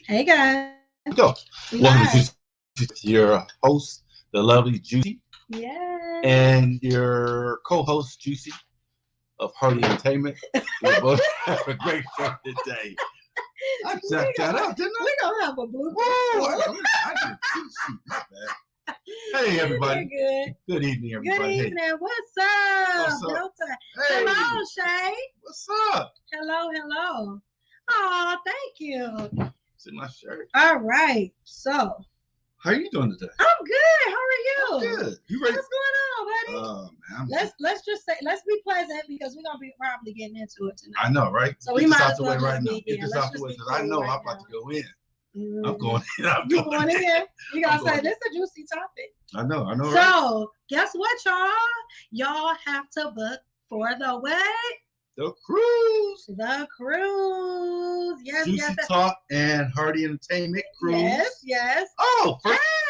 Hey guys, Go. we Welcome to live. your host, the lovely Juicy, Yes. and your co-host, Juicy of Hardy Entertainment. We both have a great show today. I jacked that up, didn't I? We're gonna have a blooper. Whoa! I did Juicy. My bad. Hey, everybody. We're good. Good evening, everybody. Good evening. What's up? What's up? Delta. Hey. Hello, Shay. What's up? Hello. Oh, thank you. See my shirt. All right. So, how are you doing today? I'm good. How are you? I'm good. You ready? What's going on, buddy? Oh man. Let's just say let's be pleasant because we're gonna be probably getting into it tonight. I know, right? So Get we this might out as the well way just right now. be Get here. this Let's out the just way be because I cool know right I'm about now. to go in. Mm-hmm. I'm going in. You going in? You gotta say this is a juicy topic. I know. So, right? Guess what, y'all? Y'all have to book for the what? The cruise. The cruise. Yes, Juicy Talk and Hardy Entertainment cruise. Yes. Oh,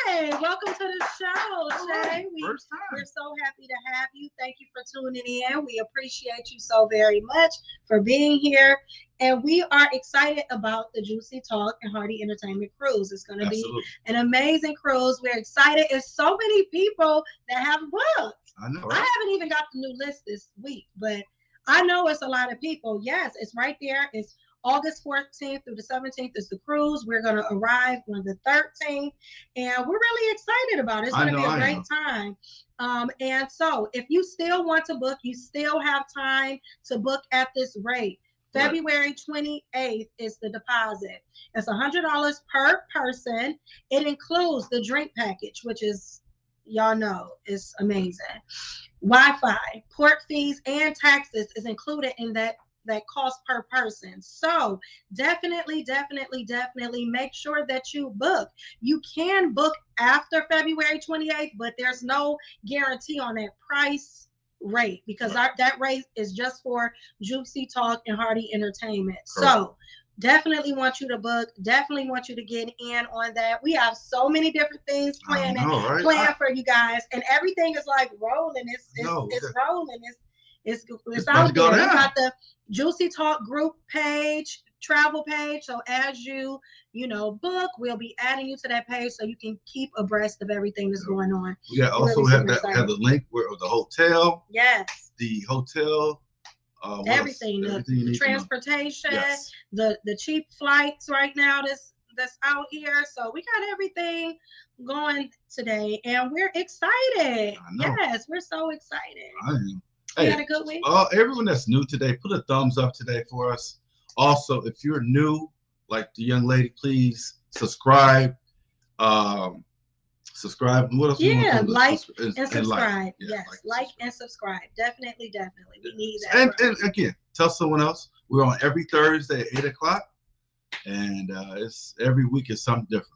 hey, welcome to the show, Shay. First time. We're so happy to have you. Thank you for tuning in. We appreciate you so very much for being here. And we are excited about the Juicy Talk and Hardy Entertainment cruise. It's going to be an amazing cruise. We're excited. There's so many people that have booked. I know, right? I haven't even got the new list this week, but I know it's a lot of people. Yes, it's right there. It's August 14th through the 17th is the cruise. We're going to arrive on the 13th, and we're really excited about it. It's going to be a great time. And so if you still want to book, you still have time to book at this rate. February 28th is the deposit. It's $100 per person. It includes the drink package, which is, y'all know, is amazing. Wi-Fi, port fees, and taxes is included in that cost per person. So definitely make sure that you book. You can book after February 28th, but there's no guarantee on that price rate because that rate is just for Juicy Talk and Hardy Entertainment. Correct. So definitely want you to book. Definitely want you to get in on that. We have so many different things planned for you guys, and everything is like rolling. It's rolling. It's out there. You got the Juicy Talk group page, travel page. So as you book, we'll be adding you to that page so you can keep abreast of everything that's going on. We also have the link of the hotel. Yes. The hotel. Everything the transportation, the cheap flights right now that's out here. So we got everything going today, and we're excited. Yes, we're so excited. I am. You had a good week? Everyone that's new today, put a thumbs up today for us. Also, if you're new, like the young lady, please subscribe. Subscribe. What else? Yeah, like and subscribe. Yes, like and subscribe. Definitely. We need that. And again, tell someone else. We're on every Thursday at 8:00, and it's every week is something different.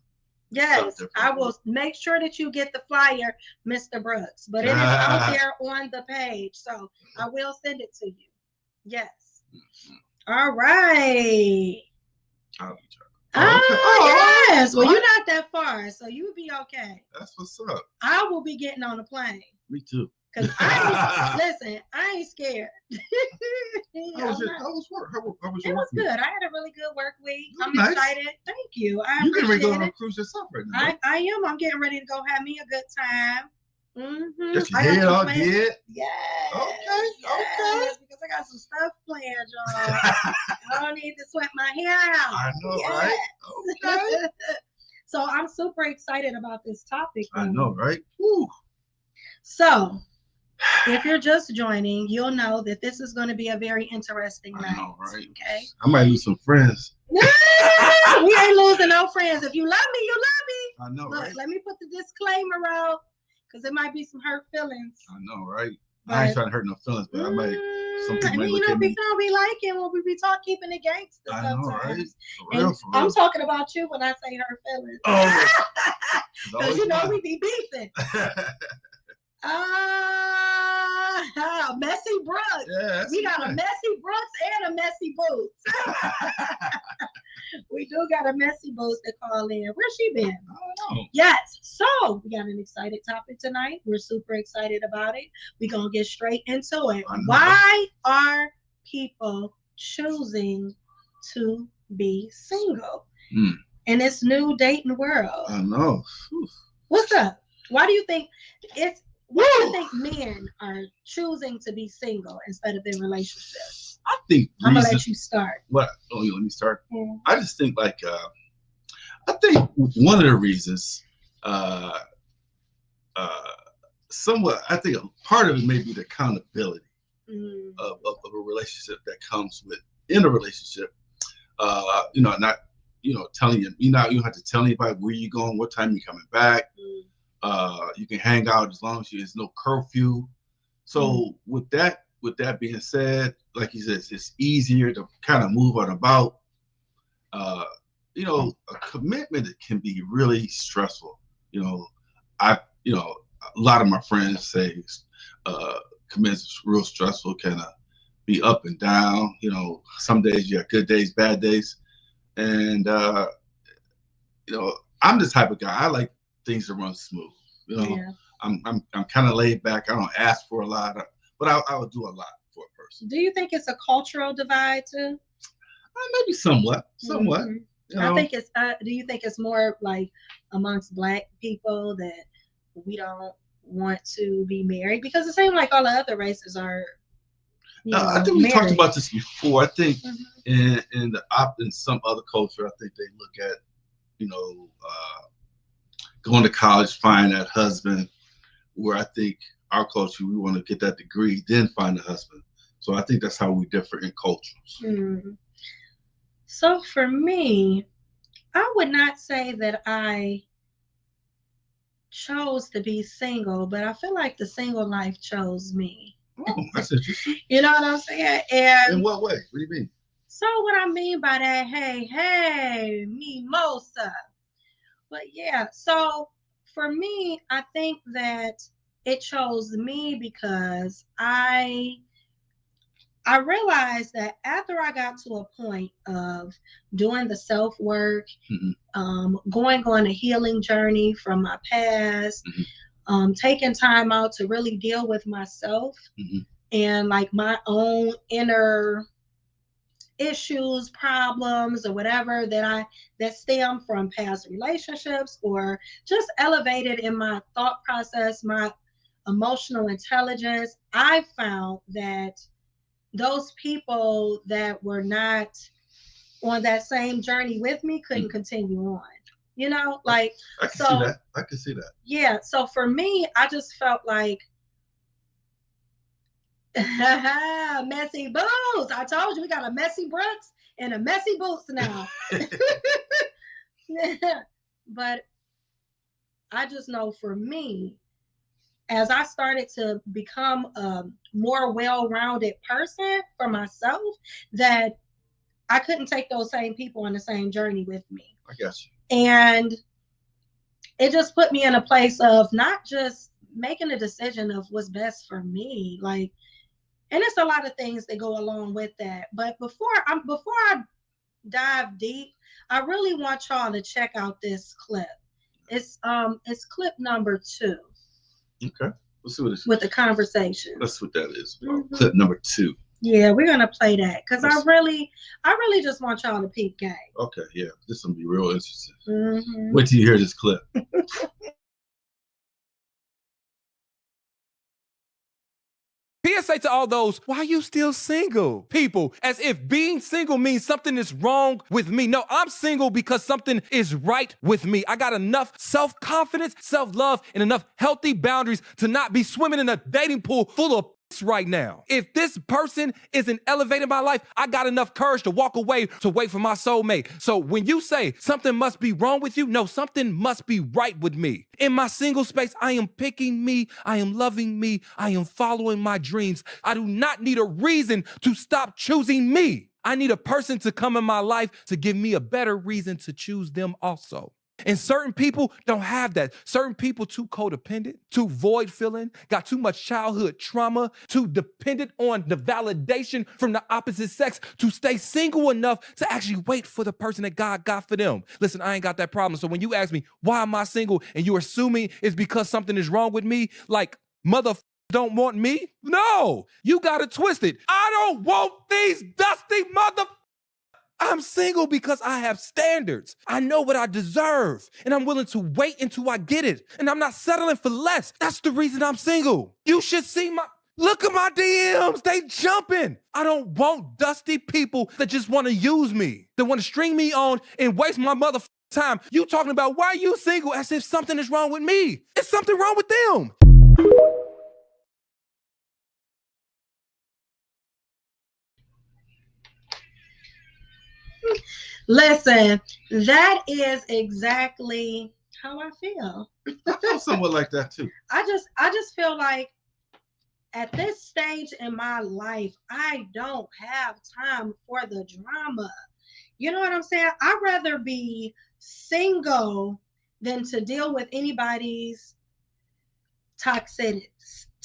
Yes, I will make sure that you get the flyer, Mr. Brooks. But it is out there on the page, so I will send it to you. Yes. All right. Yes. Well, you're not that far, so you'll be okay. That's what's up. I will be getting on a plane. Me too. Because I ain't scared. How was work? How was your work? It was good. I had a really good work week. I'm excited. Thank you. You getting ready to go on a cruise yourself right now? I am. I'm getting ready to go have me a good time. Mm-hmm. Get your head all good? Yes. Okay. Because I got some stuff planned, y'all. I don't need to sweat my hair out. I know, right? Okay. So I'm super excited about this topic. I know, right? Woo. So if you're just joining, you'll know that this is going to be a very interesting night. I know, right? Okay. I might lose some friends. We ain't losing no friends. If you love me, you love me. I know, right? Let me put the disclaimer out because it might be some hurt feelings. I know, right? But I ain't trying to hurt no feelings, but I might. Some people might look at me. People don't be liking when we be keeping it gangster sometimes. I know, right? For real. I'm talking about you when I say hurt feelings. Oh. Because we be beefing. Messy Brooks. Yeah, we got a Messy Brooks and a Messy Boots. We do got a Messy Boots to call in. Where's she been? I don't know. Yes. So we got an excited topic tonight. We're super excited about it. We're going to get straight into it. Why are people choosing to be single? in this new dating world. I know. What's up? Why do you think it's? Why do you think men are choosing to be single instead of in relationships? I think I'm gonna let you start. What? Oh, you let me start. Yeah. I just think I think one of the reasons, somewhat, I think part of it may be the accountability of a relationship that comes with in a relationship. Not telling you don't have to tell anybody where you're going, what time you're coming back. You can hang out as long as there's no curfew. So with that being said, like he says, it's easier to kind of move on about. A commitment can be really stressful. A lot of my friends say commitment is real stressful, kind of be up and down. Some days you have good days, bad days. And I'm the type of guy, I like things to run smooth. Yeah. I'm kind of laid back. I don't ask for a lot, but I would do a lot for a person. Do you think it's a cultural divide too? Maybe somewhat. I think it's. Do you think it's more like amongst Black people that we don't want to be married, because it seems like all the other races are? I think we talked about this before. I think in some other culture, I think they look at going to college, find that husband. Where I think our culture, we want to get that degree, then find a husband. So I think that's how we differ in cultures. So for me, I would not say that I chose to be single, but I feel like the single life chose me. Oh, that's interesting. You know what I'm saying? And in what way? What do you mean? So what I mean by that, hey, mimosa. But yeah, so for me, I think that it chose me because I realized that after I got to a point of doing the self-work, going on a healing journey from my past, taking time out to really deal with myself and like my own inner issues, problems, or whatever that stem from past relationships, or just elevated in my thought process, my emotional intelligence, I found that those people that were not on that same journey with me couldn't continue on. I can see that. Yeah. So for me, I just felt like messy boots. I told you we got a messy Brooks and a messy boots now. But I just know for me, as I started to become a more well-rounded person for myself, that I couldn't take those same people on the same journey with me. I guess. And it just put me in a place of not just making a decision of what's best for me, and it's a lot of things that go along with that. But before I dive deep, I really want y'all to check out this clip. It's clip number 2. Okay. Let's see what it is. With the conversation. That's what that is. Clip number 2. Yeah, we're gonna play that because I really just want y'all to peep game. Okay, yeah, this is gonna be real interesting. Wait till you hear this clip. PSA to all those, why you still single? People, as if being single means something is wrong with me. No, I'm single because something is right with me. I got enough self-confidence, self-love, and enough healthy boundaries to not be swimming in a dating pool full of right now. If this person isn't elevating my life, I got enough courage to walk away to wait for my soulmate. So when you say something must be wrong with you, no, something must be right with me. In my single space, I am picking me, I am loving me, I am following my dreams. I do not need a reason to stop choosing me. I need a person to come in my life to give me a better reason to choose them also. And certain people don't have that. Certain people too codependent, too void filling, got too much childhood trauma, too dependent on the validation from the opposite sex to stay single enough to actually wait for the person that God got for them. Listen, I ain't got that problem. So when you ask me, why am I single? And you're assuming it's because something is wrong with me, like don't want me? No, you got it twisted. I don't want these dusty I'm single because I have standards. I know what I deserve, and I'm willing to wait until I get it. And I'm not settling for less. That's the reason I'm single. You should see look at my DMs. They jumping. I don't want dusty people that just want to use me, that want to string me on and waste my motherfucking time. You talking about why you single as if something is wrong with me. It's something wrong with them. Listen, that is exactly how I feel. I feel somewhat like that too. I just feel like at this stage in my life, I don't have time for the drama. You know what I'm saying? I'd rather be single than to deal with anybody's toxicity.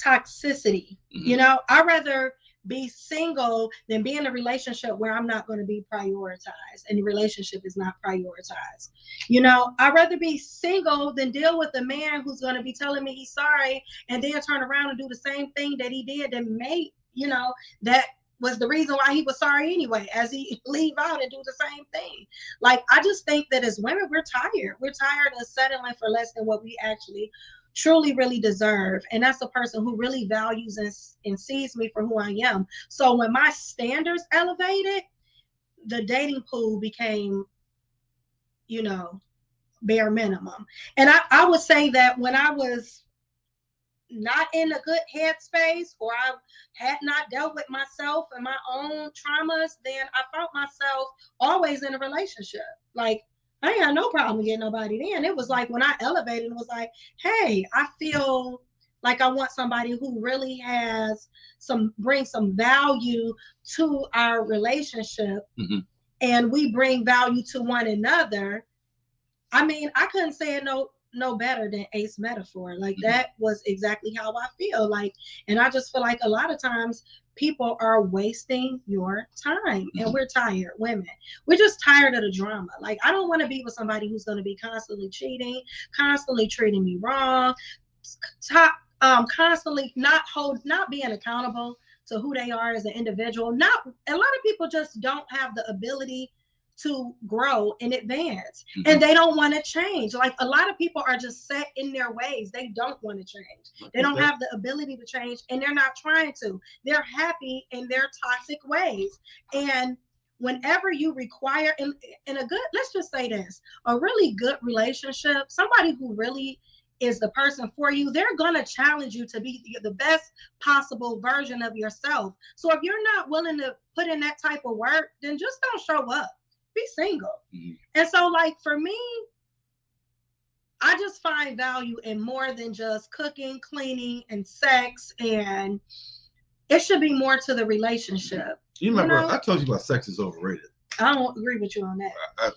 Mm-hmm. You know, I'd rather be single than be in a relationship where I'm not going to be prioritized and the relationship is not prioritized. You know, I'd rather be single than deal with a man who's going to be telling me he's sorry and then turn around and do the same thing that he did and that was the reason why he was sorry anyway, as he leave out and do the same thing. Like, I just think that as women, we're tired. We're tired of settling for less than what we actually truly really deserve. And that's a person who really values and sees me for who I am. So when my standards elevated, the dating pool became, bare minimum. And I would say that when I was not in a good headspace, or I had not dealt with myself and my own traumas, then I found myself always in a relationship. Like, I ain't had no problem getting nobody then. It was like when I elevated, it was like, hey, I feel like I want somebody who really brings some value to our relationship, mm-hmm. and we bring value to one another. I mean, I couldn't say it no better than Ace Metaphor. Like, mm-hmm. that was exactly how I feel. Like, and I just feel like a lot of times people are wasting your time, mm-hmm. and we're tired. Women, we're just tired of the drama. Like, I don't want to be with somebody who's going to be constantly cheating, constantly treating me wrong, constantly not being accountable to who they are as an individual. A lot of people just don't have the ability to grow and advance, mm-hmm. and they don't want to change. Like, a lot of people are just set in their ways. They don't want to change. They don't have the ability to change, and they're not trying to. They're happy in their toxic ways. And whenever you require in a good, let's just say this, a really good relationship, somebody who really is the person for you, they're going to challenge you to be the best possible version of yourself. So if you're not willing to put in that type of work, then just don't show up. Be single. Mm-hmm. And so, like, for me, I just find value in more than just cooking, cleaning, and sex. And it should be more to the relationship. You remember, I told you about sex is overrated. I don't agree with you on that. I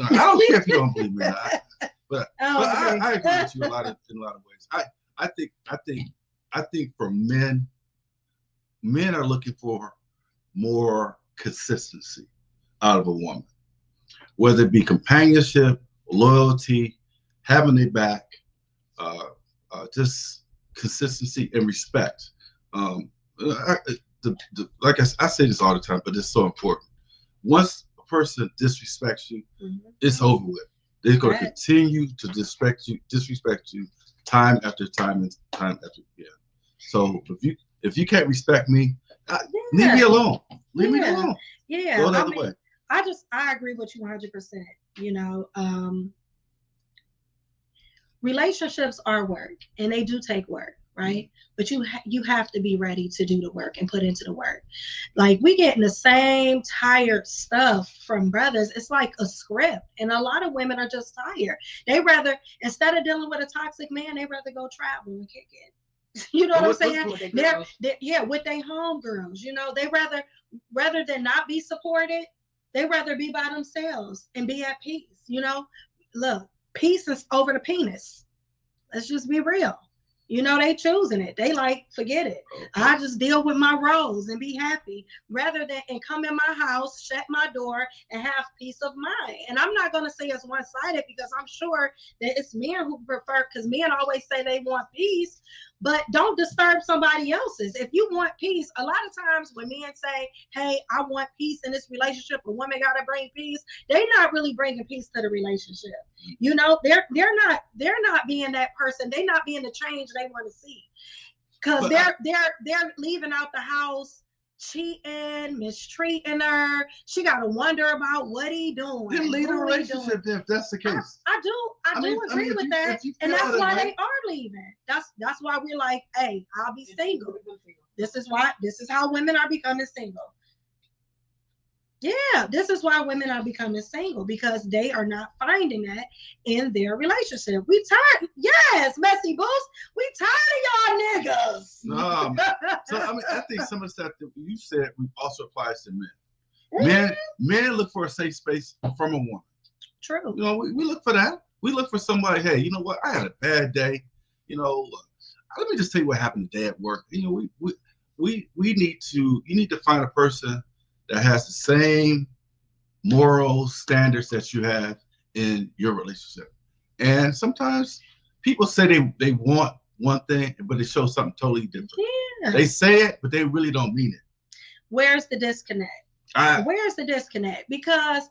don't care if you don't believe me. But I agree with you in a lot of ways. I think for men are looking for more consistency out of a woman, whether it be companionship, loyalty, having their back, just consistency and respect. Like I say this all the time, but it's so important. Once a person disrespects you, mm-hmm. it's over with. They're going to continue to disrespect you time after time and time after again. So if you can't respect me, leave me alone. Leave me alone. Yeah. Go the other way. I agree with you 100%. Relationships are work, and they do take work, right? But you have to be ready to do the work and put into the work. Like, we getting the same tired stuff from brothers. It's like a script, and a lot of women are just tired. They rather, instead of dealing with a toxic man, they rather go travel and kick it. You know what I'm saying? They're with their homegirls. They rather than not be supported, they rather be by themselves and be at peace. Look, peace is over the penis. Let's just be real. They choosing it. They like, forget it. Okay. I just deal with my roles and be happy rather than and come in my house, shut my door, and have peace of mind. And I'm not going to say it's one-sided, because I'm sure that it's men who prefer, because men always say they want peace, but don't disturb somebody else's. If you want peace, a lot of times when men say, hey, I want peace in this relationship, a woman got to bring peace, they're not really bringing peace to the relationship. You know, they're not being that person. They're not being the change they want to see, because they're leaving out the house cheating, mistreating her. She got to wonder about what he doing. Then leave the relationship then, if that's the case. I do agree with that, and that's why they are leaving. That's why we're like, hey, I'll be single. This is how women are becoming single. Yeah, this is why women are becoming single, because they are not finding that in their relationship. We tired, yes, Messy Boost. We tired of y'all niggas. So I mean, I think some of the stuff that you said also applies to men. Men look for a safe space from a woman. True. You know, we look for that. We look for somebody. Hey, you know what? I had a bad day. You know, let me just tell you what happened today at work. You know, we need to. You need to find a person that has the same moral standards that you have in your relationship. And sometimes people say they want one thing, but it shows something totally different. Yeah. They say it, but they really don't mean it. Where's the disconnect? Where's the disconnect? Because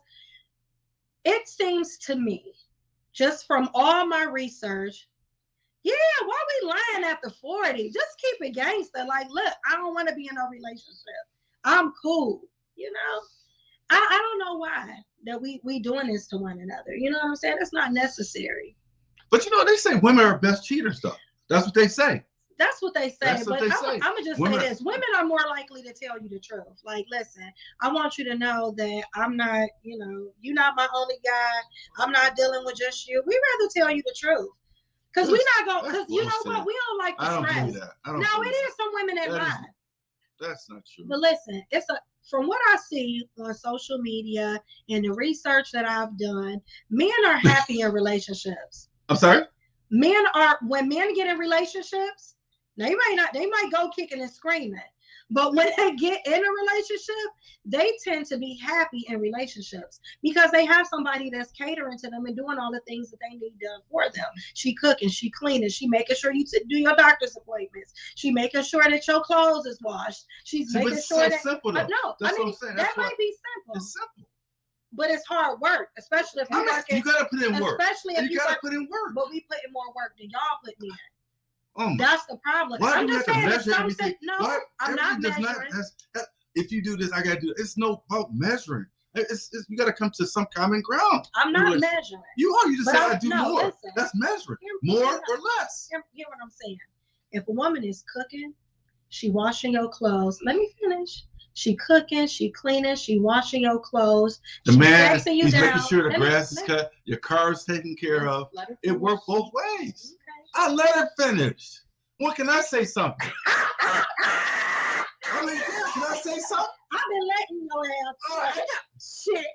it seems to me, just from all my research, yeah, why we lying after 40? Just keep it gangster. Like, look, I don't want to be in a relationship. I'm cool. You know, I don't know why that we doing this to one another. You know what I'm saying? It's not necessary. But you know, they say women are best cheaters, though. That's what they say. That's what they say. But I'm gonna just say this: women are more likely to tell you the truth. Like, listen, I want you to know that I'm not, you know, you're not my only guy. I'm not dealing with just you. We'd rather tell you the truth. Because we're not going, because you know what? We don't like the stress. I don't believe that. No, it is some women that lie. That's not true. But listen, from what I see on social media and the research that I've done, men are happy in relationships. I'm sorry? When men get in relationships, they might go kicking and screaming. But when they get in a relationship, they tend to be happy in relationships because they have somebody that's catering to them and doing all the things that they need done for them. She cooking, she cleaning, she making sure you do your doctor's appointments. She making sure that your clothes is washed. She's making sure that. Simple, though. No, that's what I'm saying. That might be simple. It's simple. But it's hard work, especially if you gotta put in work. Especially if you gotta put in work. But we put in more work than y'all put in. Oh, that's the problem. Why do we have to measure everything? No, I'm not measuring. If you do this, I gotta do it. It's no about measuring. It's we gotta come to some common ground. I'm not measuring. You are. You just said I do more. Listen, that's measuring. More or less. Hear what I'm saying. If a woman is cooking, she washing your clothes. Let me finish. She cooking, she cleaning, she washing your clothes. The man, he's making sure the grass is cut, your car is taken care of. It works both ways. Okay. I let her finish. What can I say something? I mean, can I say something? I've been letting your ass shit.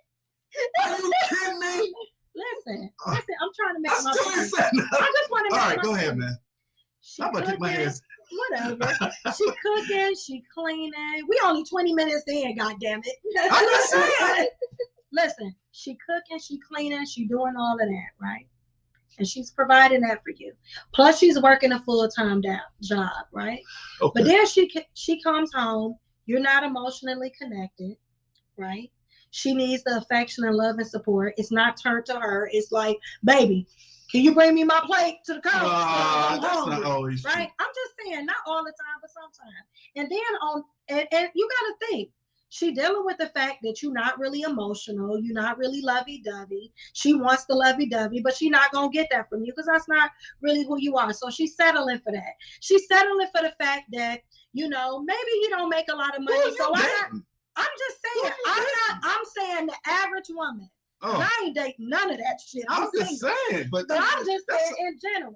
Are you kidding me? Listen, I'm trying to make my point. I just want to make All right, go ahead, man. I'm about to take my hands. Whatever. She cooking, she cleaning. We only 20 minutes in, goddammit. I'm just saying. Listen, she cooking, she cleaning, she doing all of that, right? And she's providing that for you. Plus, she's working a full-time job, right? Okay. But then she comes home. You're not emotionally connected, right? She needs the affection and love and support. It's not turned to her. It's like, baby, can you bring me my plate to the couch? That's not always right. True. I'm just saying, not all the time, but sometimes. And then and you got to think, she dealing with the fact that you're not really emotional, you're not really lovey-dovey. She wants the lovey-dovey, but she's not gonna get that from you because that's not really who you are. So she's settling for that. She's settling for the fact that, you know, maybe he don't make a lot of money. So I'm just saying, I'm saying the average woman. Oh. I ain't dating none of that shit. I'm just saying, but I'm just saying in general,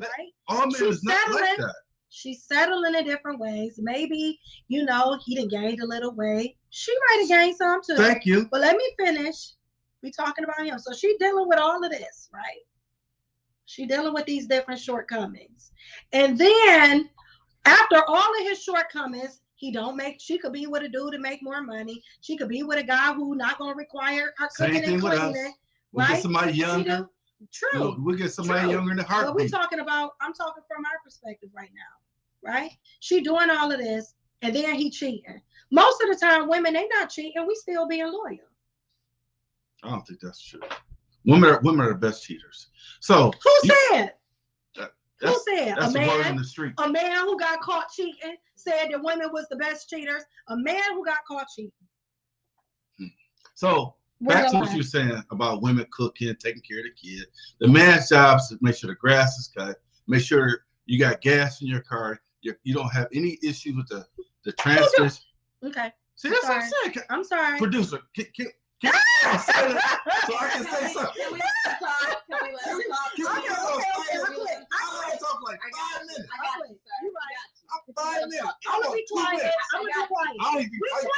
right? All men is not like that. She's settling in different ways. Maybe, you know, he done gained a little weight. She might have gained some too. Thank you. But let me finish. We talking about him. So she dealing with all of this, right? She dealing with these different shortcomings. And then after all of his shortcomings, she could be with a dude to make more money. She could be with a guy who not gonna require her cooking and cleaning. Right? Somebody younger. True. We'll get somebody True. younger in the But heartbeat. I'm talking from our perspective right now, right? She doing all of this, and then he cheating. Most of the time, women, they not cheating. We still being loyal. I don't think that's true. Women are the best cheaters. So who said? Who said? That's a man, word in the street. A man who got caught cheating said that women was the best cheaters. A man who got caught cheating. So back to what you were saying about women cooking, taking care of the kid. The man's job is to make sure the grass is cut, make sure you got gas in your car, you don't have any issues with the transmission. Okay. See, that's what I'm saying. I'm sorry. Producer, can I say that so I can say something? Can we let her talk? I don't talk like 5 minutes. I got you, sir. You're right. 5 minutes. I'm gonna be quiet. I'm gonna be quiet. I don't even. We're 21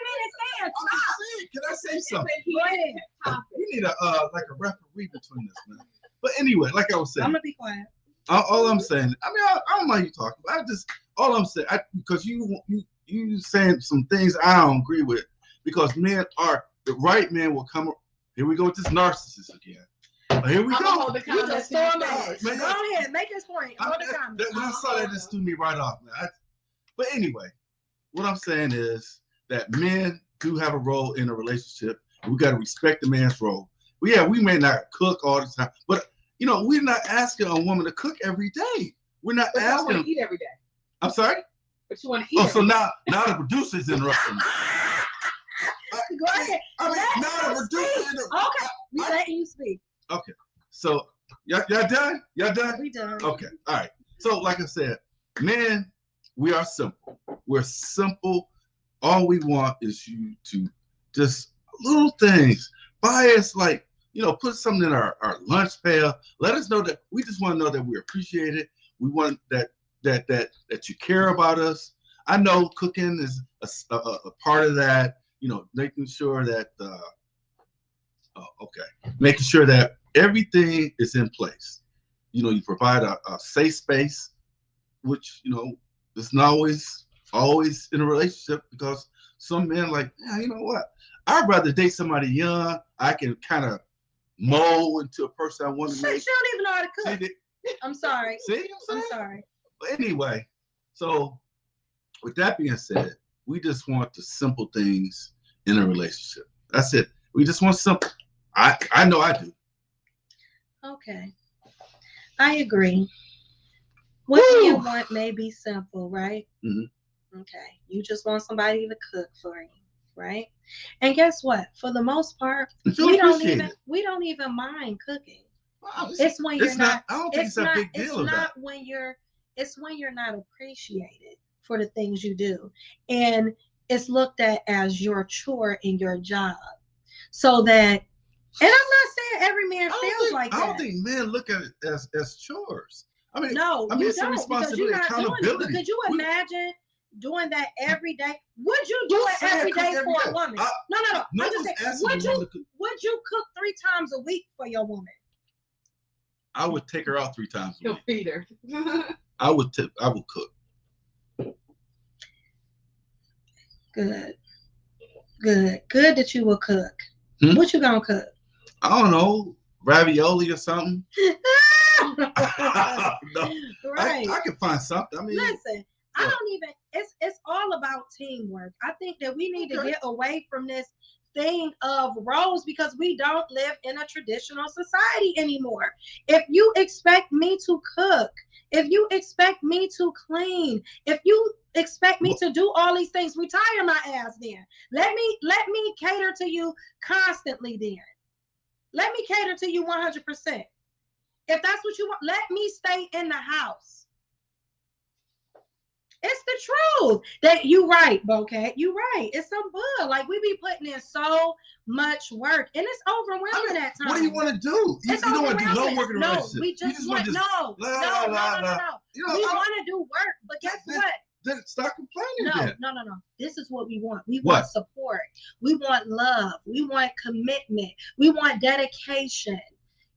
minutes in. I'm just saying. Can I say something? Go ahead. We need like a referee between us, man. But anyway, like I was saying, I'm gonna be quiet. All I'm saying, I mean, I don't mind you talking, but all I'm saying, because you saying some things I don't agree with, because the right man will come. Here we go with this narcissist again. Here we go. You just storm out. Go ahead, make his point. When I saw that, just threw me right off, man. But anyway, what I'm saying is that men do have a role in a relationship. We got to respect the man's role. Well, yeah, we may not cook all the time, but we're not asking a woman to cook every day. We're not asking. I want to eat every day. I'm sorry. But you want to eat. Oh, so now the producer's interrupting me. Go ahead. I mean, now the producer. Okay, we let you speak. Okay, so y'all done? Y'all done? We done. Okay, all right. So, like I said, men, we are simple. We're simple. All we want is you to just little things. Buy us put something in our lunch pail. Let us know that we just want to know that we appreciate it. We want that you care about us. I know cooking is a part of that. Making sure that making sure that everything is in place. You provide a safe space, which is not always in a relationship, because some men you know what? I'd rather date somebody young. I can kind of mold into a person I want to make. She don't even know how to cook. I'm sorry. See, I'm sorry. But anyway, so with that being said, we just want the simple things in a relationship. That's it. We just want simple. I know I do. Okay. I agree. What you want may be simple, right? Mm-hmm. Okay. You just want somebody to cook for you, right? And guess what? For the most part, we don't even mind cooking. Wow, it's when you're not. I don't think it's a big deal. It's when you're not appreciated for the things you do, and it's looked at as your chore and your job. So that, and I'm not saying every man feels like that. I don't think men look at it as chores. I mean, no, it's a responsibility, accountability. Could you imagine doing that every day? Would you do it every day for a woman? No. I'm just saying, would you cook 3 times a week for your woman? I would take her out 3 times a week. Feed her. I would cook. Good that you will cook. What you gonna cook? I don't know, ravioli or something. No. Right. I can find something. I mean, listen, I don't even. It's all about teamwork. I think that we need to get away from this thing of roles, because we don't live in a traditional society anymore. If you expect me to cook, if you expect me to clean, if you expect me to do all these things, retire my ass then. Let me cater to you constantly then. Let me cater to you 100%. If that's what you want, let me stay in the house. It's the truth. That you right, Bouquet. You right. It's some bull. Like, we be putting in so much work, and it's overwhelming at times. What do you want to do? You don't want to do no work in a relationship. We just want no. We want to do work, but guess what? Then stop complaining. No. This is what we want. We want support. We want love. We want commitment. We want dedication.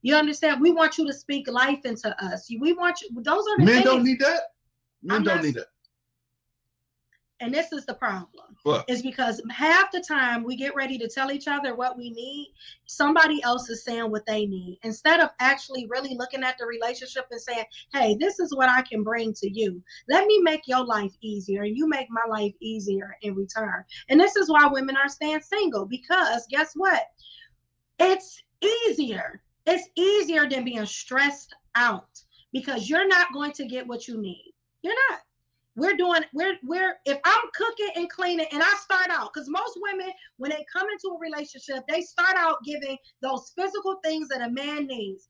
You understand? We want you to speak life into us. We want you. Those are the men things. don't need that. Men don't need that. And this is the problem. What? Is because half the time we get ready to tell each other what we need, somebody else is saying what they need. Instead of actually really looking at the relationship and saying, hey, this is what I can bring to you. Let me make your life easier and you make my life easier in return. And this is why women are staying single, because guess what? It's easier. It's easier than being stressed out, because you're not going to get what you need. You're not. We're if I'm cooking and cleaning and I start out, because most women, when they come into a relationship, they start out giving those physical things that a man needs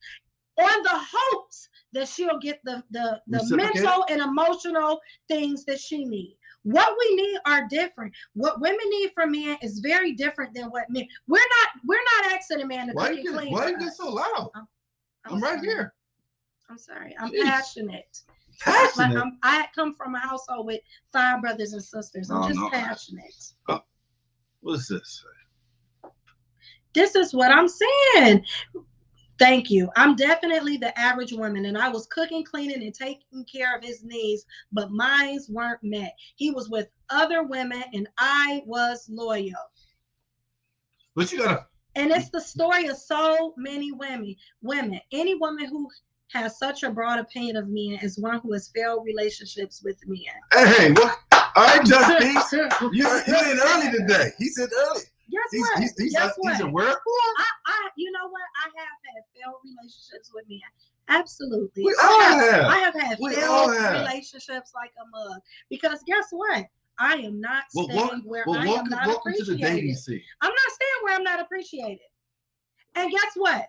on the hopes that she'll get the mental and emotional things that she needs. What we need are different. What women need from men is very different than what men. We're not asking a man to cook and clean. Why you get so loud? I'm right here. I'm sorry. I'm Jeez. passionate. Passionate. I come from a household with 5 brothers and sisters. I'm just passionate. What is this? This is what I'm saying. Thank you. I'm definitely the average woman, and I was cooking, cleaning, and taking care of his needs, but mine weren't met. He was with other women, and I was loyal. But you gotta. And it's the story of so many women. Any woman who has such a broad opinion of men is one who has failed relationships with men. Hey, what? All right, Justin. You ain't early today. He said early. Guess what? He's a word for him? You know what? I have had failed relationships with men. Absolutely. We all have. I have had failed relationships like a mug. Because guess what? I am not staying where I am not welcome to the dating appreciated. scene. I'm not staying where I'm not appreciated. And guess what?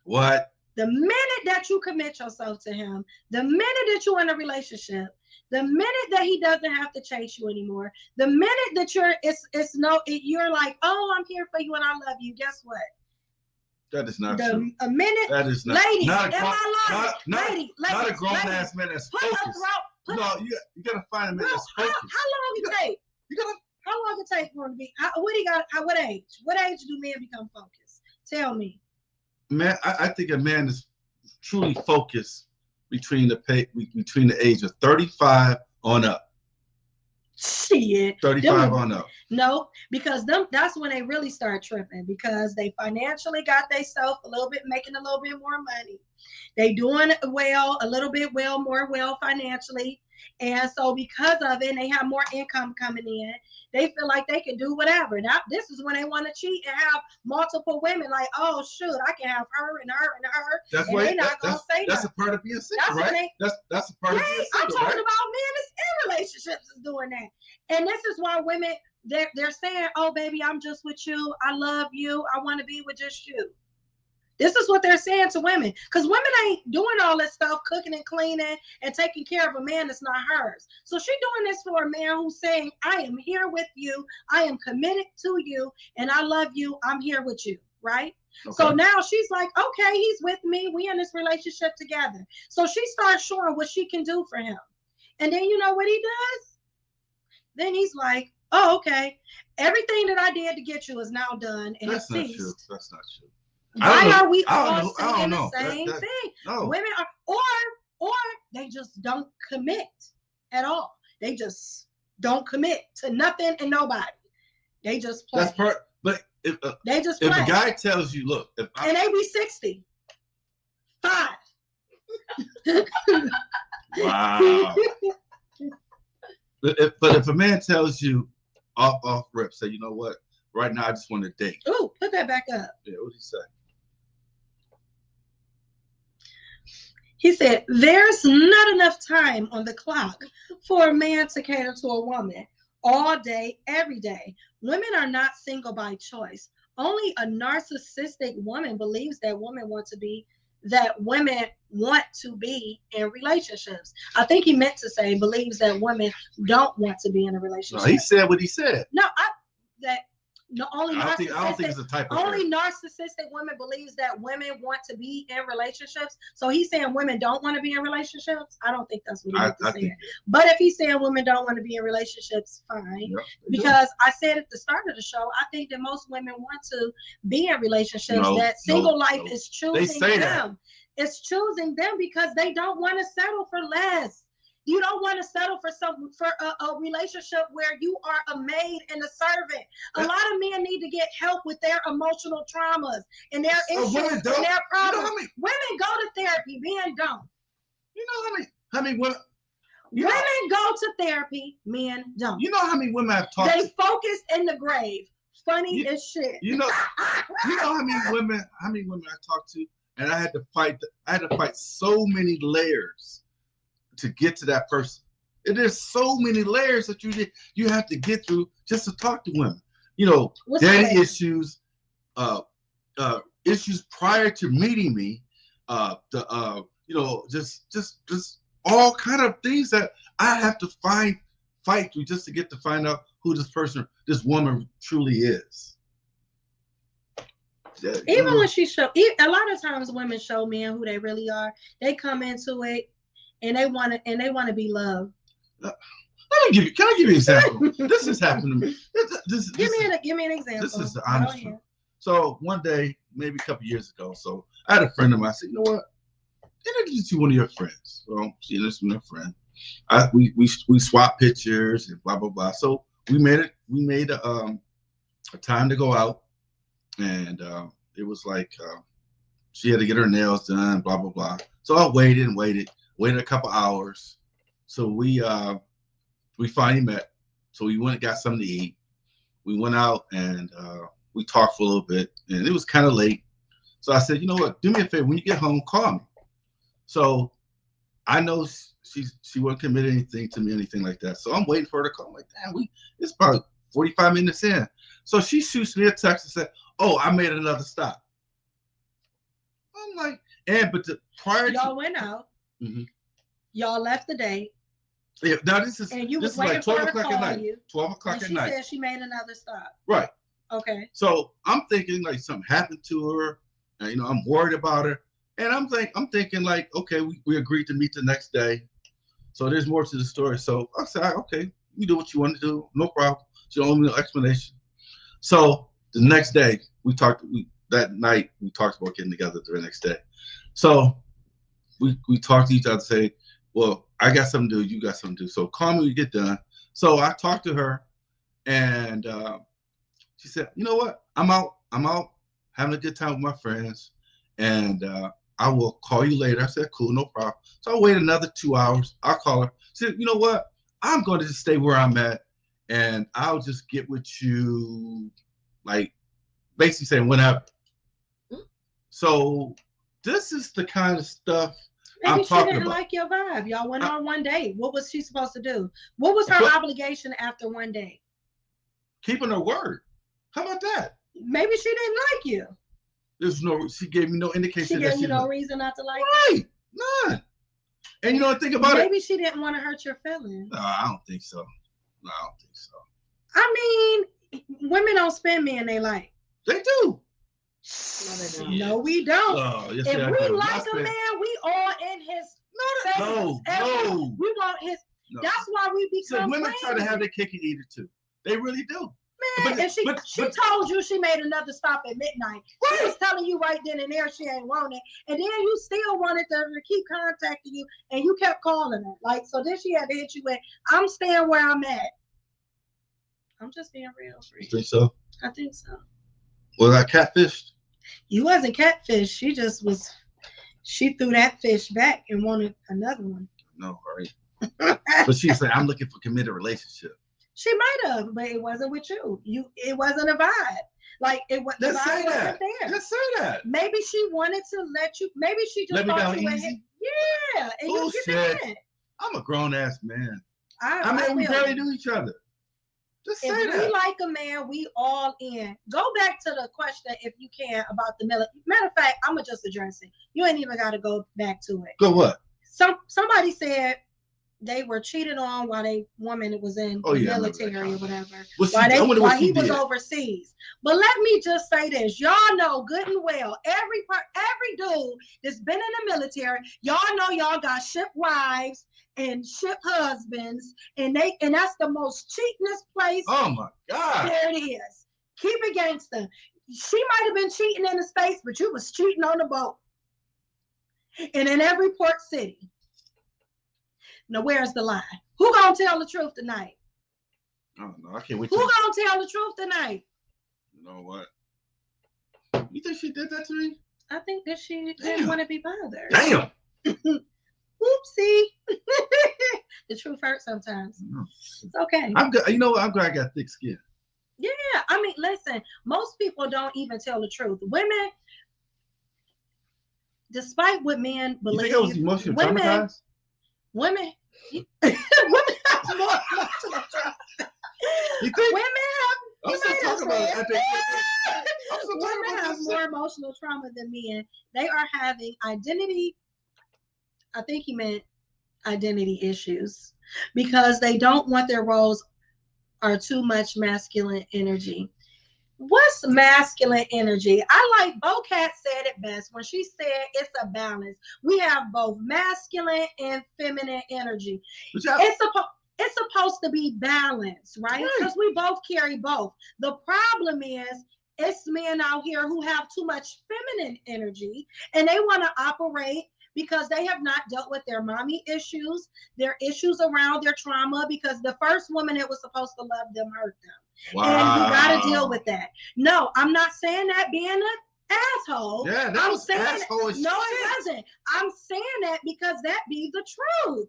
What? The minute that you commit yourself to him, the minute that you're in a relationship, the minute that he doesn't have to chase you anymore, the minute that you're like, oh, I'm here for you and I love you. Guess what? That is not true. A minute, that is not. Ladies, not a a grown ass man that's focused. You gotta find a man that's focused. How long it take? How long it take for him to be? What age? What age do men become focused? Tell me. Man, I think a man is truly focused between the age of 35 on up. Shit. 35 on up. No, because that's when they really start tripping, because they financially got themselves making a little bit more money. They doing well, a little bit more financially. And so because of it, they have more income coming in. They feel like they can do whatever. Now, this is when they want to cheat and have multiple women. Like, oh, shoot, I can have her and her and her. That's and why they're not going to say that's nothing. a part of being single, right? That's a part of being single, I'm talking right? about men that's in relationships is doing that. And this is why women, they're saying, oh, baby, I'm just with you. I love you. I want to be with just you. This is what they're saying to women, because women ain't doing all this stuff, cooking and cleaning and taking care of a man that's not hers. So she's doing this for a man who's saying, I am here with you. I am committed to you and I love you. I'm here with you. Right. Okay. So now she's like, okay, he's with me. We in this relationship together. So she starts showing what she can do for him. And then you know what he does? Then he's like, oh, okay. Everything that I did to get you is now done. And that's not ceased. true. That's not true. Why are we all saying the same thing? No. Women are, or they just don't commit at all. They just don't commit to nothing and nobody. They just play. That's part. But if they just play. If a guy tells you, look, and they be 60, 5. Wow. But if a man tells you off rip, say, you know what, right now I just want to date. Ooh, put that back up. Yeah, what'd he say? He said, there's not enough time on the clock for a man to cater to a woman all day, every day. Women are not single by choice. Only a narcissistic woman believes that women want to be in relationships. I think he meant to say believes that women don't want to be in a relationship. No, he said what he said. No, I don't think it's a type of only narcissistic women believes that women want to be in relationships. So he's saying women don't want to be in relationships. I don't think that's what he meant to say. But if he's saying women don't want to be in relationships, fine. Yep, because I said at the start of the show, I think that most women want to be in relationships. Single life is choosing them. It's choosing them because they don't want to settle for less. You don't want to settle for a relationship where you are a maid and a servant. A lot of men need to get help with their emotional traumas and their issues and their problems. Women go to therapy, men don't. You know how many women? Women go to therapy, men don't. You know how many women I've talked to? They focus in the grave. Funny as shit. You know how many women I talked to, and I had to fight so many layers to get to that person. And there's so many layers that you have to get through just to talk to women. You know, daddy issues, issues prior to meeting me, you know, just all kind of things that I have to fight through just to get to find out who this woman truly is. Even when a lot of times women show men who they really are. They come into it and they want to be loved. Can I give you an example? This has happened to me. Give me an example. This is the honest truth. So one day, maybe a couple years ago, so I had a friend of mine. I said, you know what? Introduce you to one of your friends. So she introduced me to a friend. We swapped pictures and blah blah blah. So we made a time to go out, and it was like she had to get her nails done, blah blah blah. So I waited a couple hours. So we finally met. So we went and got something to eat. We went out and we talked for a little bit, and it was kind of late. So I said, you know what? Do me a favor. When you get home, call me. So I know she wouldn't commit anything to me, anything like that. So I'm waiting for her to call. I'm like, damn, it's about 45 minutes in. So she shoots me a text and said, oh, I made another stop. I'm like, y'all went out. Mm-hmm. Y'all left the date. Yeah, now this is like 12 o'clock at night. 12 o'clock at night. She said she made another stop. Right. Okay. So I'm thinking like something happened to her. And, you know, I'm worried about her. And I'm thinking like, okay, we agreed to meet the next day. So there's more to the story. So I said, okay, you do what you want to do. No problem. She don't owe me no explanation. So the next day that night we talked about getting together the next day. So we talked to each other, say, well, I got something to do, you got something to do. So call me when you get done. So I talked to her, and she said, you know what? I'm out having a good time with my friends, and I will call you later. I said, cool, no problem. So I wait another 2 hours. I'll call her. She said, you know what? I'm going to just stay where I'm at, and I'll just get with you, like basically saying whenever. So this is the kind of stuff Maybe she didn't like your vibe. Y'all went on one date. What was she supposed to do? What was her obligation after one date? Keeping her word. How about that? Maybe she didn't like you. She gave me no indication. She gave you no reason not to like you. Right. None. And you know what? Think about it. Maybe she didn't want to hurt your feelings. No, I don't think so. I mean, women don't spend men they like. They do. No, we don't. Oh, yes, if we like a man, we all in his face. No. We want his. No. That's why we become. So women try to have their cake and eat it too. They really do. Man, and she told you she made another stop at midnight. Right. She was telling you right then and there she ain't want it, and then you still wanted to keep contacting you, and you kept calling her. Like, so then she had to hit you with, "I'm staying where I'm at." I'm just being real. You think so? I think so. Was I catfished? You wasn't catfish. She just was. She threw that fish back and wanted another one. No, right. But she said, "I'm looking for a committed relationship." She might have, but it wasn't with you. It wasn't a vibe. Like it was. Let's say that. There. Let's say that. Maybe she wanted to let you. Maybe she just let me down you easy. Yeah, and bullshit. You get I'm a grown ass man. I mean, we barely do each other. Just say that. If we like a man, we all in. Go back to the question, if you can, about the military. Matter of fact, I'm gonna just address it. You ain't even got to go back to it. Go what? Somebody said they were cheated on while they woman was in the military or whatever. While he was overseas. But let me just say this. Y'all know good and well, every dude that's been in the military, y'all know y'all got ship wives and ship husbands, and that's the most cheatingest place. Oh my God. There it is. Keep it gangster. She might have been cheating in the States, but you was cheating on the boat. And in every port city. Now, where's the lie? Who gonna tell the truth tonight? I don't know. I can't wait. Who gonna tell the truth tonight? You know what? You think she did that to me? I think that she Damn. didn't want to be bothered. Damn. Oopsie. The truth hurts sometimes. It's okay. I'm good. You know what? I'm glad I got thick skin. Yeah, I mean, listen, most people don't even tell the truth. Women, despite what men believe, You think I was emotionally traumatized? women have more emotional trauma. You think? Women have, I'm you still might talking have about it. said, I think I'm still talking women about have this. more emotional trauma than men. They are having identity, I think he meant identity issues, because they don't want their roles are too much masculine energy. What's masculine energy? I like Bocat said it best when she said it's a balance. We have both masculine and feminine energy. But y'all- It's supposed to be balanced, right? Because we both carry both. The problem is it's men out here who have too much feminine energy and they want to operate because they have not dealt with their mommy issues, their issues around their trauma, because the first woman that was supposed to love them hurt them. Wow. And you got to deal with that. No, I'm not saying that being an asshole. Yeah, that I'm was saying asshole as no, shit. it wasn't. I'm saying that because that be the truth.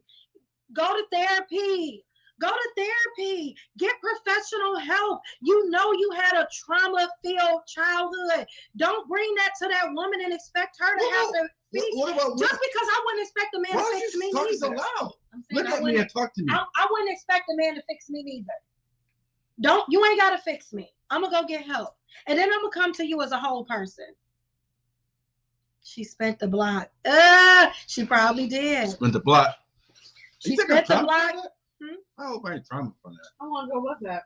Go to therapy. Go to therapy. Get professional help. You know you had a trauma-filled childhood. Don't bring that to that woman and expect her to have to fix. What about Just because I wouldn't expect a man why to are fix you me talking so neither. loud? I'm saying Look at me and talk to me. I wouldn't expect a man to fix me neither. You ain't gotta fix me. I'm gonna go get help. And then I'm gonna come to you as a whole person. She spent the block. She probably did. Spent the block. She You think spent the I'm block trauma from that? I hope I ain't trauma from that. How long ago was that?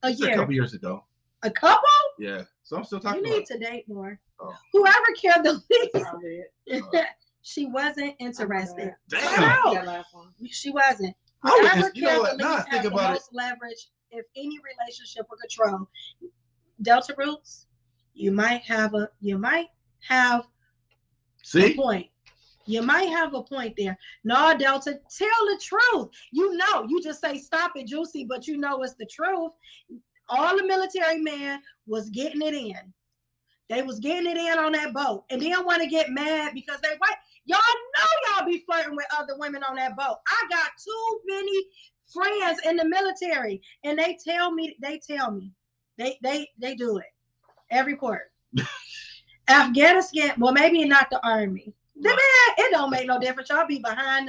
a It's a year. couple years ago. A couple? Yeah. So I'm still You talking need about to date more. Oh. Whoever cared the least, Probably it. she wasn't interested. Damn. Flat out. That last one. She wasn't. I would Whoever just, you know cared what? the Now I least think has the about it. most leverage, if any relationship or control. Delta roots, you might have a See? point. You might have a point there. No, Delta, tell the truth. You know, you just say stop it, Juicy, but you know it's the truth. All the military men was getting it in. They was getting it in on that boat. And then want to get mad because they white. Y'all know y'all be flirting with other women on that boat. I got too many friends in the military, and they tell me. They do it. Every port. Afghanistan, well, maybe not the army. The man, it don't make no difference. Y'all be behind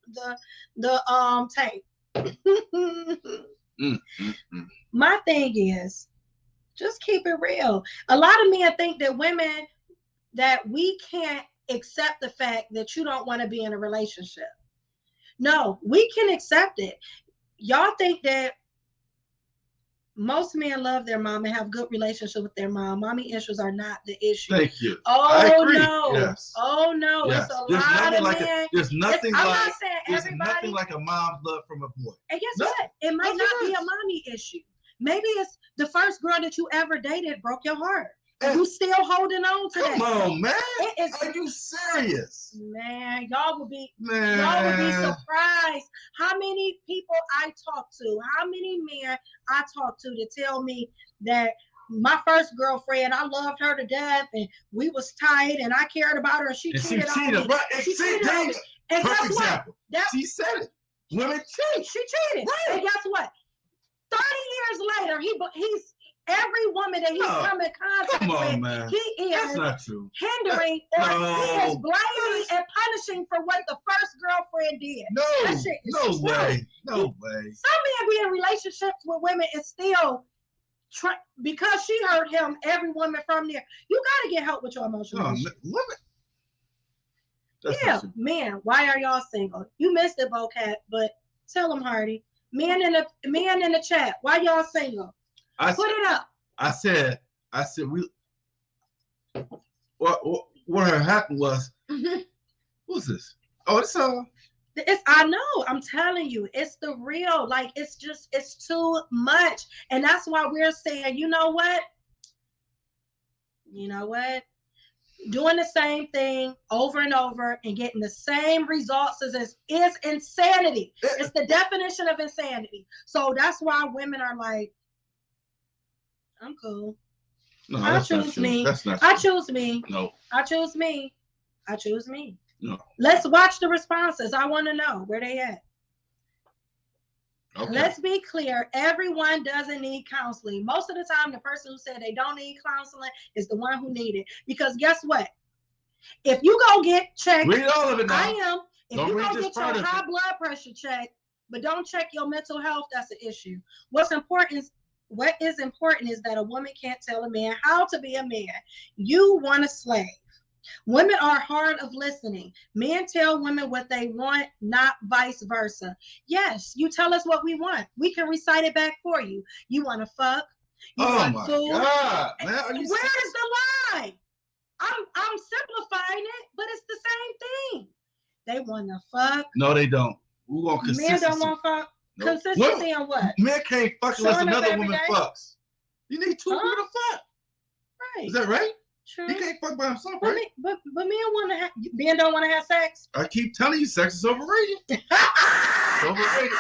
the tank. My thing is, just keep it real. A lot of men think that women, that we can't accept the fact that you don't want to be in a relationship. No, we can accept it. Y'all think that most men love their mom and have good relationship with their mom. Mommy issues are not the issue. Thank you. Oh agree. no. Yes. Oh no. Yes. It's a There's lot nothing of like men. there's nothing I'm like not saying there's everybody. nothing like a mom's love from a boy. And guess No. what? It might Nothing not be a else. mommy issue. Maybe it's the first girl that you ever dated broke your heart. And And you still holding on to come that. on, man. It is, Are you serious? man, y'all would be Man. surprised how many people I talk to, how many men I talk to tell me that my first girlfriend, I loved her to death and we was tight and I cared about her and she And she cheated on me. cheated, right? And She see, cheated on me. And perfect guess what? example. That, She said it. Women cheat. she cheated. Right. And guess what? 30 years later, he's every woman that he's No. come in contact Come on, with, man. he That's is not true. hindering or No. he is blaming and punishing for what the first girlfriend did. No, That shit is no true. way. No way. Some men be in relationships with women and still because she hurt him, every woman from there. You gotta get help with your emotional No, issues. women. That's Yeah, not true. man, why are y'all single? You missed it, Bocat, but tell them, Hardy. Men in the chat, why y'all single? Put it up. I said we. What had happened was, who's this? Oh, it's I know, I'm telling you, it's the real. Like, it's too much. And that's why we're saying, you know what? Doing the same thing over and over and getting the same results is insanity. It's the definition of insanity. So that's why women are like, I'm cool. No, I that's not choose true. me. That's not I true. choose me. No. I choose me. I choose me. No. Let's watch the responses. I want to know where they at. Okay. Let's be clear. Everyone doesn't need counseling. Most of the time, the person who said they don't need counseling is the one who need it. Because guess what? If you go get checked, read all of it now. I am. If Don't you read go this get part your of high it. blood pressure checked, but don't check your mental health, that's an issue. What is important is that a woman can't tell a man how to be a man. You want a slave. Women are hard of listening. Men tell women what they want, not vice versa. Yes, you tell us what we want. We can recite it back for you. You want to fuck. You Oh want my food. God, man! Are you Where is the line? I'm simplifying it, but it's the same thing. They want to fuck. No, they don't. We want consistency. Men don't want fuck. No. Consistency in what? Men can't fuck unless Showing up another every woman day? fucks. You need two people to fuck. Right. Is that right? True. He can't fuck by himself, But, right? men want to have. Men don't want to have sex. I keep telling you, sex is overrated. It's overrated.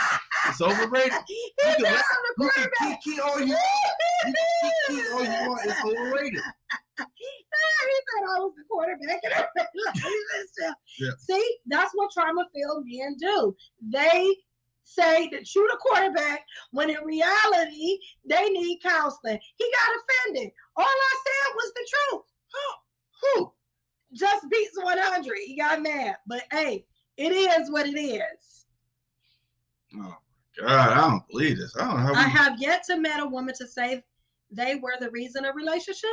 It's overrated. He You can, said let, I'm the you can quarterback. kiki all you want. You can kiki all you want. It's overrated. He said I was the quarterback in a relationship. Yeah. See, that's what trauma-filled men do. They say that you're the quarterback when in reality they need counseling. He got offended. All I said was the truth. Who? Just beats 100. He got mad. But hey, it is what it is. Oh God, I don't believe this. I don't know how I have yet to meet a woman to say they were the reason a relationship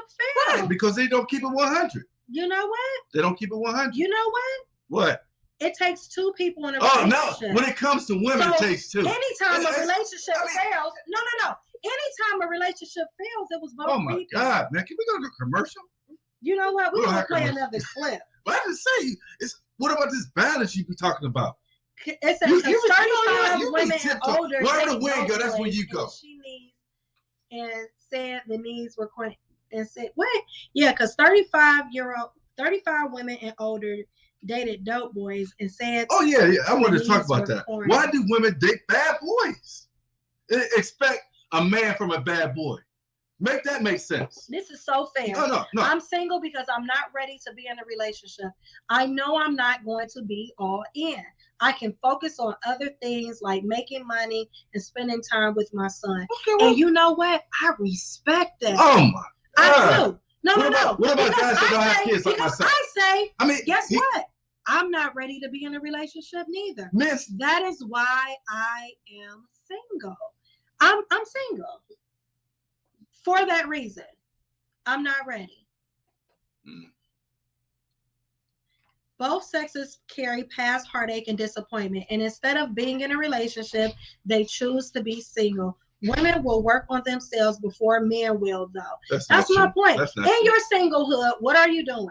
failed. Right, because they don't keep it 100. You know what? They don't keep it 100. You know what? What? It takes two people in a Oh relationship. no! When it comes to women, it takes two. Anytime a relationship fails, no. Anytime a relationship fails, it was both Oh my people. God, man! Can we go to a commercial? You know what? We're We don't gonna have play commercial. another clip. But I just say, it's what about this balance you be talking about? It says You- because you- 35 you be women and tiptoe. older. Wherever date the wind go, that's boys, where you and go. She needs and said the needs were quite and said what? Yeah, because 35 women and older dated dope boys and said. Oh yeah. I wanted the to talk needs about were that. corny. Why do women date bad boys? Expect a man from a bad boy. Make that make sense. This is so fair. No. I'm single because I'm not ready to be in a relationship. I know I'm not going to be all in. I can focus on other things like making money and spending time with my son. Okay, well, And you know what? I respect that. oh my God. I do. No. What about Because guys that don't have kids like because myself? I say, I mean, guess what? I'm not ready to be in a relationship neither. Miss, That is why I am single. I'm single. For that reason. I'm not ready. Both sexes carry past heartache and disappointment, and instead of being in a relationship, they choose to be single. Women will work on themselves before men will, though. That's my point. In your singlehood, what are you doing?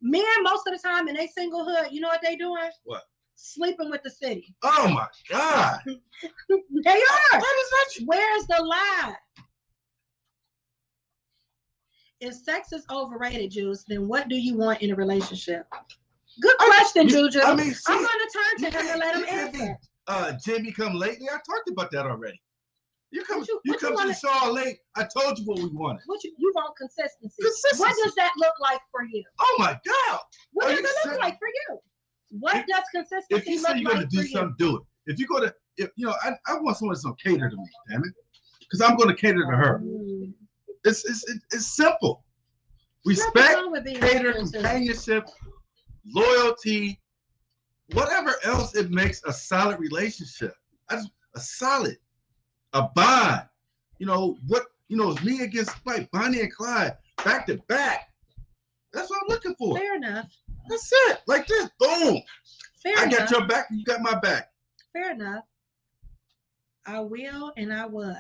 Men, most of the time in their singlehood, you know what they doing? What? Sleeping with the city. Oh my God. They are. That is not true. Where's the lie? If sex is overrated, Juice, then what do you want in a relationship? Good question, Juju. I mean, see, I'm going to turn to him and let him answer. Jimmy come lately. I talked about that already. You come to the wanna, show late. I told you what we wanted. What you want consistency. Consistency. What does that look like for you? Oh my God. What does it look like for you? What does consistency if you say you're going to do something, do it. If you go to, I want someone that's going to cater to me, damn it. Because I'm going to cater to her. It's simple. Respect, cater, companionship, loyalty, whatever else it makes a solid relationship. A bond. It's me against like Bonnie and Clyde, back to back. That's what I'm looking for. Fair enough. That's it. Like this. Boom. I got your back, you got my back. Fair enough. I will and I was.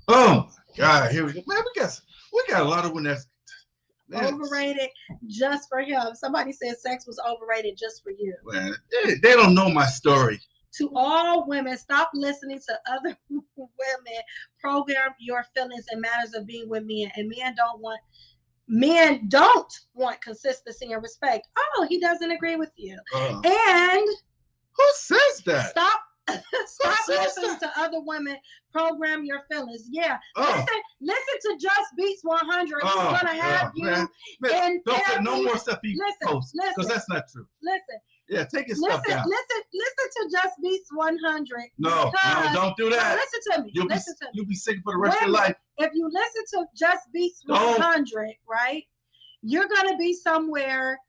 Oh my God, here we go. Man, we got a lot of women that's overrated just for him. Somebody said sex was overrated just for you. Man, they don't know my story. To all women, stop listening to other women. Program your feelings and matters of being with men. And men don't want men don't want consistency and respect. Oh, he doesn't agree with you. Uh, And who says that? stop stop says listening that? to other women program your feelings. Yeah. Oh. Listen to Just Beats 100. It's Oh, gonna have you man. in Don't put no therapy. more stuff he posts, because Listen. that's not true. Listen. Yeah, take his stuff down. Listen to Just Beats 100. No, don't do that. Listen to me. You'll be sick for the rest of your life. If you listen to Just Beats 100, right, you're gonna be somewhere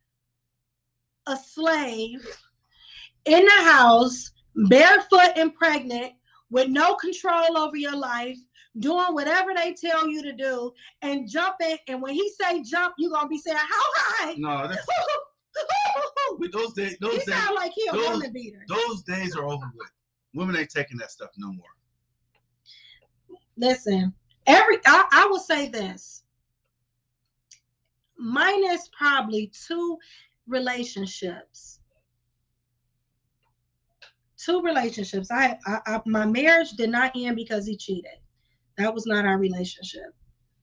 a slave in the house, barefoot and pregnant, with no control over your life, doing whatever they tell you to do, and jumping. And when he say jump, you're gonna be saying, how high? No, that's those days. He sound like he a woman beater. Those days are over with. Women ain't taking that stuff no more. Listen, I will say this. Minus probably two relationships. My marriage did not end because he cheated. That was not our relationship.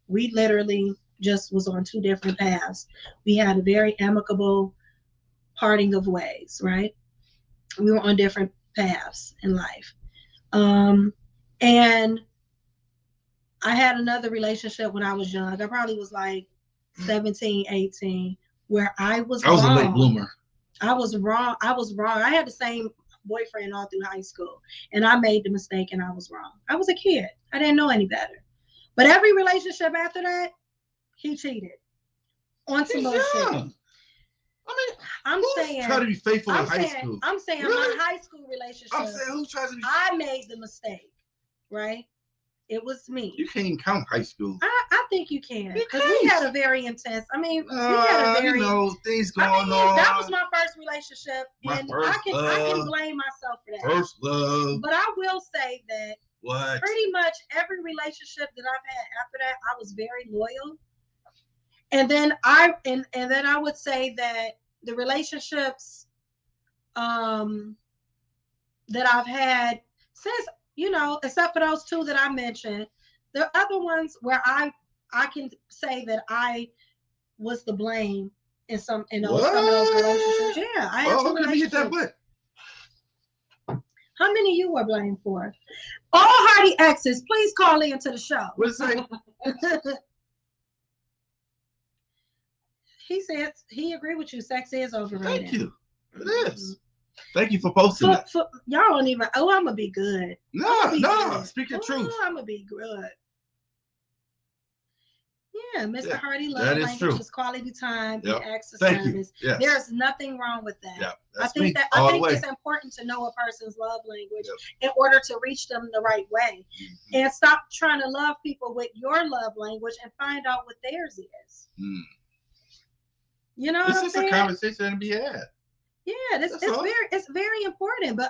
We literally just was on two different paths. We had a very amicable parting of ways, right? We were on different paths in life. And I had another relationship when I was young. I probably was like 17, 18, where I was wrong. A late bloomer. I was wrong. I had the same boyfriend all through high school, and I made the mistake and I was wrong. I was a kid. I didn't know any better. But every relationship after that, he cheated on some bullshit. I mean, I'm saying try to be faithful in high school. I'm saying Really? My high school relationship. I'm saying who tries to be. I made the mistake, right? It was me. You can't even count high school. I think you can, because we had a very intense. I mean, we had a very things going on. That was my first relationship, and I can blame myself for that. First love. But I will say that what? Pretty much every relationship that I've had after that, I was very loyal. And then I would say that the relationships that I've had since, except for those two that I mentioned, the other ones where I can say that I was to blame in some of those relationships. Yeah, I had two relationships. How many you were blamed for? All Hardy exes, please call in to the show. What's that? He said he agreed with you. Sex is overrated. Thank you. It is. Thank you for posting that. Y'all don't even. Oh, I'm gonna be good. No. Speak your truth. I'm gonna be good. Yeah, Mr. Hardy, love that is language true. is quality time and acts of Thank service. You. Yes. There's nothing wrong with that. Yeah, I think it's important to know a person's love language in order to reach them the right way. Mm-hmm. And stop trying to love people with your love language and find out what theirs is. Mm. You know what I'm saying? This is a conversation to be had. Yeah, it's very important. But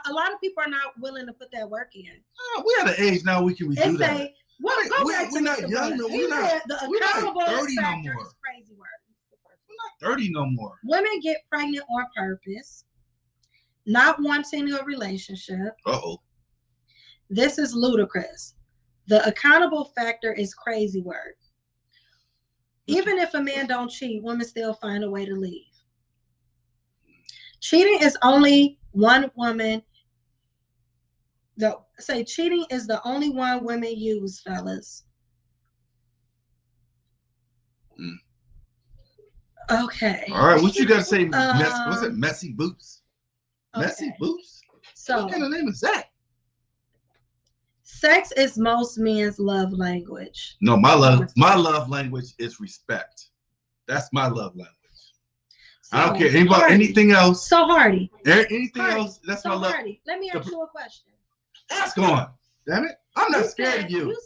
a lot of people are not willing to put that work in. Oh, we at an age now we can do that. We're not young no more. We're not 30 no more. Is crazy word. We're not 30 no more. Women get pregnant on purpose, not wanting a relationship. This is ludicrous. The accountable factor is crazy word. Even if a man don't cheat, women still find a way to leave. Cheating is only one woman. Cheating is the only one women use, fellas. Okay. All right, what you got to say? What's it? Messy boots. Okay. Messy boots. So, what kind of name is that? Sex is most men's love language. No, my love language is respect. That's my love language. So, I don't care about anything else. So Hardy. Anything else? That's my love. Hardy, let me ask you a question. Ask on. Damn it! I'm not scared of you.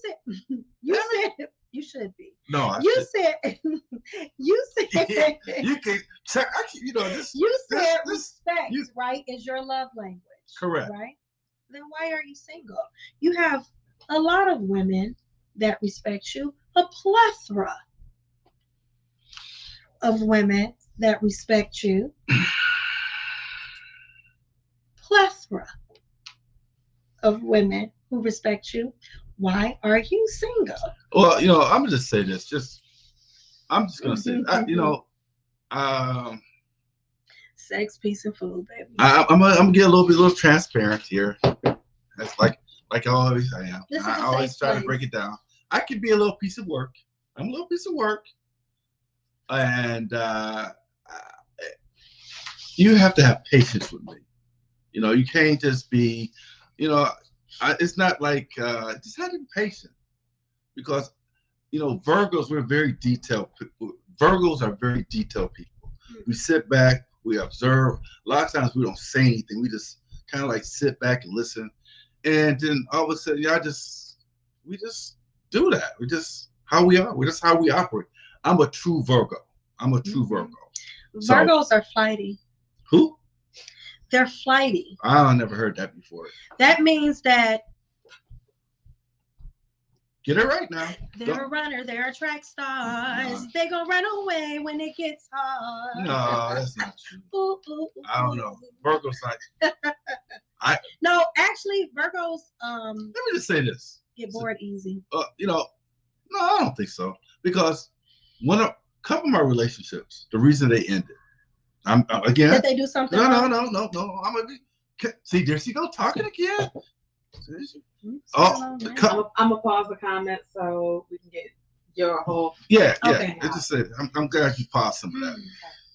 You said you should be. No, you said you can check. This. You said respect, right? Is your love language. Correct. Right. Then why are you single? You have a lot of women that respect you, a plethora of women that respect you, plethora of women who respect you. Why are you single? Well, I'm gonna just say this. I'm just gonna say, Sex, peace, and food, baby. I'm gonna get a little transparent here. That's like always I am. This is I a always safe try to place. break it down. I can be a little piece of work. I'm a little piece of work, and you have to have patience with me. You can't just be, it's not like just have to be patient because Virgos, we're very detailed. Virgos are very detailed people. We sit back, we observe. A lot of times we don't say anything. We just kind of like sit back and listen, and then all of a sudden, we just do that. We just how we are. We're just how we operate. I'm a true Virgo. Virgo. Virgos are flighty. Who? They're flighty. I never heard that before. That means that get it right now. They're a runner. They're a track stars. They gonna run away when it gets hard. No, that's not true. I don't know. Virgo's like. No, actually, Virgos. Let me just say this. Get bored easy. No, I don't think so. Because a couple of my relationships, the reason they ended, again. Did they do something? No. I'm gonna be. See, there she go talking again. I'm gonna pause the comment so we can get your whole. Yeah. Okay. It just said I'm glad you paused some of that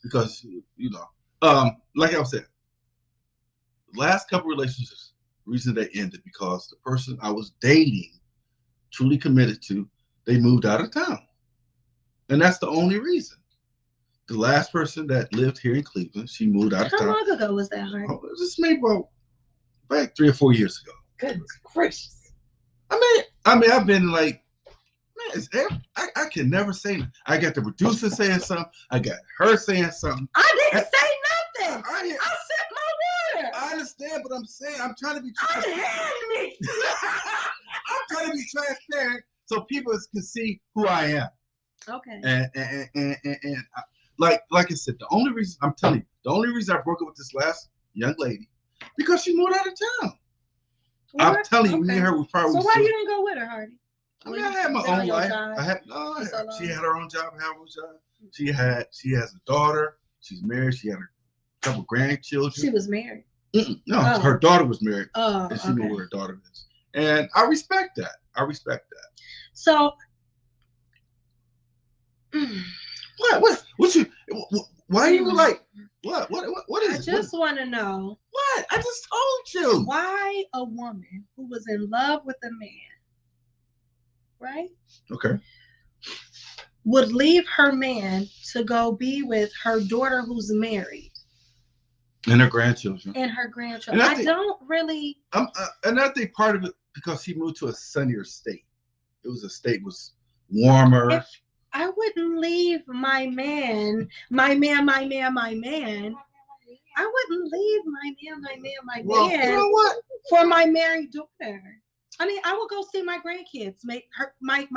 because like I said, last couple relationships, reason they ended because the person I was dating, truly committed to, they moved out of town, and that's the only reason. The last person that lived here in Cleveland, she moved out of town. How long ago was that, Hardy? This maybe about 3 or 4 years ago. Goodness gracious. I mean, I've been like, man, I can never say. I got the producer saying something. I got her saying something. I didn't say nothing. I sipped my water. I understand, but I'm saying I'm trying to be. I'm trying to be transparent so people can see who I am. Okay. And like I said, the only reason I broke up with this last young lady because she moved out of town. What? I'm telling you, me and her was probably. So why you didn't go with her, Hardy? I mean, I had my own life. She had her own job. I had her own job. She has a daughter. She's married. She had a couple grandchildren. She was married. No, her daughter was married, and she knew okay. where her daughter is. And I respect that. So, what you? Why are you like? What is? I just want to know. What? I just told you. Why a woman who was in love with a man, right? Okay. Would leave her man to go be with her daughter who's married. And her grandchildren. And I don't really. And I think part of it because she moved to a sunnier state. The state was warmer. I wouldn't leave my man. I wouldn't leave my Well, man you know what? for my married daughter. I mean, I will go see my grandkids. My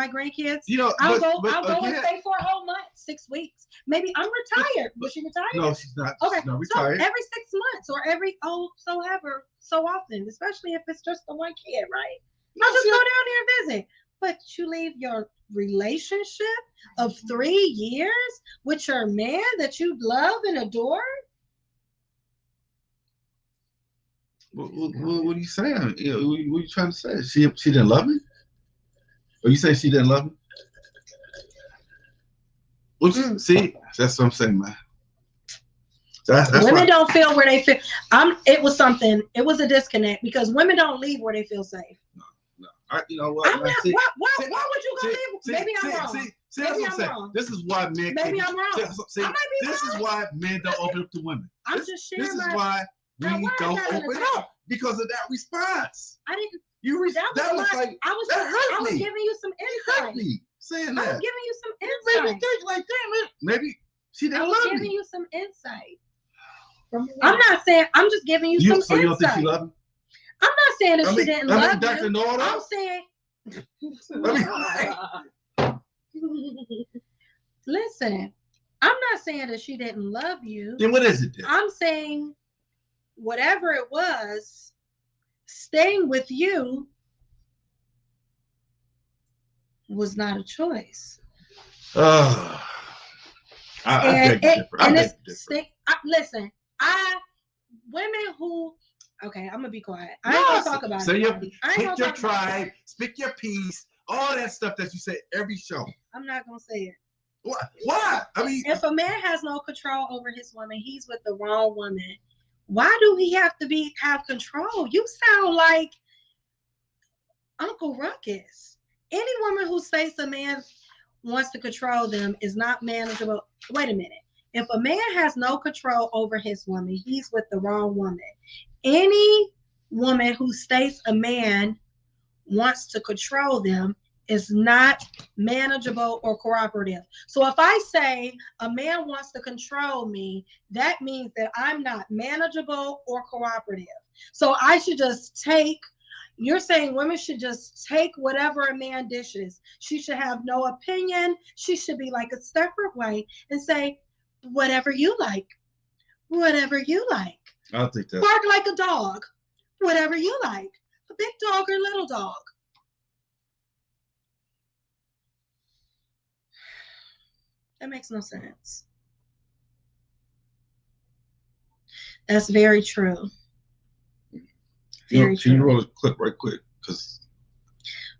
grandkids. I'll go and stay for a whole month, 6 weeks. Maybe I'm retired. Was she retired? No, she's not. Okay, she's not retired. So every 6 months or every so often, especially if it's just the one kid, right? I'll just go down there and visit. But you leave your relationship of 3 years with your man that you love and adore? What are you saying? What are you trying to say? She didn't love me? Or you say she didn't love me? See, that's what I'm saying, man. That's women don't feel where they feel. It was a disconnect because women don't leave where they feel safe. No. You know what? Why would you go leave? Maybe I'm wrong. Maybe I'm wrong. This is why men. Maybe I'm wrong. This is why men don't open up to women. I'm just sharing. This is why we don't open up because of that response. I didn't. That hurt me. Giving you some insight. Hurt me saying that. I was giving you some insight. Maybe think like that. Maybe she didn't love me. I was giving you some insight. I'm not saying. I'm just giving you some insight. So you don't think she loved me? I'm not saying that she didn't love Dr. you. Nordo? I'm saying. Listen, I'm not saying that she didn't love you. Then what is it then? I'm saying whatever it was, staying with you was not a choice. I beg to differ. I beg to differ. Listen, women who. Okay, I'm gonna be quiet. I ain't gonna talk about it. Pick your tribe, speak your piece, all that stuff that you say every show. I'm not gonna say it. Why? I mean, if a man has no control over his woman, he's with the wrong woman. Why do he have to have control? You sound like Uncle Ruckus. Any woman who says a man wants to control them is not manageable. Wait a minute. If a man has no control over his woman, he's with the wrong woman. Any woman who states a man wants to control them is not manageable or cooperative. So if I say a man wants to control me, that means that I'm not manageable or cooperative. So I should just take, you're saying women should just take whatever a man dishes. She should have no opinion. She should be like a Stepford Wife and say, whatever you like, whatever you like. I'll take that. Bark like a dog, whatever you like, a big dog or little dog. That makes no sense. That's very true. Very true. Can you roll a clip right quick? Because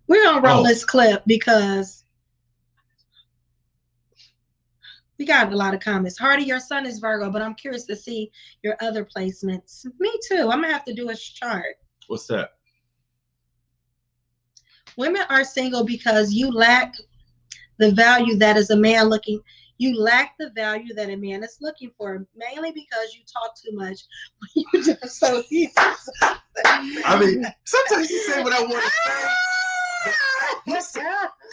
we're gonna roll this clip because we got a lot of comments. Hardy, your son is Virgo, but I'm curious to see your other placements. Me too. I'm gonna have to do a chart. What's that? Women are single because you lack the value that is a man looking. You lack the value that a man is looking for, mainly because you talk too much. You just so easy. I mean, sometimes you say what I want to say.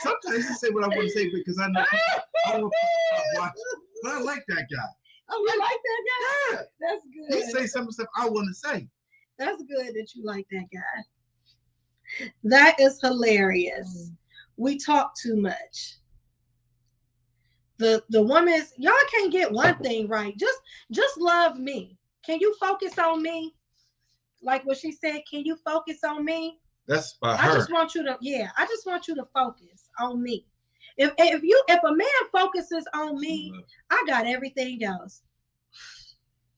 Sometimes you say what I want to say because I know I want to watch. But I like that guy. Oh, you like that guy? Yeah. That's good. He say some stuff I want to say. That's good that you like that guy. That is hilarious. We talk too much. The woman, y'all can't get one thing right. Just love me. Can you focus on me? Like what she said, can you focus on me? That's by her. I just want you to focus on me. If a man focuses on me, I got everything else.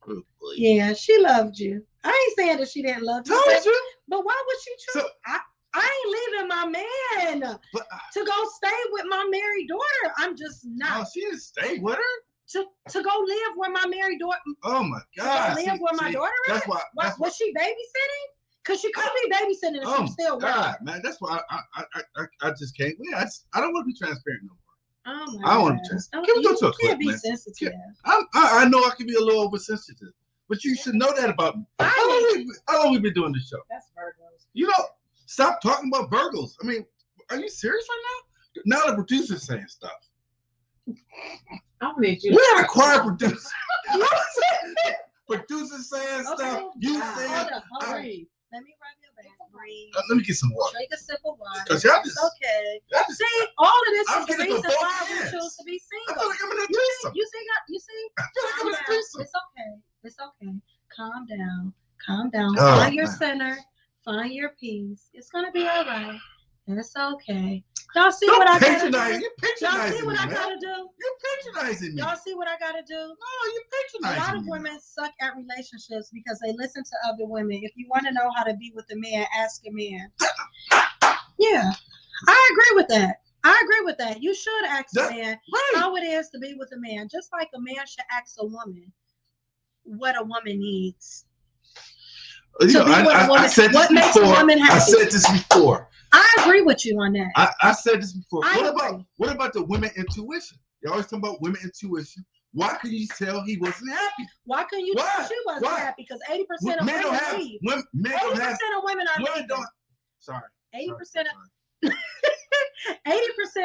Oh, yeah, she loved you. I ain't saying that she didn't love you. Told you. But why would she choose? I ain't leaving my man to go stay with my married daughter. I'm just not. Oh, she didn't stay with her? To go live where my married daughter. Oh my God. To go live where my daughter is? That's why. Was she babysitting? Because she could be babysitting if she's still working. God, man, that's why I just can't. Yeah, I don't want to be transparent no more. Oh my I don't want to be transparent. Can we go to a clip, can't be man? sensitive. I know I can be a little oversensitive, but you should know that about me. How long we been doing this show? That's Virgos. You know, stop talking about Virgos. I mean, are you serious right now? Now the producer's saying stuff. I need you. We had a choir producer. Producer saying stuff. You saying. Hold on. Let me rub your back. Breathe. Let me get some water. Take a sip of water. Because y'all just. Okay. See, all of this I'm is the getting reason the why we hands. choose to be I single. feel like I'm in a threesome. You see? I feel like I'm in a threesome. It's okay. It's okay. Calm down. Calm down. Oh, Find your man. center. Find your peace. It's gonna be all right. It's okay. Y'all see Don't what I gotta patronize. do? You're Y'all patronizing see what me, I man. gotta do? You're patronizing me. Y'all see what I gotta do? No, you're A patronizing lot of me. women suck at relationships because they listen to other women. If you want to know how to be with a man, ask a man. Yeah, I agree with that. You should ask a man how it is to be with a man, just like a man should ask a woman what a woman needs. You know, I said this what makes a before. woman happy? I said this before. I agree with you on that. I said this before. I What about the women intuition? You always talk about women intuition. Why couldn't you tell he wasn't happy? Why couldn't you tell she wasn't happy? Because 80% of women leave. 80% of women are leaving. Sorry. 80%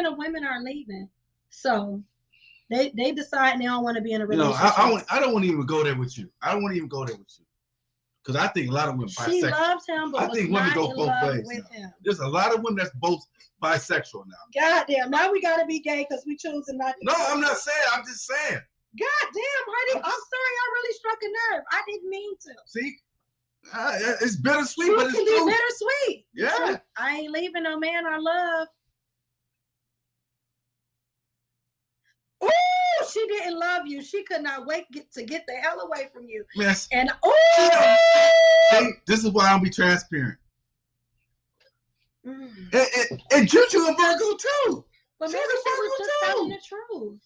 of women are leaving. So they decide they don't want to be in a relationship. I don't want to even go there with you. I don't want to even go there with you. Because I think a lot of women bisexual. She loves him, but I think women go both ways. There's a lot of women that's both bisexual now. Goddamn, now we gotta be gay because we choosing not to. No, I'm not saying. I'm just saying. Goddamn, Hardy, I'm sorry, I really struck a nerve. I didn't mean to. See, it's bittersweet, but it's can true. be bittersweet. Yeah. I ain't leaving no man I love. Oh, she didn't love you. She could not wait to get the hell away from you. Yes. And Hey, this is why I'll be transparent. And Juju a Virgo too. But maybe she was just telling the truth.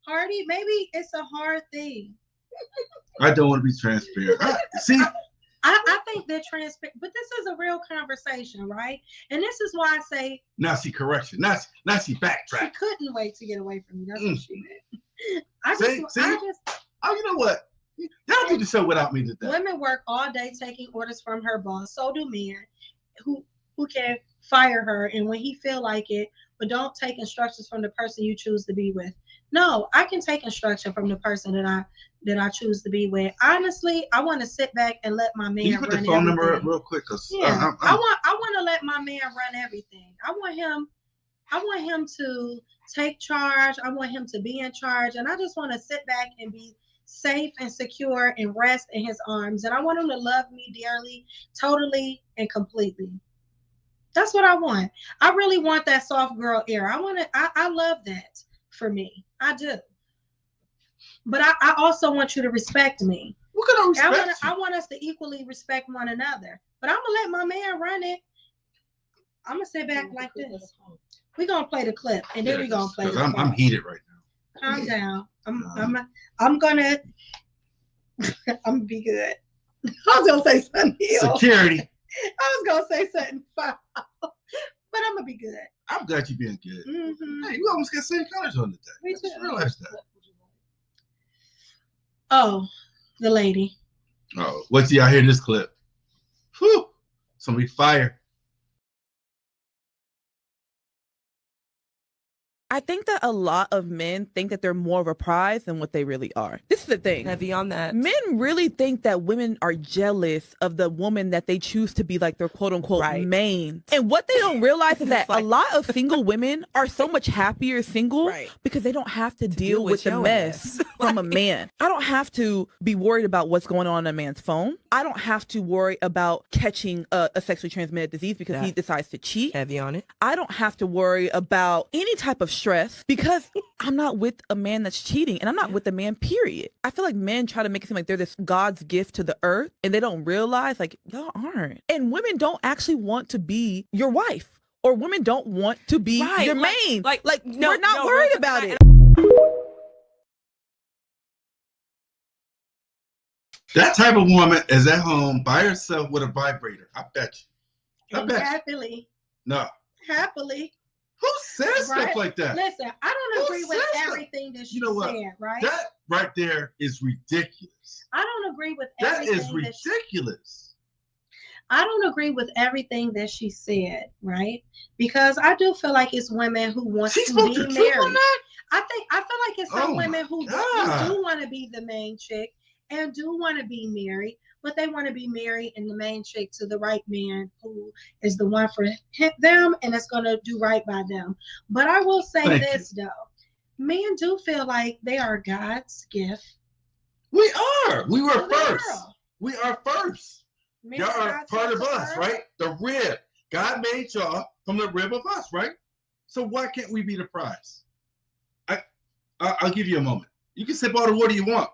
Hardy, maybe it's a hard thing. I don't want to be transparent. See, I think they're transparent, but this is a real conversation, right? And this is why I say now she correction. Now she backtracked. She couldn't wait to get away from you. That's what she meant. See? Oh, you know what? Y'all do the show without me today. Women work all day taking orders from her boss. So do men who can fire her and when he feel like it, but don't take instructions from the person you choose to be with. No, I can take instruction from the person that I choose to be with. Honestly, I want to sit back and let my man Can you put run the phone everything. number up real quick? Yeah, I want to let my man run everything. I want him to take charge. I want him to be in charge, and I just want to sit back and be safe and secure and rest in his arms. And I want him to love me dearly, totally and completely. That's what I want. I really want that soft girl era. I love that for me. I do. But I also want you to respect me. What kind of respect? I want us to equally respect one another. But I'm gonna let my man run it. I'm gonna sit back like this. We're gonna play the clip, and then we're gonna play. I'm heated right now. Calm down. I'm gonna be good. I was gonna say something else. Security. I was gonna say something foul, but I'm gonna be good. I'm glad you're being good. Mm-hmm. Hey, you almost got same colors on today. Me I too. just realized that. Oh, the lady. Oh, what's y'all hear this clip? Whew. Somebody fire. I think that a lot of men think that they're more of a prize than what they really are. This is the thing. Heavy on that. Men really think that women are jealous of the woman that they choose to be like their quote unquote main. And what they don't realize is that a lot of single women are so much happier single because they don't have to deal with the mess from a man. I don't have to be worried about what's going on a man's phone. I don't have to worry about catching a sexually transmitted disease because he decides to cheat. Heavy on it. I don't have to worry about any type of stress because I'm not with a man that's cheating and I'm not with a man, period. I feel like men try to make it seem like they're this God's gift to the earth and they don't realize like y'all aren't. And women don't actually want to be your wife or women don't want to be your main. Like no, we're not worried about it. That type of woman is at home by herself with a vibrator. I bet you. I bet Happily. You. No. Happily. Who says stuff like that? Listen, I don't agree with everything that she said, right? That right there is ridiculous. I don't agree with everything. That is ridiculous. I don't agree with everything that she said, right? Because I do feel like it's women who want to be married. I feel like it's some women who do want to be the main chick and do want to be married, but they want to be married and the main chick to the right man who is the one for them and it's going to do right by them. But I will say though, men do feel like they are God's gift. We are. We were first. We are first. Y'all are part of us, right? The rib. God made y'all from the rib of us, right? So why can't we be the prize? I'll give you a moment. You can sip all the water you want.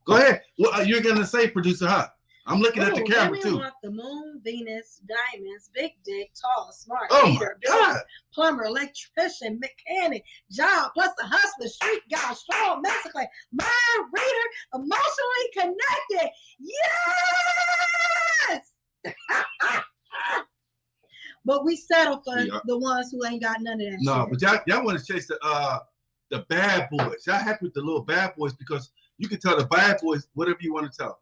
Go ahead. Well, you're gonna say, producer, huh? I'm looking at the camera too. Want the moon, Venus, diamonds, big dick, tall, smart, leader, plumber, electrician, mechanic, job, plus the hustler, street guy, strong, Mexican, mind reader, emotionally connected. Yes. But we settle for the ones who ain't got none of that. No, but y'all want to chase the bad boys. Y'all happy with the little bad boys because you can tell the bad boys whatever you want to tell them.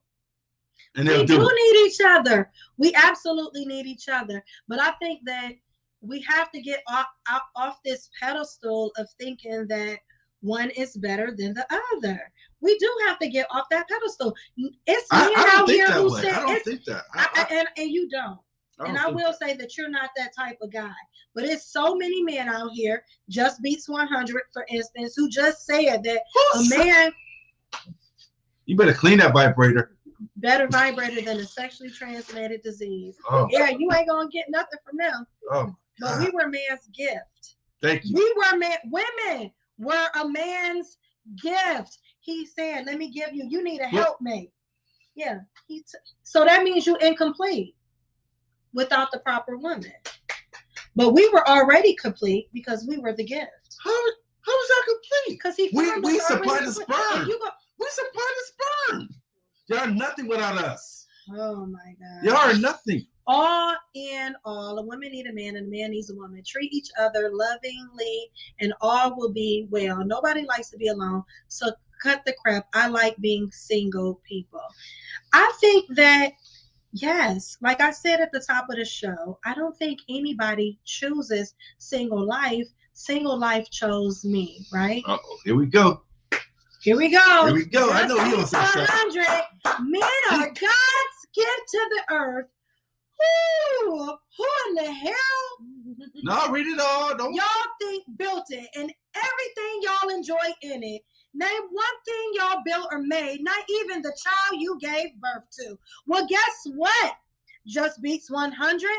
And we do need each other. We absolutely need each other. But I think that we have to get off this pedestal of thinking that one is better than the other. We do have to get off that pedestal. It's men out here who say I don't think that. And you don't. And I will say that you're not that type of guy. But it's so many men out here, Just Beats 100, for instance, who just said that a man... You better clean that vibrator. Better vibrator than a sexually transmitted disease. Oh. Yeah, you ain't going to get nothing from them. Oh. But we were man's gift. Thank you. We were women were a man's gift. He said, let me give you, you need a helpmate. Yeah. So that means you're incomplete without the proper woman. But we were already complete because we were the gift. How is that complete? Because we supply the sperm. We supply the sperm. Y'all are nothing without us. Oh my God. Y'all are nothing. All in all, a woman needs a man and a man needs a woman. Treat each other lovingly and all will be well. Nobody likes to be alone. So cut the crap. I like being single, people. I think that, yes, like I said at the top of the show, I don't think anybody chooses single life. Single life chose me, right? Uh-oh, here we go. Here we go. Here we go. I know you don't say 100. Men are God's gift to the earth. Who in the hell? No, read it all. Don't. Y'all think built it and everything y'all enjoy in it. Name one thing y'all built or made, not even the child you gave birth to. Well, guess what? Just beats 100.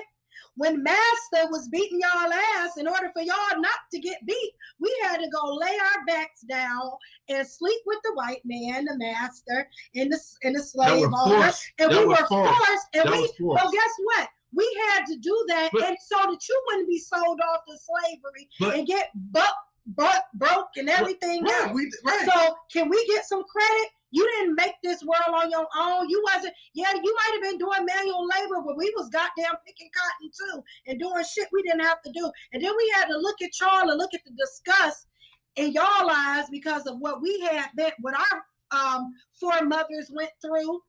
When Master was beating y'all ass, in order for y'all not to get beat, we had to go lay our backs down and sleep with the white man, the master, and the slave owner. And we were forced. And well, guess what? We had to do that, and so that you wouldn't be sold off to slavery and get broke and everything else. So can we get some credit? You didn't make this world on your own. You wasn't, you might have been doing manual labor, but we was goddamn picking cotton too and doing shit we didn't have to do. And then we had to look at y'all and look at the disgust in y'all eyes because of what we had, what our foremothers went through.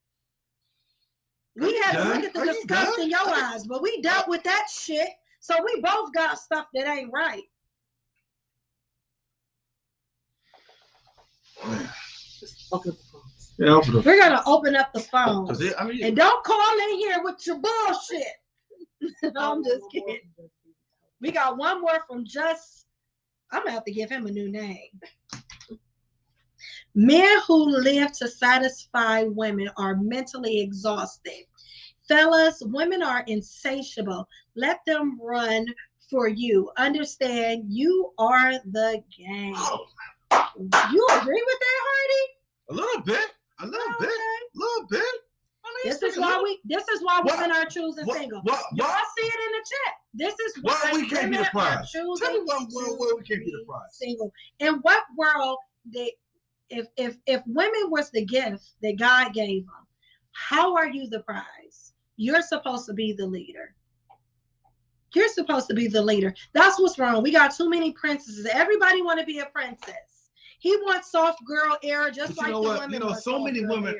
We had to look at the disgust in your eyes, but we dealt with that shit. So we both got stuff that ain't right. Yeah, we're gonna open up the phone. And don't call in here with your bullshit. I'm just kidding. We got one more from I'm gonna have to give him a new name. Men who live to satisfy women are mentally exhausted. Fellas, women are insatiable. Let them run for you. Understand, you are the game. You agree with that, Hardy? A little bit. I mean, this is why women are choosing single. Y'all see it in the chat. This is why we can't be the prize. Tell me where we can't be the prize. Single. In what world if women was the gift that God gave them, how are you the prize? You're supposed to be the leader. You're supposed to be the leader. That's what's wrong. We got too many princesses. Everybody want to be a princess. He wants soft girl era, just like the women. So many women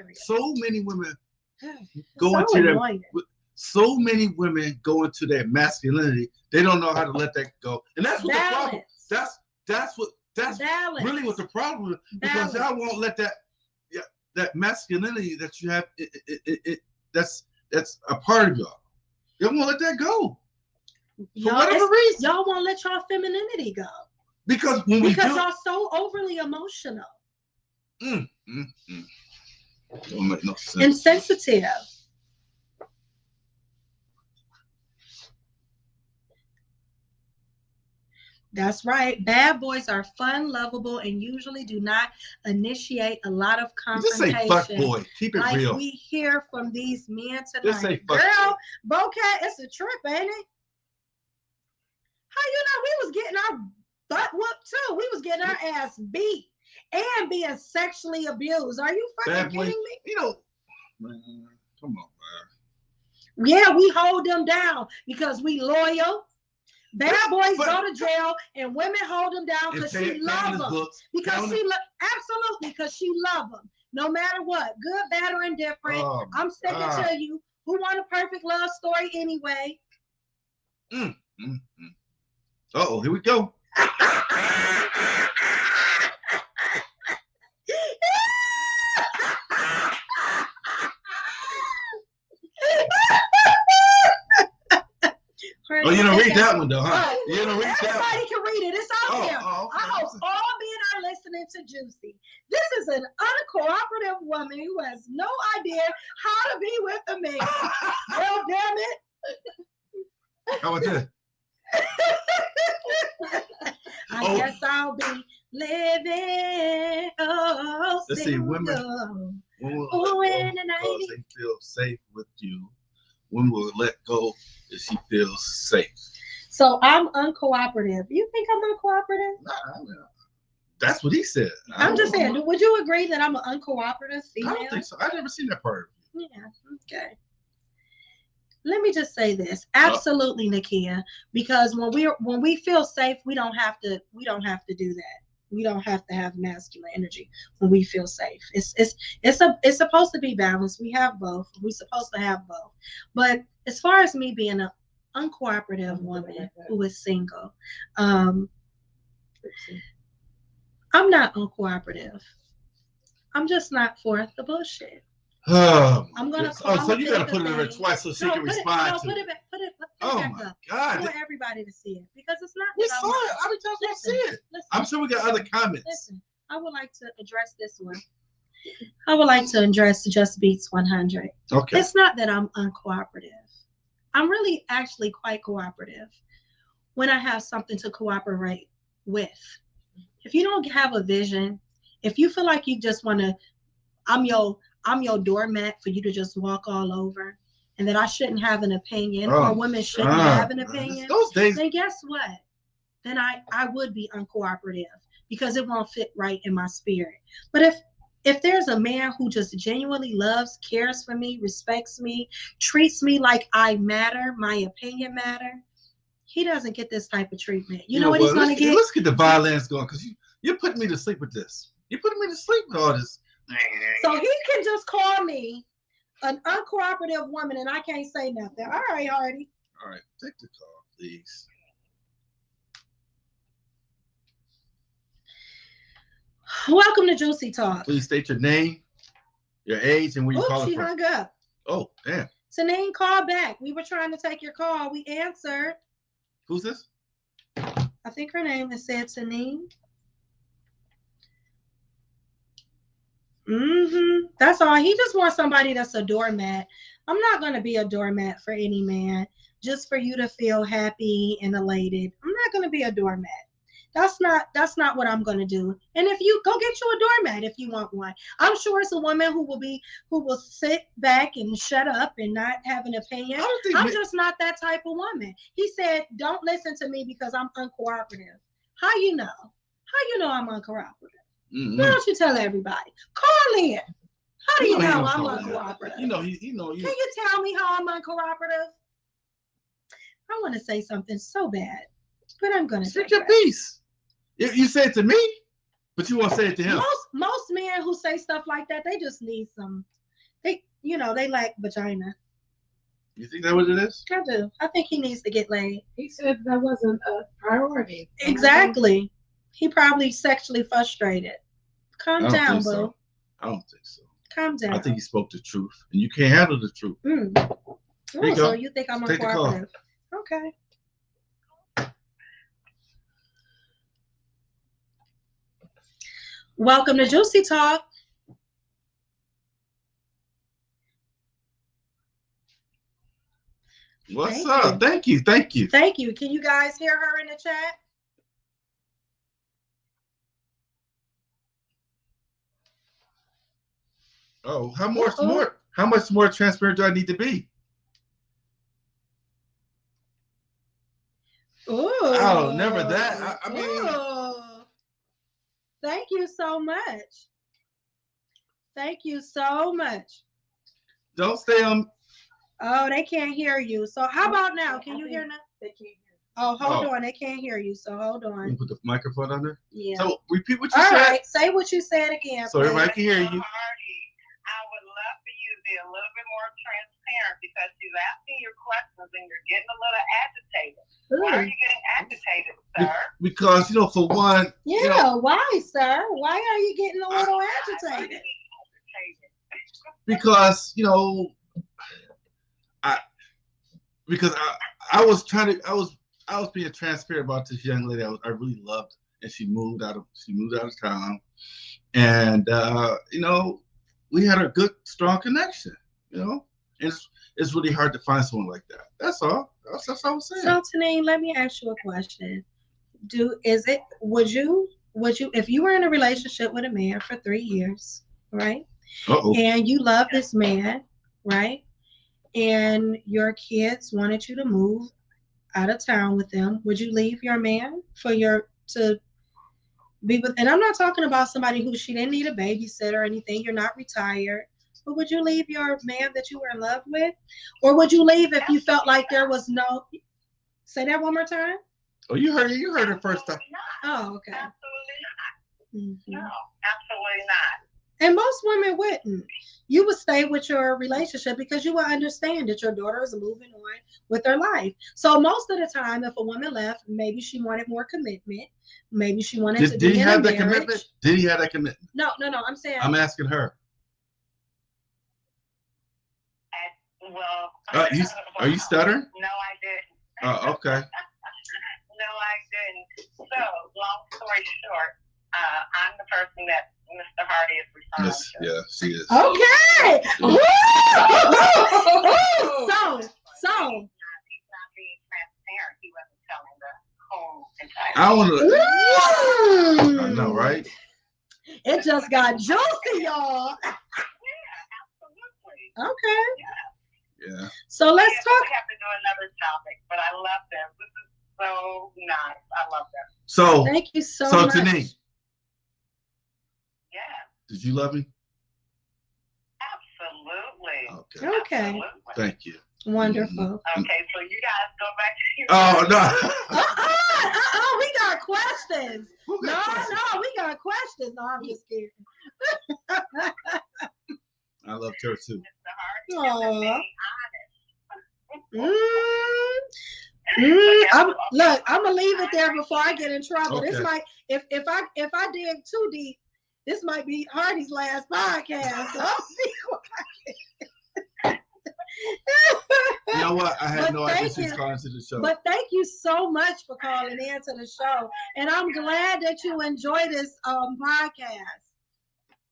go into that. So many women go into that masculinity. They don't know how to let that go, and that's what the problem. That's really what the problem is, because y'all won't let that masculinity that you have. That's a part of y'all. Y'all won't let that go for whatever reason. Y'all won't let y'all femininity go. Because y'all so overly emotional. Don't make no sense. Insensitive. That's right. Bad boys are fun, lovable, and usually do not initiate a lot of confrontation. Just say fuck boy. Keep it real. We hear from these men tonight. Just say fuck girl, Bocat, it's a trip, ain't it? How you know we was getting our butt whooped too? We was getting our ass beat and being sexually abused. Are you fucking kidding me? Man, come on, man. Yeah, we hold them down because we loyal. Bad boys go to jail and women hold them down because she loves them. Absolutely, because she loves them. No matter what, good, bad, or indifferent. I'm sticking to you. Who want a perfect love story anyway? Uh-oh, here we go. Oh, you don't read that one though, huh? You don't read that one. Everybody can read it. It's out there. Okay. I hope all men are listening to Juicy. This is an uncooperative woman who has no idea how to be with a man. Well, damn it. How about that? I guess I'll be living. Oh, let's see, women will let go because they feel safe with you. Women will let go if she feels safe. So I'm uncooperative. You think I'm uncooperative? Nah, that's what he said. I'm just saying, would you agree that I'm an uncooperative female? I don't think so. I've never seen that part. Yeah, okay. Let me just say this. Absolutely, Nakia, because when we feel safe, we don't have to do that. We don't have to have masculine energy when we feel safe. It's supposed to be balanced. We have both. We're supposed to have both. But as far as me being an uncooperative woman who is single, I'm not uncooperative. I'm just not for the bullshit. I'm gonna call. So you gotta put it in there twice so she can respond to it. Put it oh back my up. God! I want everybody to see it because it's not. We saw it. I mean, just see it. I'm sure we got other comments. Listen, I would like to address this one. I would like to address Just Beats 100. Okay. It's not that I'm uncooperative. I'm really actually quite cooperative when I have something to cooperate with. If you don't have a vision, if you feel like you just want to, I'm your doormat for you to just walk all over, and that I shouldn't have an opinion, or women shouldn't have an opinion, those days, then guess what? Then I would be uncooperative because it won't fit right in my spirit. But if there's a man who just genuinely loves, cares for me, respects me, treats me like I matter, my opinion matter, he doesn't get this type of treatment. You know what he's going to get? Let's get the violence going, because you're putting me to sleep with this. You're putting me to sleep with all this. So he can just call me an uncooperative woman and I can't say nothing. All right, Hardy. All right, take the call, please. Welcome to Juicy Talk. Please state your name, your age, and where you're calling from. She hung up. Oh, damn. Tanine, call back. We were trying to take your call. We answered. Who's this? I think her name is said Tanine. That's all. He just wants somebody that's a doormat. I'm not going to be a doormat for any man just for you to feel happy and elated. I'm not going to be a doormat. That's not what I'm going to do. And if you go get you a doormat if you want one. I'm sure it's a woman who will sit back and shut up and not have an opinion. I'm just not that type of woman. He said, "Don't listen to me because I'm uncooperative." How you know? How you know I'm uncooperative? Why don't you tell everybody? Call in. How do you know I'm uncooperative? You know. Can you tell me how I'm uncooperative? I want to say something so bad, but I'm gonna say your piece. You say it to me, but you won't say it to him. Most men who say stuff like that, they just need some. They lack vagina. You think that's what it is? I do. I think he needs to get laid. He said that wasn't a priority. Exactly. He probably sexually frustrated. Calm down, boo. So. I don't think so. Calm down. I think he spoke the truth, and you can't handle the truth. So you think I'm uncooperative? Okay. Welcome to Juicy Talk. What's up? Thank you. Thank you. Thank you. Can you guys hear her in the chat? Oh, how much more transparent do I need to be? Oh, never that. I mean, thank you so much. Thank you so much. Don't stay on. Oh, they can't hear you. So how about now? Can you hear now? They can't hear. Oh, hold on. They can't hear you. So hold on. You put the microphone on there? Yeah. So repeat what you said. All right. Say what you said again. So everybody can hear you. I would love for you to be a little bit more transparent because she's asking you questions and you're getting a little agitated. Why are you getting agitated, sir? Because, for one. Yeah, why, sir? Why are you getting a little agitated? Because, I was being transparent about this young lady I really loved, and she moved out of town. And, we had a good, strong connection, And it's really hard to find someone like that. That's all. That's all I was saying. So, Tanine, let me ask you a question. Would would you, if you were in a relationship with a man for 3 years, right? Uh-oh. And you love this man, right? And your kids wanted you to move out of town with them, would you leave your man to be with? And I'm not talking about somebody who she didn't need a babysitter or anything. You're not retired. But would you leave your man that you were in love with? Or would you leave if you felt like there was no... Say that one more time. Oh, you heard it first time. Oh, okay. Absolutely not. Mm-hmm. No, absolutely not. And most women wouldn't. You would stay with your relationship because you would understand that your daughter is moving on with her life. So most of the time, if a woman left, maybe she wanted more commitment. Maybe she wanted to be in a marriage. Did he have that commitment? Did he have that commitment? No. I'm saying. I'm asking her. Well. Are you stuttering? No, I didn't. Oh, okay. No, I didn't. So, long story short, I'm the person that Mr. Hardy is referring to. Yeah, she is. Okay. So. He's not being transparent. He wasn't telling the whole entire. I know, right? It just got juicy, y'all. Yeah, absolutely. Okay. Yeah. So let's talk. We have to do another topic, but I love them. This is so nice. I love them. So thank you so much. So Tanique. Yeah. Did you love me? Absolutely. Okay. Absolutely. Thank you. Wonderful. Okay, so you guys go back to your. Oh no. We got questions. No, we got questions. No, I'm just kidding. I loved her too. Aww. I'm gonna leave it there before I get in trouble. Okay. This might, if I dig too deep, this might be Hardy's last podcast. So you know what? I had no idea she's calling to the show. But thank you so much for calling in to the show, and I'm glad that you enjoy this podcast.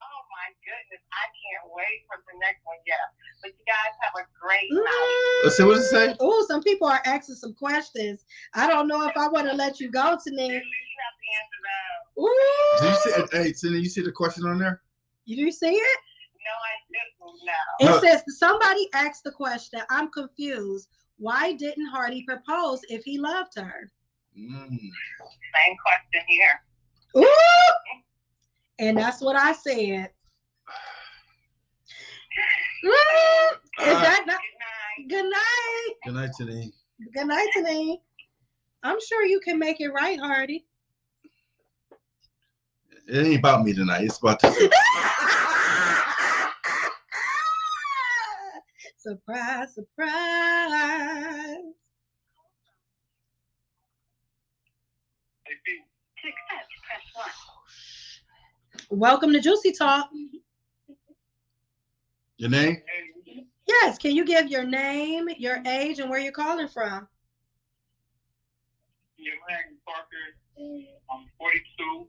Oh my goodness, I can't wait for the next one. Yeah, but you guys have a great night. Let's see what it say. Oh, some people are asking some questions. I don't know if I want to let you go, Tanique. You have to answer that. Ooh. Do you see? Hey, Cindy, you see the question on there? You see it? No, I didn't. No. It says somebody asked the question. I'm confused. Why didn't Hardy propose if he loved her? Same question here. Ooh. And that's what I said. Is that not? Good night. Good night, Tanique. Good night, Tanique. I'm sure you can make it right, Hardy. It ain't about me tonight. It's about the. Surprise, surprise. Welcome to Juicy Talk. Your name? Yes. Can you give your name, your age, and where you're calling from? Yeah, my name is Parker. I'm 42.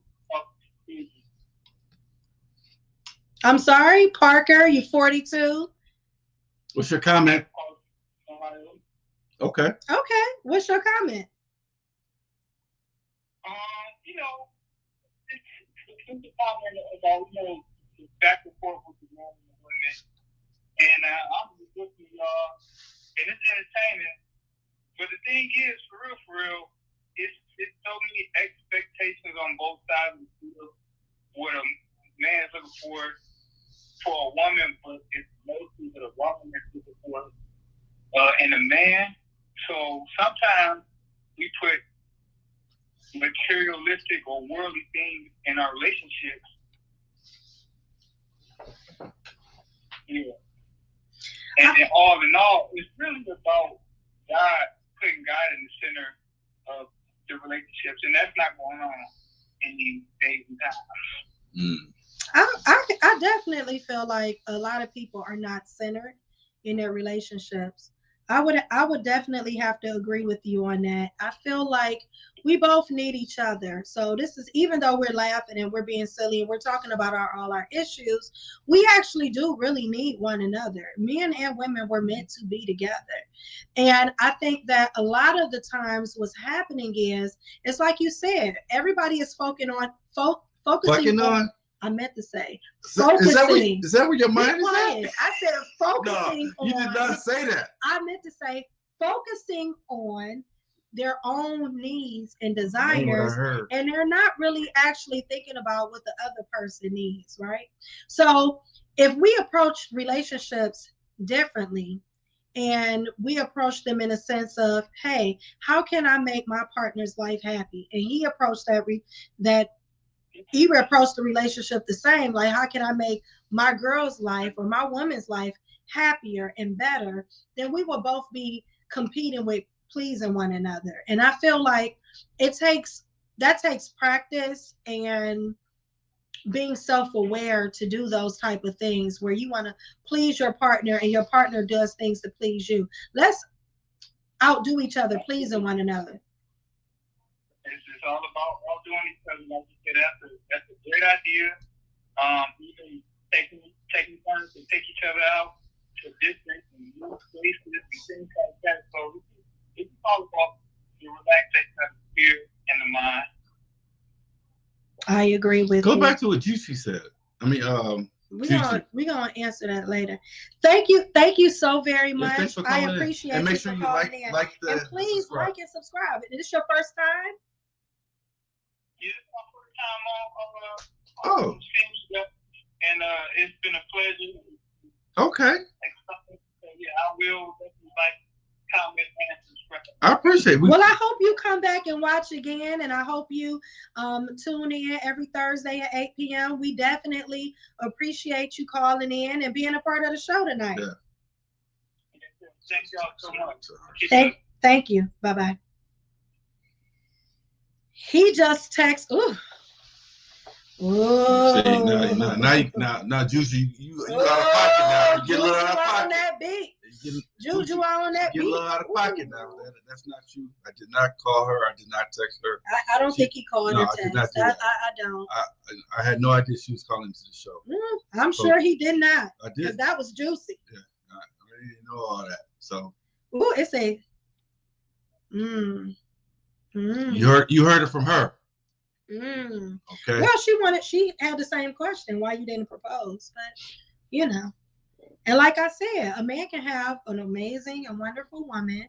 I'm sorry, Parker. You're 42. What's your comment? Okay. Okay. What's your comment? You know, it's a comment about, back and forth with the men and women. And I'm just listening to y'all, and it's entertaining. But the thing is, for real, it's so many expectations on both sides of the field. What a man is looking for a woman, but it's mostly what a woman is looking for in a man. So sometimes we put materialistic or worldly things in our relationships. Yeah. And then all in all, it's really about God, putting God in the center of the relationships, and that's not going on in these days and times. I definitely feel like a lot of people are not centered in their relationships. I would definitely have to agree with you on that. I feel like we both need each other. So this is, even though we're laughing and we're being silly and we're talking about all our issues, we actually do really need one another. Men and women were meant to be together. And I think that a lot of the times what's happening is, it's like you said, everybody is focusing on I meant to say focusing. Is that where your mind is at? I said focusing on. You did not say that. I meant to say focusing on their own needs and desires, and they're not really actually thinking about what the other person needs, right? So if we approach relationships differently and we approach them in a sense of, hey, how can I make my partner's life happy? And he approached he approached the relationship the same, like, how can I make my girl's life or my woman's life happier and better? Then we will both be competing with pleasing one another. And I feel like that takes practice and being self-aware to do those type of things where you want to please your partner and your partner does things to please you. Let's outdo each other, pleasing one another. It's all about outdoing each other. Like you said, that's a great idea. Even taking turns to take each other out to distance and new places and things like that. So it's all about the relaxation of the spirit and the mind. I agree with you. Go back to what Juicy said. I mean, we're gonna answer that later. Thank you so very much. Thanks for I calling appreciate in. And make you sure for you calling in. And please like and subscribe. Is this your first time? Yeah, it's my first time on and it's been a pleasure. Okay. Yeah, I will definitely comment, and subscribe. I appreciate it. Well, I hope you come back and watch again, and I hope you tune in every Thursday at 8 p.m. We definitely appreciate you calling in and being a part of the show tonight. Yeah. Thank y'all so much. Thank you. Bye-bye. He just texted. Ooh. Now, Juicy, you out of pocket now. You get a little out of pocket. On that beat. Juju on that beat. Get a little out of pocket now. That's not you. I did not call her. I did not text her. I don't think he called her text. I did not do that. I don't. I had no idea she was calling to the show. I'm sure he did not. I did. Because that was juicy. Yeah, I didn't know all that. So. Ooh, it's a. You heard it from her. Okay. Well, she had the same question, why you didn't propose, but and like I said, a man can have an amazing and wonderful woman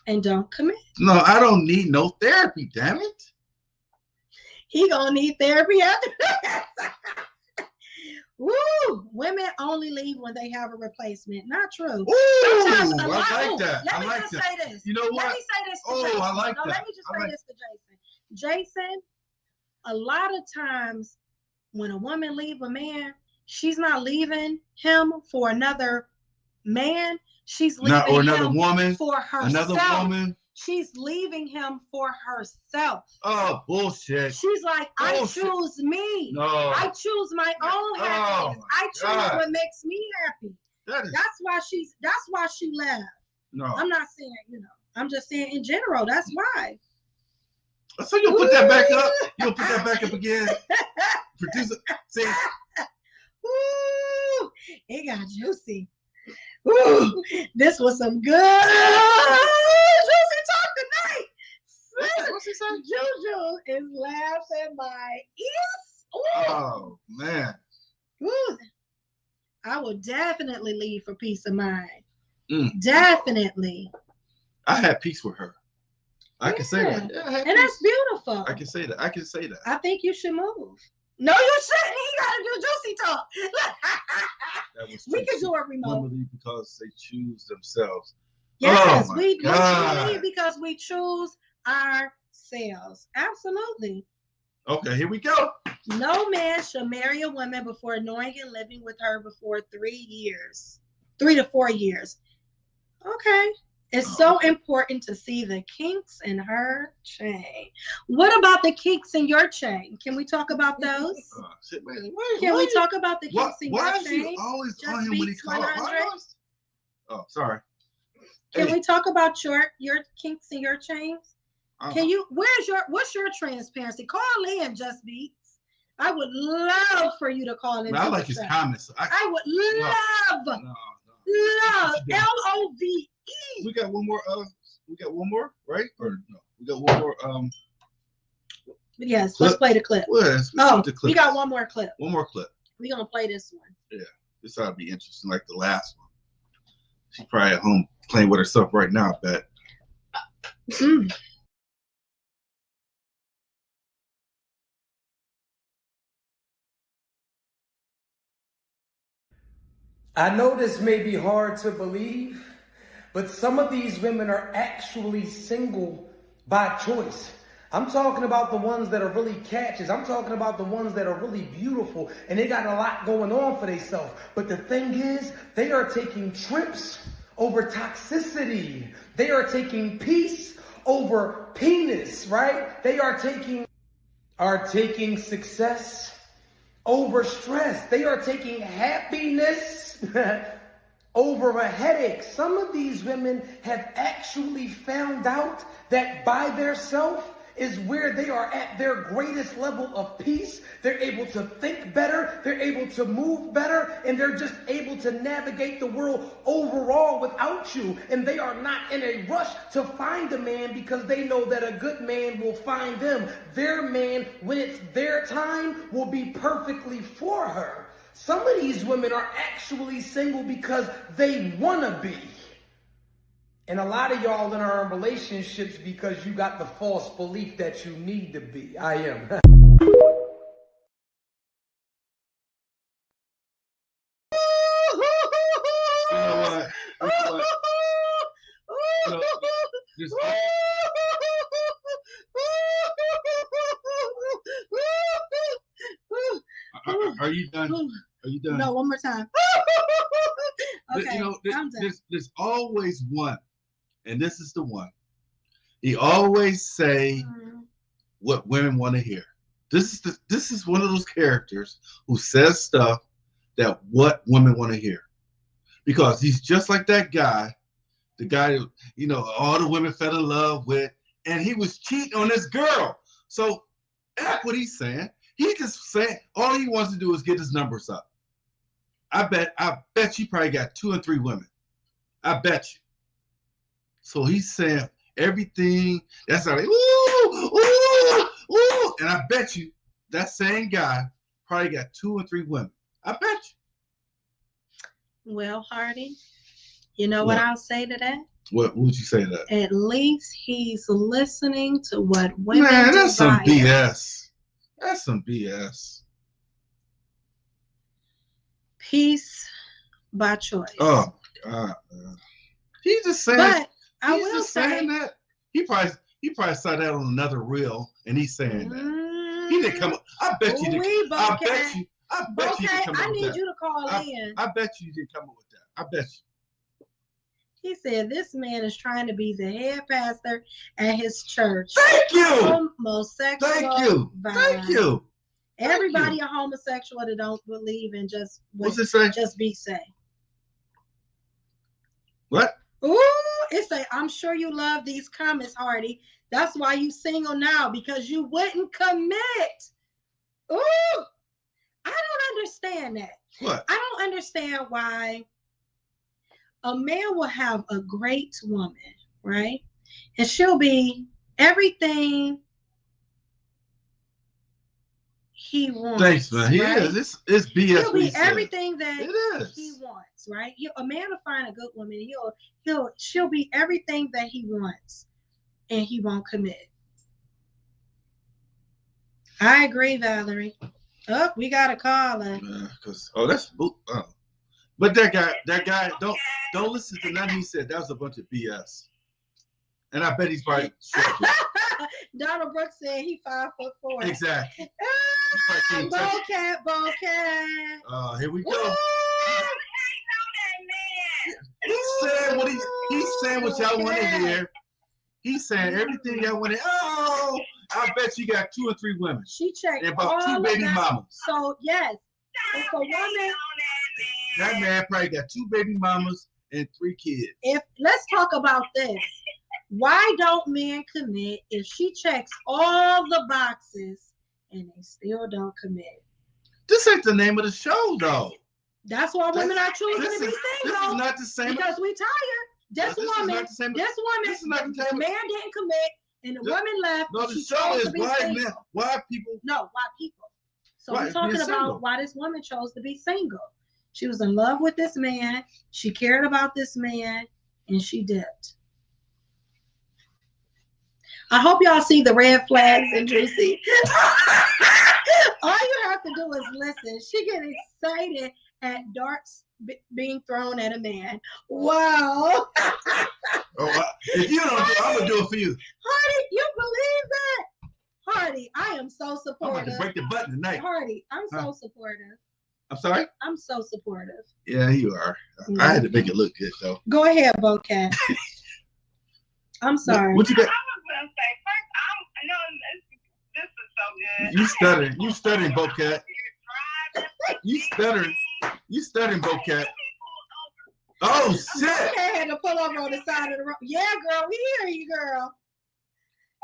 and don't commit. No, I don't need no therapy, damn it. He gonna need therapy after that. Woo! Women only leave when they have a replacement. Not true. Ooh, I like that. Let me just say this. You know what? Let me say this to Jason. I like that. Let me just say this to Jason. Jason, a lot of times when a woman leave a man, she's not leaving him for another man. She's leaving him woman for herself. Another woman. She's leaving him for herself. Oh, bullshit. She's like, I choose me. No. I choose my own happiness. I choose what makes me happy. That's why she left. No. I'm not saying, I'm just saying in general, that's why. So you'll put that back up? You'll put that back up again? Producer, see? Ooh, it got juicy. Ooh, this was some good juicy talk tonight. What's he saying? Juju is laughing my ears. Ooh. Oh, man. Ooh. I will definitely leave for peace of mind. Definitely. I had peace with her. I can say that. Yeah, and that's beautiful. I can say that. I think you should move. No, you shouldn't. He got to do juicy talk. We can do it remote. Women leave because they choose themselves. Yes, we leave because we choose ourselves. Absolutely. Okay, here we go. No man shall marry a woman before knowing and living with her before 3 years. 3 to 4 years. Okay. It's so important to see the kinks in her chain. What about the kinks in your chain? Can we talk about those? Can we talk about the kinks in your chain? Why is he always on him when he calls? Oh, sorry. Can we talk about your kinks and your chains? Can you? What's your transparency? Call in, Just Beats. I would love for you to call in. I like his comments. I would love, LOVE. We got one more. We got one more, right? Or no? We got one more. Yes, let's play the clip. Let's the clip. We got one more clip. One more clip. We're gonna play this one. Yeah, this ought to be interesting, like the last one. She's probably at home playing with herself right now, I bet. I know this may be hard to believe, but some of these women are actually single by choice. I'm talking about the ones that are really catches. I'm talking about the ones that are really beautiful and they got a lot going on for themselves. But the thing is, they are taking trips over toxicity. They are taking peace over penis, right? They are taking success over stress. They are taking happiness over a headache. Some of these women have actually found out that by themselves is where they are at their greatest level of peace. They're able to think better, they're able to move better, and they're just able to navigate the world overall without you. And they are not in a rush to find a man because they know that a good man will find them. Their man, when it's their time, will be perfectly for her. Some of these women are actually single because they want to be. And a lot of y'all are in relationships because you got the false belief that you need to be. I am. Are you done? Are you done? No, one more time. Okay, you know, I'm done. There's always one, and this is the one. He always say what women want to hear. This is one of those characters who says stuff that what women want to hear, because he's just like that guy, the guy all the women fell in love with, and he was cheating on this girl. So that's what he's saying. He just saying all he wants to do is get his numbers up. I bet you probably got 2 or 3 women. I bet you. So he's saying everything that's like, ooh, ooh, ooh. And I bet you that same guy probably got 2 or 3 women. I bet you. Well, Hardy, you know what I'll say to that? What would you say to that? At least he's listening to what women Man, that's desire. some BS. That's some BS. Peace by choice. Oh God, man. He's just saying. But I he's will just say saying that he probably saw that on another reel, and he's saying that he didn't come up. I bet you didn't. I bet you. I bet you didn't come up with that. I need you to call in. I bet you didn't come up with that. I bet you. He said this man is trying to be the head pastor at his church. Thank you. Homosexual. Thank you. Vibe. Thank you. Everybody a homosexual that don't believe in just what's it say? Just be safe. What? Ooh, it say, I'm sure you love these comments, Hardy. That's why you single now, because you wouldn't commit. Ooh, I don't understand that. What? I don't understand why a man will have a great woman, right? And she'll be everything he wants. Thanks, man. He right? is. It's BS. He'll be everything that it is. he wants, right? A man will find a good woman. She'll be everything that he wants, and he won't commit. I agree, Valerie. Oh, we got a caller. That's but that guy, don't listen to nothing he said. That was a bunch of BS. And I bet he's probably Donald Brooks said he 5'4". Exactly. Bowcat. Here we go. I know that man. He's saying what y'all want to hear. He's saying everything y'all want to. Oh, I bet you got 2 or 3 women. She checked and about all 2 baby mamas. So yes, if a woman, that man probably got 2 baby mamas and 3 kids. Let's talk about this. Why don't men commit if she checks all the boxes and they still don't commit? This ain't the name of the show, though. That's why women are choosing to be single. This is not the same. Because we tired. This woman, man didn't commit, and the woman left. No, the show is why people. No, why people. So we're talking about why this woman chose to be single. She was in love with this man. She cared about this man, and she dipped. I hope y'all see the red flags in Juicy. All you have to do is listen. She get excited at darts being thrown at a man. Wow. If you don't do it, I'm going to do it for you. Hardy, you believe that? Hardy, I am so supportive. I'm about to break the button tonight. Hardy, I'm so supportive. I'm sorry? I'm so supportive. Yeah, you are. I had to make it look good, though. Go ahead, Bocat. I'm sorry. What you got? I was going to say, first, this is so good. You stuttering, Bocat. You stuttering, Bocat. Oh, shit. I had to pull over on the side of the road. Yeah, girl, we hear you, girl.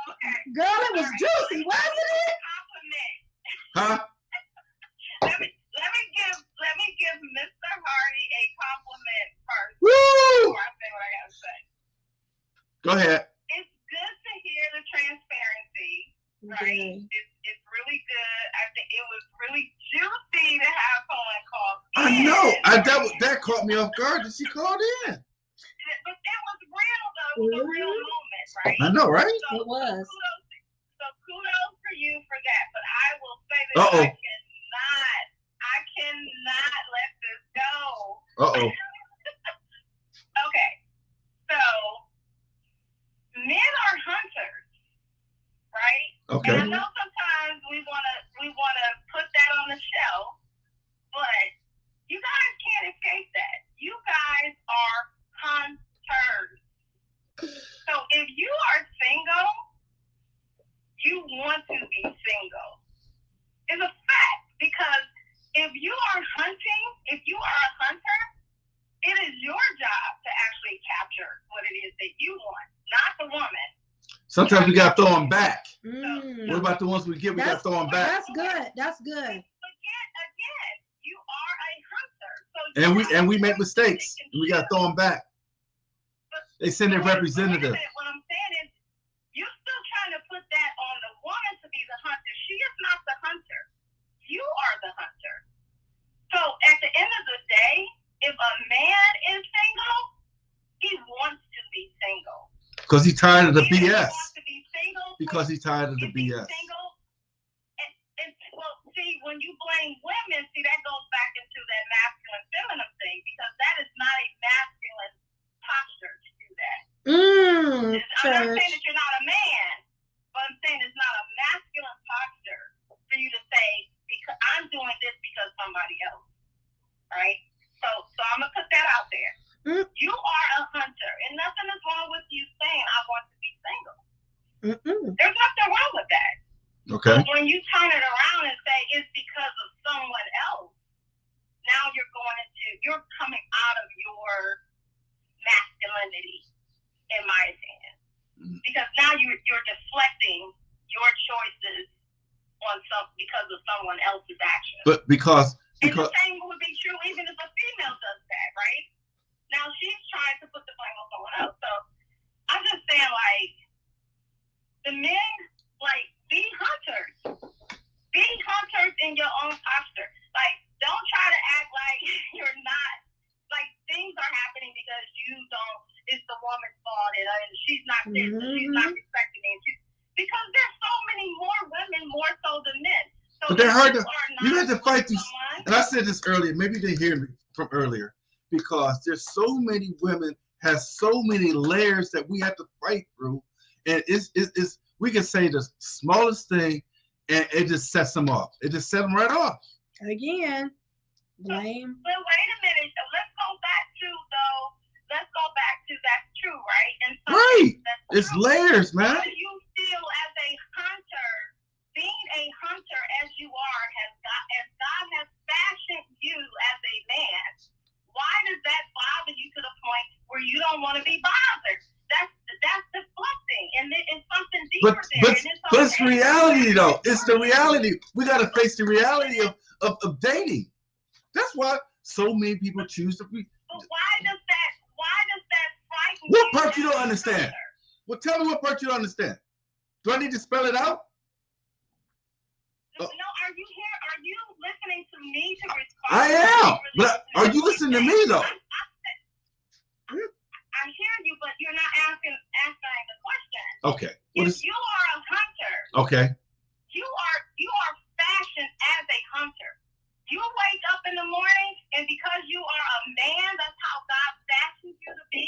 Okay. Girl, it was juicy, wasn't it? Huh? Let me give Mr. Hardy a compliment first. Woo! Before I say what I gotta say. Go ahead. It's good to hear the transparency, right? It's really good. I think it was really juicy to have someone call in. I know. That caught me off guard that she called in. But it was real, though. It was a real moment, right? I know, right? So, it was. Kudos for you for that. But I will say that I cannot let this go. Okay. So men are hunters, right? Okay. And I know sometimes we wanna put that on the shelf, but you guys can't escape that. You guys are hunters. So if you are single, you want to be single. It's a fact, because if you are hunting, if you are a hunter, it is your job to actually capture what it is that you want, not the woman. Sometimes we got to throw them back. Mm. What about the ones we get? We got to throw them back. That's good. That's good. But again, you are a hunter. So and we make mistakes. And we got to throw them back. They send their representative. What I'm saying is, you're still trying to put that on the woman to be the hunter. She is not the hunter. You are the hunter. So at the end of the day, if a man is single, he wants to be single. Because he's tired of the He BS. wants to be single. Because he's tired of the BS. Single, well, see, when you blame women, that goes back into that masculine feminine thing, because that is not a masculine posture to do that. I'm not saying that you're not a man, but I'm saying it's not a masculine posture for you to say, because I'm doing this because somebody else, right? So I'm gonna put that out there. You are a hunter, and nothing is wrong with you saying I want to be single. There's nothing wrong with that. Okay. But when you turn it around and say it's because of someone else, now you're coming out of your masculinity, in my opinion, because now you're deflecting your choices on because of someone else's action. But because and the same would be true even if a female does that, right? Now she's trying to put the blame on someone else. So I'm just saying, like, the men, like, be hunters. Be hunters in your own posture. Like, don't try to act like you're not, like, things are happening because you don't, it's the woman's fault, and she's not this, and she's not respecting me. Because there's so many more women, more so than men. So but they're hard to, you have to fight these. And I said this earlier, maybe you didn't hear me from earlier, because there's so many women, has so many layers that we have to fight through. And it's we can say the smallest thing, and it just sets them off. It just sets them right off. Again, blame. But wait a minute. Let's go back to that's true, right? And right. It's true. Layers, man. How do you feel as a hunter, being a hunter as you are, as God has fashioned you as a man? Why does that bother you to the point you don't want to be bothered. That's deflecting, and it's something deeper there. But it's reality, though. It's the reality. We got to face the reality of dating. That's why so many people choose to be. But why does that frighten What you? part you don't understand? Well, tell me what part you don't understand. Do I need to spell it out? No, are you here? Are you listening to me to respond? I am. But are you listening to me, though? I hear you, but you're not answering the question. Okay. If you are a hunter, okay. you are fashioned as a hunter. You wake up in the morning, and because you are a man, that's how God fashioned you to be.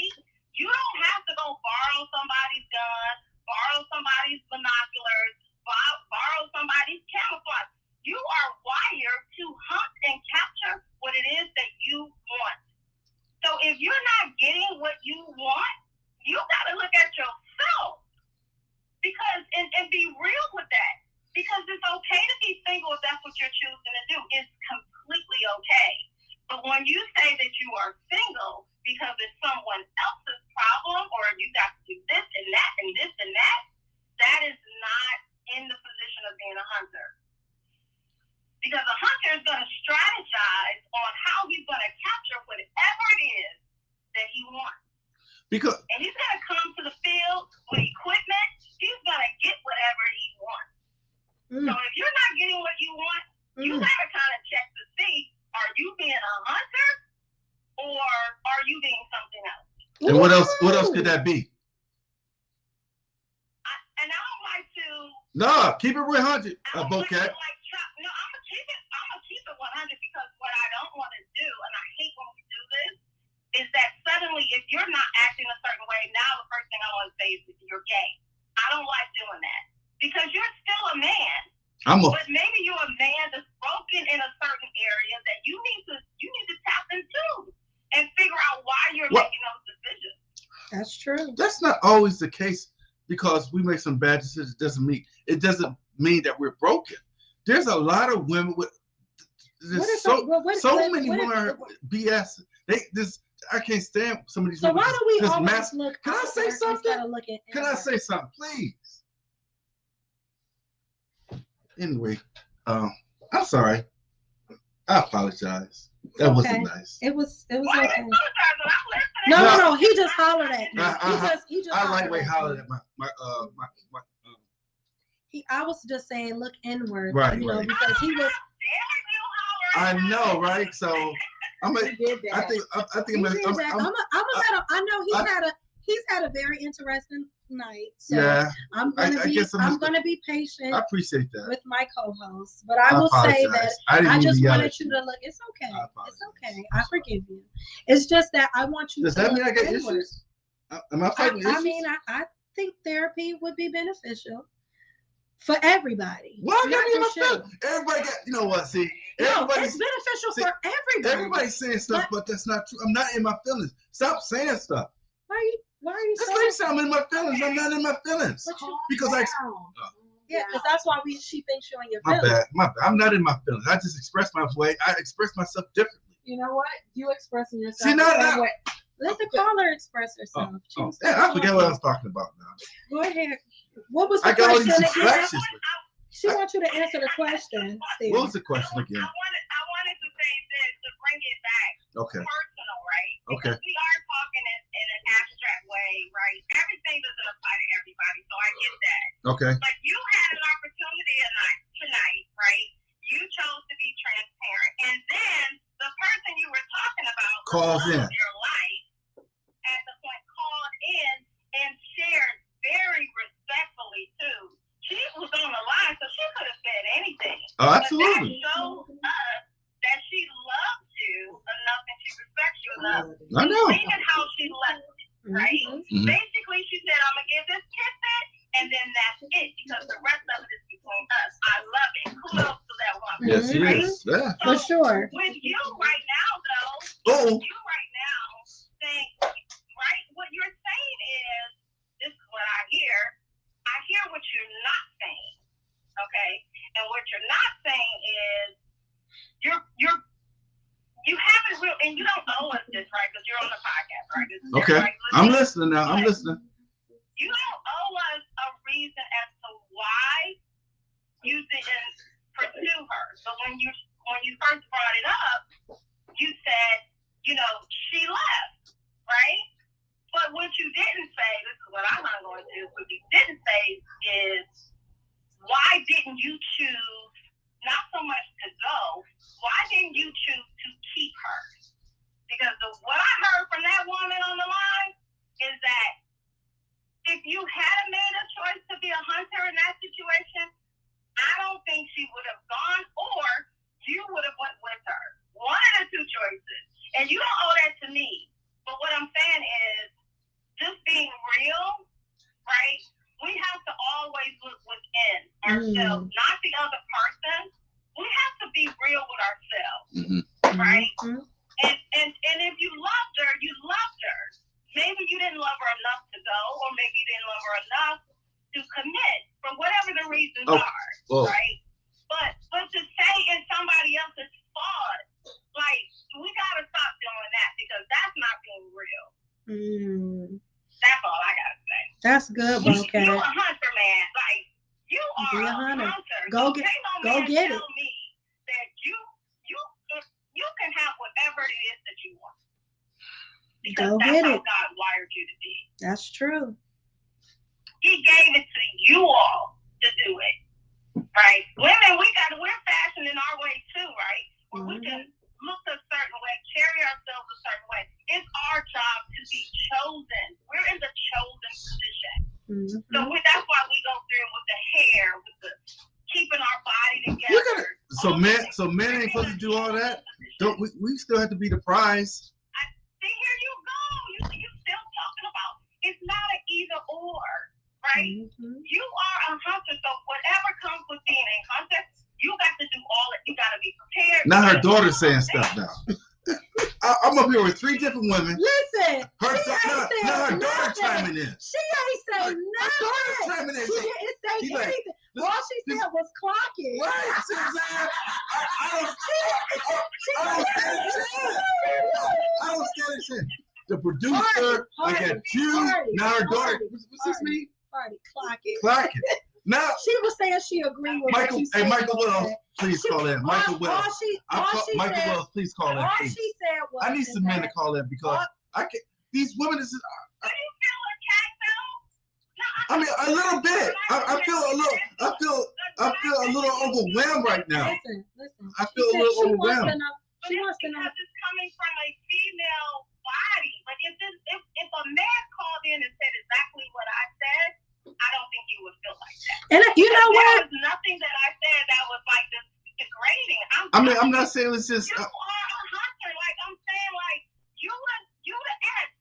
You don't have to go borrow somebody's gun, borrow somebody's binoculars, borrow somebody's camouflage. You are wired to hunt and capture what it is that you want. So if you're not getting what you want, you got to look at yourself. Because, and be real with that. Because it's okay to be single if that's what you're choosing to do. It's completely okay. But when you say that you are single because it's someone else's problem, or you got to do this and that and this and that, that is not in the position of being a hunter. Because a hunter is going to strategize on how he's going to capture whatever it is that he wants. And he's going to come to the field with equipment. He's going to get whatever he wants. So if you're not getting what you want, you got to kind of check to see, are you being a hunter or are you being something else? And what else could that be? And I don't like to. No, keep it 100, Bocat. No, I'm gonna keep it 100 because what I don't want to do, and I hate when we do this, is that suddenly if you're not acting a certain way, now the first thing I want to say is that you're gay. I don't like doing that because you're still a man. But maybe you're a man that's broken in a certain area that you need to tap into and figure out why you're making those decisions. That's true. That's not always the case because we make some bad decisions. It doesn't mean that we're broken. There's a lot of women with so many women are BS. I can't stand some of these. So why do we always look? Can I say something? Can I say something, please? Anyway, I'm sorry. I apologize. That wasn't nice. It was okay. No. He just hollered at me. He just. I lightweight hollered at my. I was just saying, look inward, right, because he was. I know, right? So I think I'm gonna let him. I know he's had a very interesting night. So yeah, I'm gonna be patient. I appreciate that with my co-host, but I will say that I just wanted you to look. It's okay. It's okay. I forgive you. It's just that I want you. Does that mean I got issues? Am I fighting issues? I mean, I think therapy would be beneficial for everybody. Well, everybody got. You know what? See, it's beneficial for everybody. Everybody's saying stuff, but that's not true. I'm not in my feelings. Stop saying stuff. Why are you saying I'm in my feelings? I'm not in my feelings. Because because that's why she thinks you're in your feelings. My bad. I'm not in my feelings. I just express my way. I express myself differently. You know what? You expressing yourself. See, not way. Let the caller express herself. I forget what I was talking about now. Go ahead. What was the question again? She wants you to answer the question. Steve. What was the question again? I wanted to say this to bring it back personal, right? Okay. Because we are talking in an abstract way, right? Everything doesn't apply to everybody, so I get that. Okay. But you had an opportunity tonight, right? You chose to be transparent, and then the person you were talking about calls in your life at the point called in and shared very respectfully too. She was on the line, so she could have said anything. Oh, absolutely. But that shows us that she loves you enough and she respects you enough. I know. Even how she left it, right? Mm-hmm. Basically, she said, I'm going to give this tidbit, and then that's it, because the rest of it is between us. I love it. Kudos to that woman. Yes, she is. Yeah. So for sure. With you right now, though, saying, right, what you're saying is, this is what I hear what you're not saying, okay? And what you're not saying is you haven't real, and you don't know us this, right? Because you're on the podcast, right? This Okay, I'm listening now. I'm listening. You don't owe us a reason as to why you didn't pursue her. So when you first brought it up, you said, you know, she left, right? But what you didn't say, this is what I'm not going to do, what you didn't say is, why didn't you choose, not so much to go, why didn't you choose to keep her? Because what I heard from that woman on the line is that if you had made a choice to be a hunter in that situation, I don't think she would have gone, or you would have went with her. One of the two choices. And you don't owe that to me. But what I'm saying is, just being real, right? We have to always look within ourselves, not the other person. We have to be real with ourselves, right? And if you loved her, you loved her. Maybe you didn't love her enough to go, or maybe you didn't love her enough to commit, for whatever the reasons are, right? But to say it's somebody else's fault, like, we gotta stop doing that, because that's not being real. That's all I gotta say. That's good, okay. You're a hunter, man. Like, you are a hunter. Go get it. Tell me that you can have whatever it is that you want. Because that's how God wired you to be. That's true. He gave it to you all to do it. Right? Women, we're fashioned in our way too, right? Where we can look a certain way, carry ourselves a certain way. It's our job to be chosen. We're in the chosen position. So that's why we go through with the hair, with the keeping our body together. So men ain't supposed to do all that. Don't we still have to be the prize? See, here you go. You still talking about it's not an either or, right? You are a hunter, so whatever comes with being a hunter, you got to do all it. You got to be prepared. Now her daughter's saying stuff now. I'm up here with 3 different women. Listen, her daughter chiming in. She ain't saying nothing. Her daughter chiming in. She didn't say anything. All she said was clocking. Right. I don't stand a chance. The producer, I got you. Now her daughter. What's this mean? Clocking. Now she was saying she agreed with Michael. What you Hey, Michael Wills, please call in. Michael Wills. Michael Wills, please call in. All she said was, I need some men to call in because I can't. These women is. Do you feel attacked though? I mean, a little bit. I feel a little overwhelmed right now. Listen. I feel a little overwhelmed. She wants to know. Because it's coming from a female body. Like if a man called in and said exactly what I said, I don't think you would feel like that. And you know what? There was nothing that I said that was like this degrading. I'm not saying it's just. You are a hunter. Like I'm saying, like you the ex.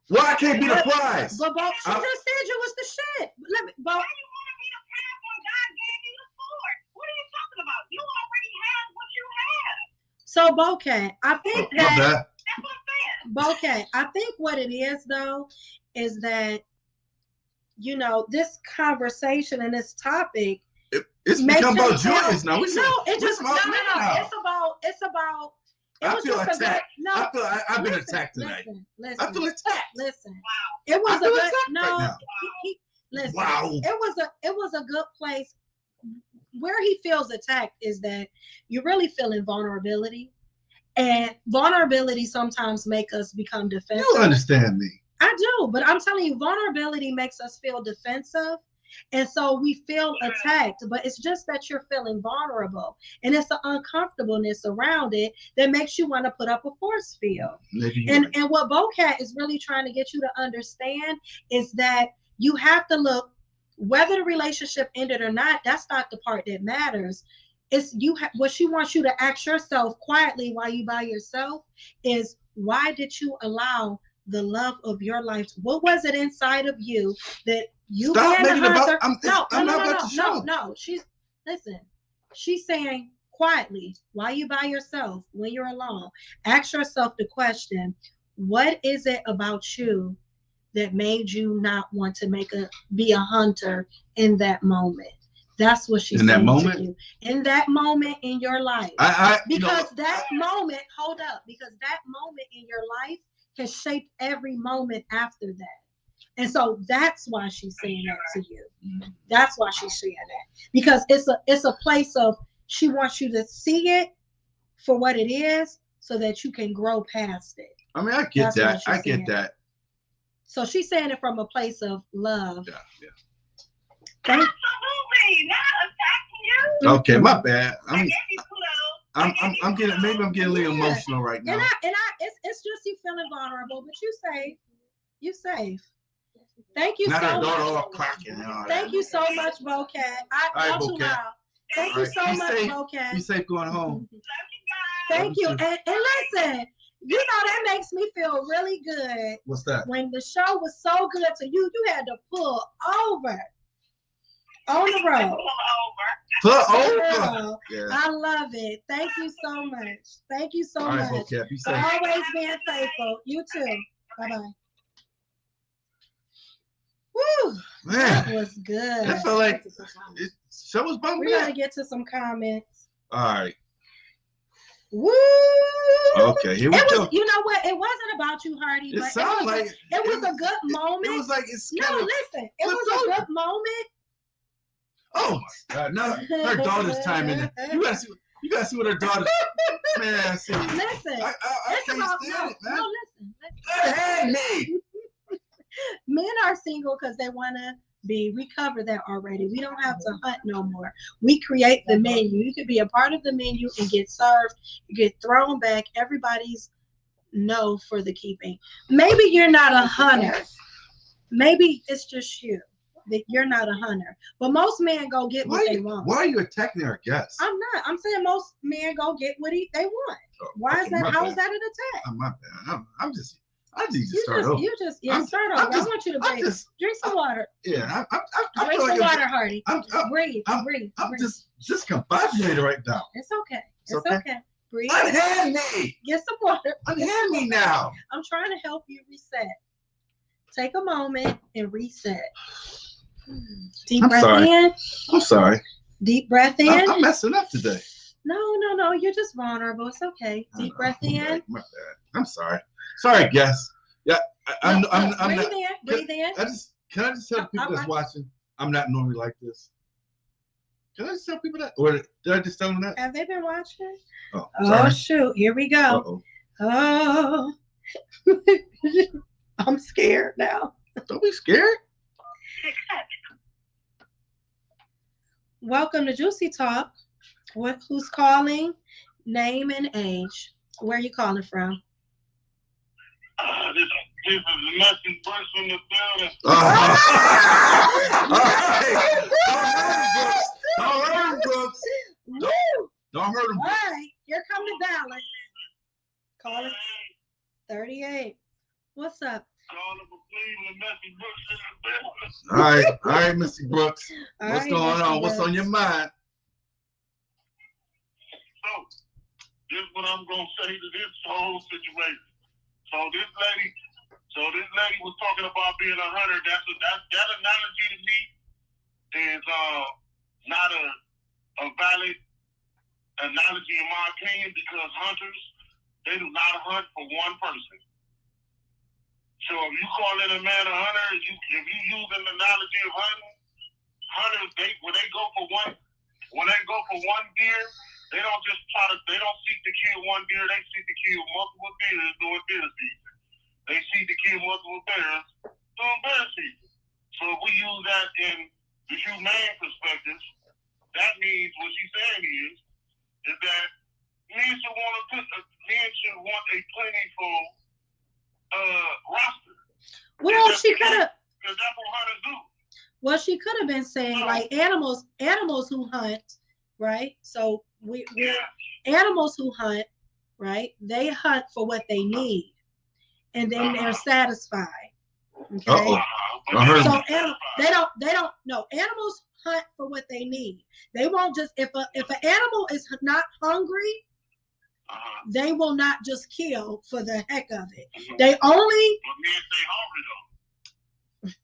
Well, I can't be the prize. But she just said you was the shit. Why you want to be the prize when God gave you the sword? What are you talking about? You already have what you have. So, Bokeh, I think that's what I'm saying. Bokeh, I think what it is though is that, you know, this conversation and this topic, it's become about Julius now. It's about. I feel attacked. I've been attacked tonight. I feel attacked. Listen. Wow. It was a good. No. Listen. Wow. It was a good place. Where he feels attacked is that you're really feeling vulnerability, and vulnerability sometimes make us become defensive. You understand me? I do, but I'm telling you, vulnerability makes us feel defensive. And so we feel attacked, but it's just that you're feeling vulnerable. And it's the uncomfortableness around it that makes you want to put up a force field. And what Bokeh is really trying to get you to understand is that you have to look, whether the relationship ended or not, that's not the part that matters. It's what she wants you to ask yourself quietly while you by yourself is, why did you allow the love of your life? What was it inside of you that you being a hunter? No. She's saying quietly while you by yourself, when you're alone, ask yourself the question, what is it about you that made you not want to be a hunter in that moment? That's what she's saying to you. In that moment in your life. Because that moment in your life has shaped every moment after that. And so that's why she's saying that to you. That's why she's saying that. Because it's a place of she wants you to see it for what it is so that you can grow past it. I mean, I get that. I get that. So she's saying it from a place of love. Yeah. Absolutely. Not attacking you. Okay, my bad. I'm getting maybe I'm getting a little emotional right now. And it's just you feeling vulnerable, but you safe. You safe. Thank you so much. Thank you so much, Bocat. I'm too loud. Thank you so much, Bocat. Be safe going home. Thank you. And listen, you know that makes me feel really good. What's that? When the show was so good to you, you had to pull over on the road. Pull over. Yeah. I love it. Thank you so much. Thank you so much. Bocat, be safe. For always being faithful. You too. Bye-bye. Woo! Man, that was good. I felt like the show was bumping. We gotta get to some comments. All right. Woo! Okay, here we go. You know what? It wasn't about you, Hardy. It sounded like it was a good moment. It was like it's no. Listen, it was a good moment. Oh my God! Now her daughter's chiming in. You gotta see what her daughter. Man, see. Listen, I can't stand it, man. No, listen. Hey, me. Men are single because they want to be. We covered that already. We don't have to hunt no more. We create the menu. You could be a part of the menu and get served. You get thrown back. Everybody's no for the keeping. Maybe you're not a hunter. Maybe it's just you that you're not a hunter. But most men go get what they want. Why are you attacking our guests? I'm not. I'm saying most men go get what they want. Why is that? How is that an attack? My bad. I need to start over. Start over. I want you to drink some water. Yeah, I drink some water, Hardy. Breathe. I'm just confabulated right now. It's okay. It's okay. Breathe. Unhand me. Get some water. Unhand me now. I'm trying to help you reset. Take a moment and reset. Deep breath in. I'm sorry. Deep breath in. I'm messing up today. No. You're just vulnerable. It's okay. Deep breath in. My bad. I'm sorry. Sorry, guys. Yeah, I'm breathe in. Can I just tell people that's watching, I'm not normally like this. Can I just tell people that? Or did I just tell them that? Have they been watching? Oh, shoot. Here we go. Oh. I'm scared now. Don't be scared. Welcome to Juicy Talk. Who's calling? Name and age. Where are you calling from? This is the messy Brooks in the building. Don't hurt him, Brooks. Don't hurt him. All right, here come the Dallas. Call it 38. What's up? All right, Mr. Brooks. What's going on? What's on your mind? So, this is what I'm gonna say to this whole situation. So this lady was talking about being a hunter. That analogy to me is not a valid analogy in my opinion, because hunters, they do not hunt for one person. So if you calling a man a hunter, if you use an analogy of hunting, hunters when they go for one deer, they don't seek to kill one deer, they seek to kill multiple deers during deer season. They seek to kill multiple bears during bear season. So if we use that in the humane perspective, that means what she's saying is that men should want a plentiful roster. Well, she could have. Because that's what hunters do. Well, she could have been saying like animals who hunt, right? So we're animals who hunt, right? They hunt for what they need, and then they're satisfied. Okay. So they don't. No, animals hunt for what they need. They won't just if an animal is not hungry, they will not just kill for the heck of it. They only. But men stay hungry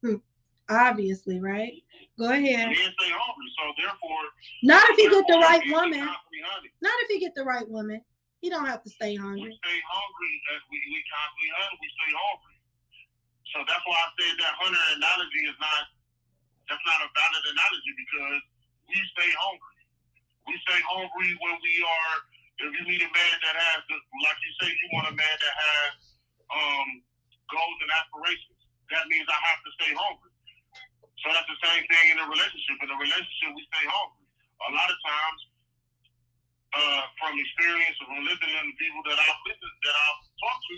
though. Obviously, right? Go ahead. Men stay hungry, so therefore. Not if you get the right woman. Not if you get the right woman. He don't have to stay hungry. We stay hungry. We constantly hungry. We stay hungry. So that's why I said that hunter analogy is that's not a valid analogy because we stay hungry. We stay hungry when we are, if you meet a man that has, like you say, you want a man that has goals and aspirations. That means I have to stay hungry. So that's the same thing in a relationship. In a relationship, we stay hungry. A lot of times, from experience or from listening to people that I've talked to,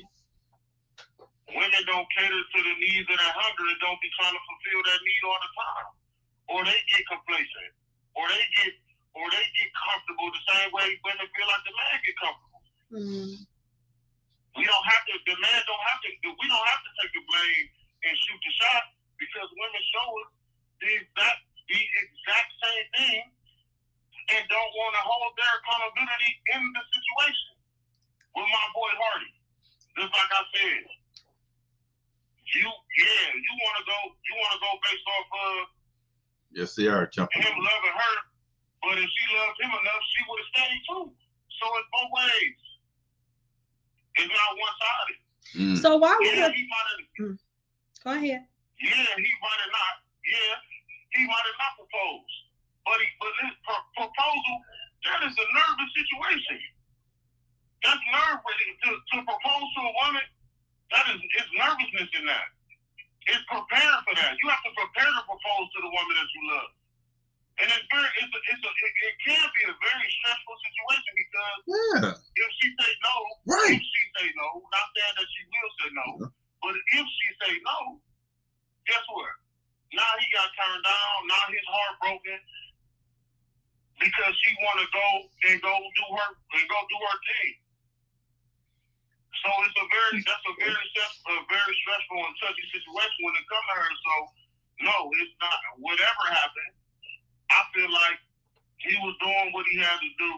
women don't cater to the needs of that hunger and don't be trying to fulfill that need all the time. Or they get complacent. Or they get comfortable the same way women feel like the man get comfortable. Mm. We don't have to, the man don't have to, we don't have to take the blame and shoot the shot because women show us the exact same thing and don't want to hold their accountability in the situation. With my boy Hardy, just like I said, you want to go based off of yes, they are jumping. Him loving her, but if she loved him enough, she would have stayed too. So it's both ways. It's not one-sided. Mm. So why would Go ahead. Yeah, he might have not. Yeah, he might have not proposed. But his proposal, that is a nervous situation. That's nerve-wracking. To propose to a woman, it's nervousness in that. It's preparing for that. You have to prepare to propose to the woman that you love. And it can be a very stressful situation because if she say no, not saying that she will say no, but if she say no, guess what? Now he got turned down. Now his heart broken because she want to go do her thing. So it's a very stressful and touchy situation when it comes to her. So no, it's not. Whatever happened, I feel like he was doing what he had to do,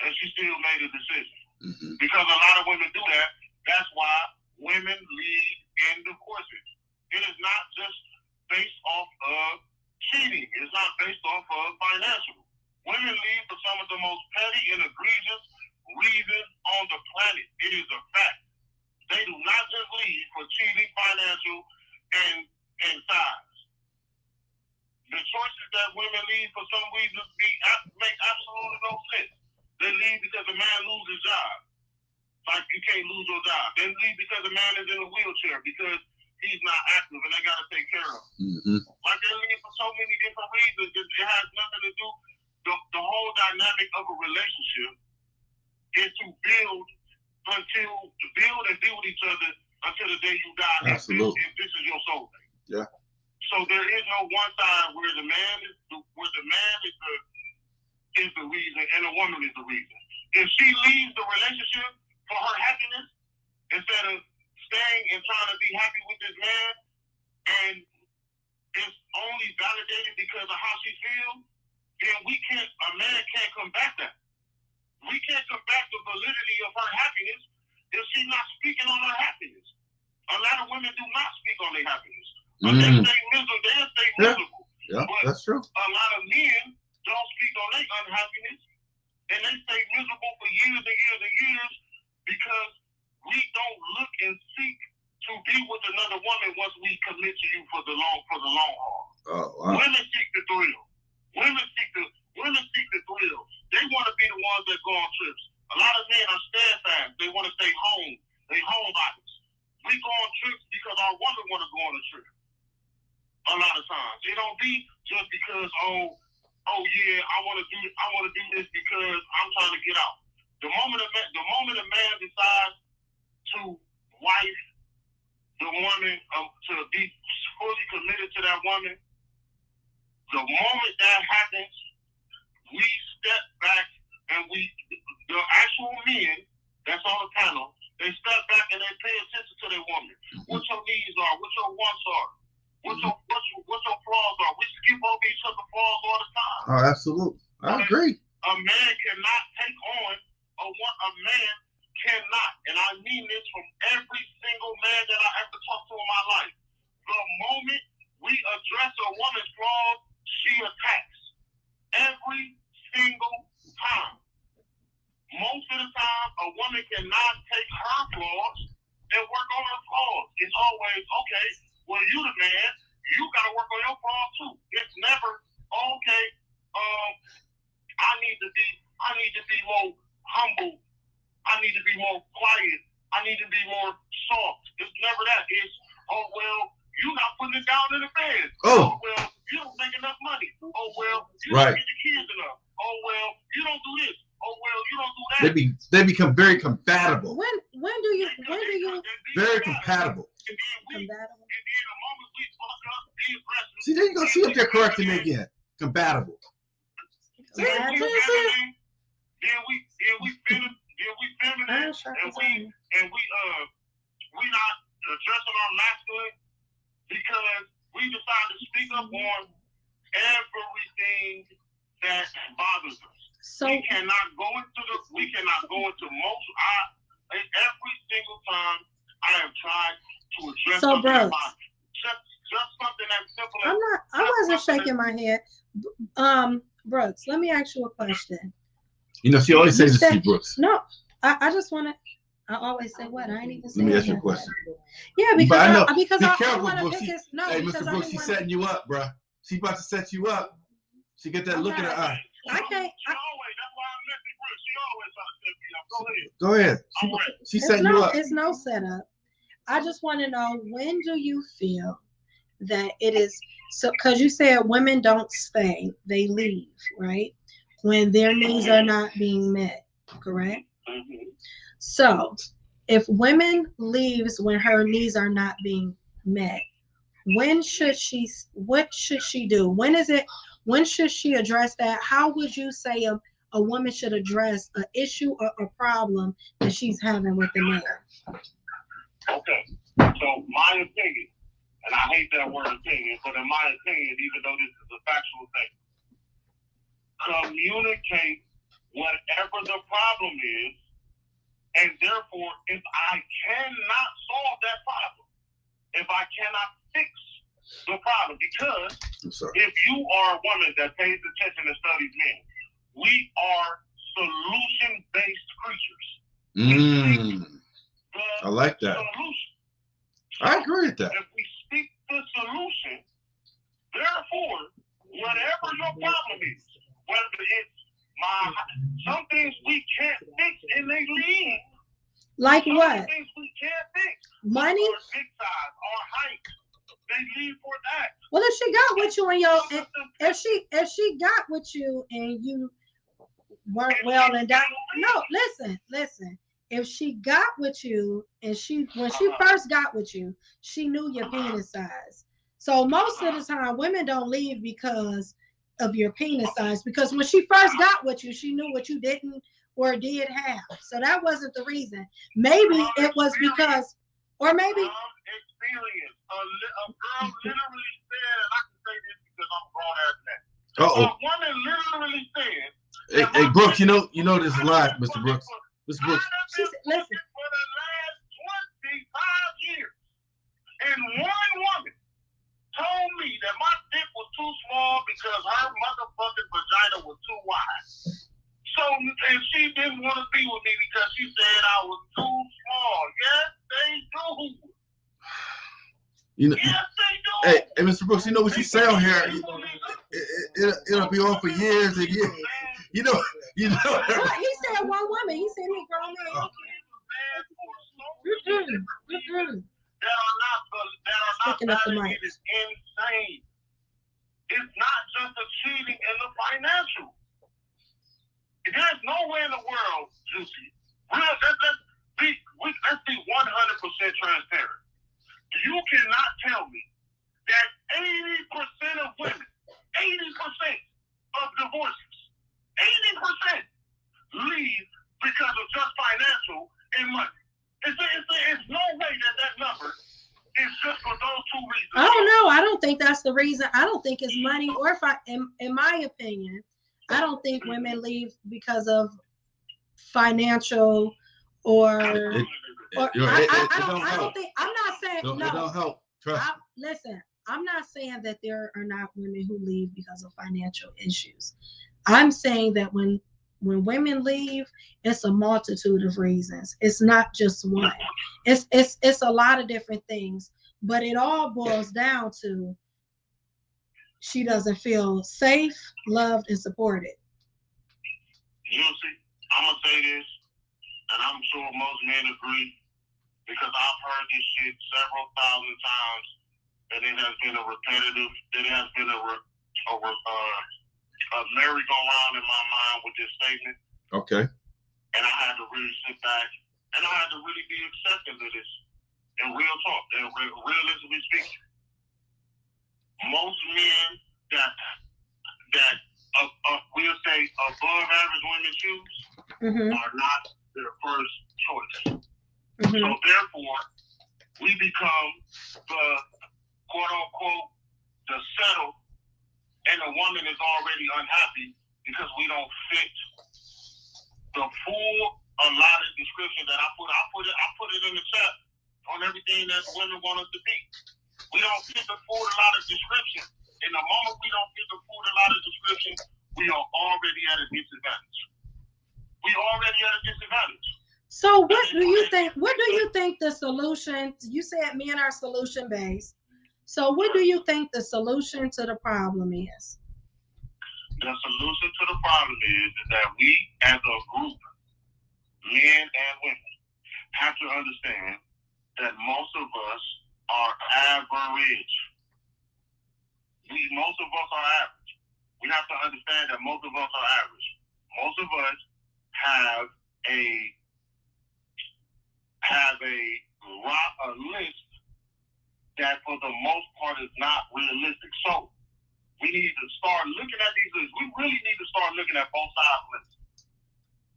and she still made a decision. Mm-hmm. Because a lot of women do that. That's why women lead in divorces. It is not just based off of cheating. It's not based off of financial. Women leave for some of the most petty and egregious reasons on the planet. It is a fact. They do not just leave for cheating, financial, and size. The choices that women leave for some reasons make absolutely no sense. They leave because a man loses his job. Like you can't lose your job. They leave because a man is in a wheelchair because he's not active and they got to take care of him. Mm-hmm. Like they leave for so many different reasons. It has nothing to do. The whole dynamic of a relationship is to build and be with each other until the day you die. Absolutely. If this is your soulmate. Yeah. So there is no one side where the man is the reason and the woman is the reason. If she leaves the relationship for her happiness instead of staying and trying to be happy with this man, and it's only validated because of how she feels, then a man can't combat that. We can't combat the validity of her happiness if she's not speaking on her happiness. A lot of women do not speak on their happiness. They stay miserable. Yeah, but that's true. A lot of men don't speak on their unhappiness, and they stay miserable for years and years and years because we don't look and seek to be with another woman once we commit to you for the long haul. Oh, wow. Women seek the thrill. Women seek the thrill. They want to be the ones that go on trips. A lot of men are steadfast. They want to stay home. They homebodies. We go on trips because our woman want to go on a trip. A lot of times, it don't be just because oh yeah, I want to do this because I'm trying to get out. The moment a man decides to wife the woman, to be fully committed to that woman, the moment that happens, we step back and the actual men that's on the panel, they step back and they pay attention to their woman. What your needs are, what your wants are, what your flaws are. We skip over each other's flaws all the time. Oh, absolutely. I agree. A man cannot take on a man cannot, and I mean this from every single man that I ever talked to in my life. The moment we address a woman's flaws, she attacks. Every single time. Most of the time, a woman woman cannot take her flaws and work on her flaws. It's always, okay, well, you the man, you got to work on your flaws too. It's never, okay, I need to be more humble. I need to be more quiet. I need to be more soft. It's never that. It's, oh, well, you're not putting it down in the bed. Oh, well, you don't make enough money. Oh, well, you right. don't get your kids enough. Oh, well, you don't do this. Oh, well, you don't do that. They become very compatible. When do you very compatible. And then the moment we fuck up, be aggressive. See, there you go. See if they're correcting me again. Compatible. Then we feminine, and we not addressing our masculine because we decide to speak up on everything that bothers us. So we cannot go into most. Every single time I have tried to address so, bro. Just something that's simple. I wasn't shaking my head. Brooks, let me ask you a question. You know, she always says this to you, Brooks. No, I just want to. I always say what? I ain't even saying. Let me ask you a question. Yeah, because I know. Because be I careful, want to Brooks. make this. No, hey, because Mr. Brooks, she's setting you up, bro. She's about to set you up. She get that look in her eye. I can't. That's why I'm messing Brooks. She always trying to set me up. Go ahead. She's setting you up. It's no setup. I just want to know, when do you feel that it is so? Because you said women don't stay; they leave, right? When their needs are not being met, correct? Mm-hmm. So, if women leaves when her needs are not being met, what should she do? When should she address that? How would you say a woman should address an issue or a problem that she's having with the man? Okay, so my opinion, and I hate that word opinion, but in my opinion, even though this is a factual thing, communicate whatever the problem is, and therefore, if I cannot solve that problem, if I cannot fix the problem, because if you are a woman that pays attention and studies men, we are solution-based creatures. I like that. Solution. I agree with that. If we speak the solution, therefore, whatever your problem is, whether it's some things we can't fix and they leave. Like some what? Things we can't fix. Money? Our big size, our height. They leave for that. Well, if she got with you and if she got with you and you weren't well and that, no, listen. If she got with you and when she first got with you, she knew your penis size. So most of the time, women don't leave because of your penis size, because when she first got with you, she knew what you didn't or did have. So that wasn't the reason. Maybe it was because, or maybe experience. A girl literally said, and I can say this because I'm grown ass man. A woman literally said, Hey, Brooks, you know this is live, Mr. Brooks. Mr. Brooks. Listen. For the last 25 years, and one woman told me that my dick was too small because her motherfucking vagina was too wide. So, and she didn't want to be with me because she said I was too small. Yes, they do. You know, yes, they do. Hey, Mr. Brooks, you know what you say on here? It'll be on for years and years. You know. He said one woman. He said me grown man. That are not valid. It is insane. It's not just the cheating and the financial. There's nowhere in the world, Juicy. Let's be 100% transparent. You cannot tell me that 80% of women, 80% of divorces, 80% leave because of just financial and money. It's no way that number is just for those two reasons. I don't know. I don't think that's the reason. I don't think it's money or in my opinion, I don't think women leave because of financial or it don't help. I'm not saying no. It don't help. Trust me. Listen, I'm not saying that there are not women who leave because of financial issues. I'm saying that when when women leave, it's a multitude of reasons. It's not just one. It's a lot of different things, but it all boils down to she doesn't feel safe, loved, and supported. You see, I'm gonna say this, and I'm sure most men agree, because I've heard this shit several thousand times, and it has been a repetitive. It has been a merry-go-round in my mind with this statement. Okay. And I had to really sit back, and I had to really be accepting of this. In real talk, and realistically speaking, most men that we'll say above average women choose are not their first choice. So therefore, we become the quote unquote the settle, and the woman is already unhappy because we don't fit the full allotted description that I put it in the chat on everything that women want us to be. We don't fit the full allotted description. And the moment we don't fit the full allotted description, we are already at a disadvantage. So what do you think? What do you think the solution? You said men are solution based. So what do you think the solution to the problem is? The solution to the problem is that we as a group, men and women, have to understand that most of us are average. Most of us are average. We have to understand that most of us are average. Most of us have a list that for the most part is not realistic. So we need to start looking at these lists. We really need to start looking at both sides lists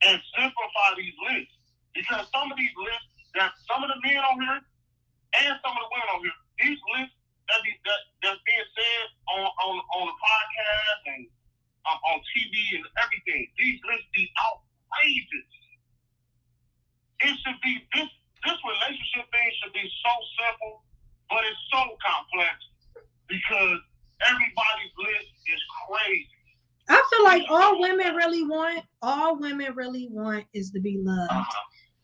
and simplify these lists, because some of these lists that some of the men on here and some of the women on here, these lists that's being said on the podcast and on TV and everything, these lists be outrageous. It should be this relationship thing should be so simple, but it's so complex because everybody's list is crazy. I feel like all women really want is to be loved.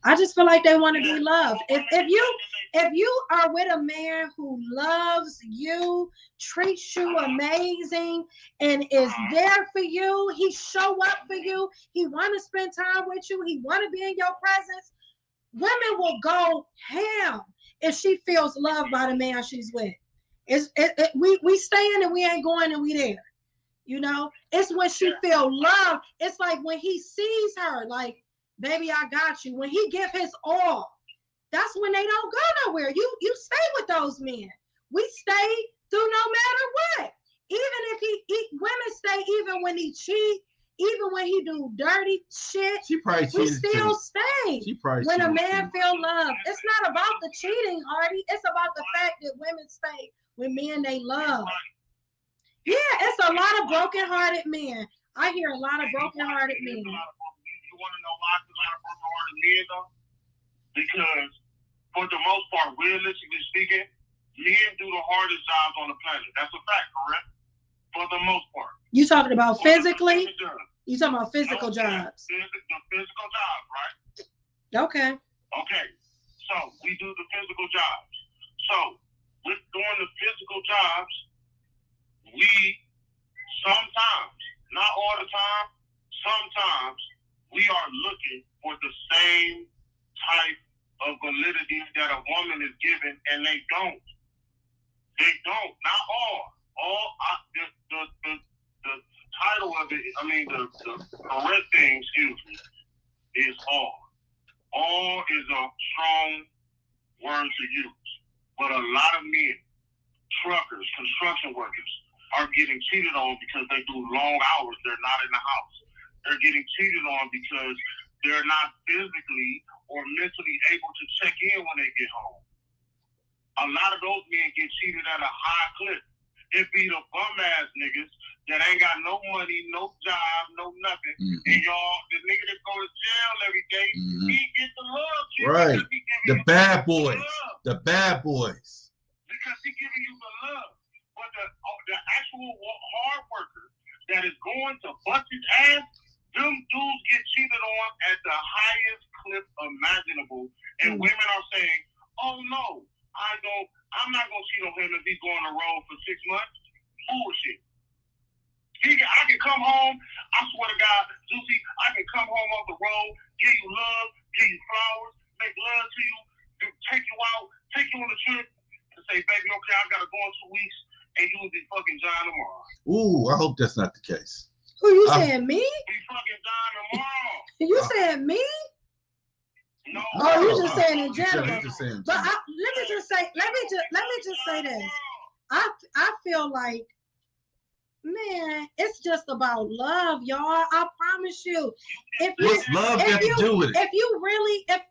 I just feel like they want to be loved. If you are with a man who loves you, treats you amazing, and is there for you, he show up for you, he want to spend time with you, he want to be in your presence, women will go ham if she feels loved by the man she's with. We staying and we ain't going and we there. You know, it's when she feel love. It's like when he sees her, like, baby, I got you. When he give his all, that's when they don't go nowhere. You stay with those men. We stay through no matter what. Even if women stay even when he cheat, even when he do dirty shit, we still stay. When a man feel love, it's not about the cheating, Hardy. It's about the fact that women stay with men they love. Yeah, it's a lot of broken-hearted men. I hear a lot of broken-hearted men. You want to know why there's a lot of broken-hearted men, though? Because, for the most part, realistically speaking, men do the hardest jobs on the planet. That's a fact, correct? For the most part. You talking about physically? You talking about physical jobs? The physical jobs, right? Okay. Okay. So, we do the physical jobs. So, with doing the physical jobs, we sometimes, not all the time, sometimes we are looking for the same type of validity that a woman is given, and they don't. They don't. Not all. The title of it, the correct thing, is all. All is a strong word to use. But a lot of men, truckers, construction workers, are getting cheated on because they do long hours. They're not in the house. They're getting cheated on because they're not physically or mentally able to check in when they get home. A lot of those men get cheated at a high clip. It be the bum-ass niggas that ain't got no money, no job, no nothing. And y'all, the nigga that go to jail every day, he get the love. Right. The bad boys. The bad boys. Because he giving you the love. But the actual hard worker that is going to bust his ass, Them dudes get cheated on at the highest clip imaginable, and women are saying, "Oh no, I'm not gonna cheat on him if he's going on the road for 6 months." Bullshit. I can come home. I swear to God, Juicy, I can come home off the road, give you love, give you flowers, make love to you, take you out, take you on a trip, and say, "Baby, okay, I gotta go in 2 weeks, and you will be fucking John tomorrow." Ooh, I hope that's not the case. Who you saying, me? Be fucking John tomorrow. You saying me? No. Oh, you just saying in general. Saying But let me just say this. I feel like, man, it's just about love, y'all. I promise you. What's love got to do with it?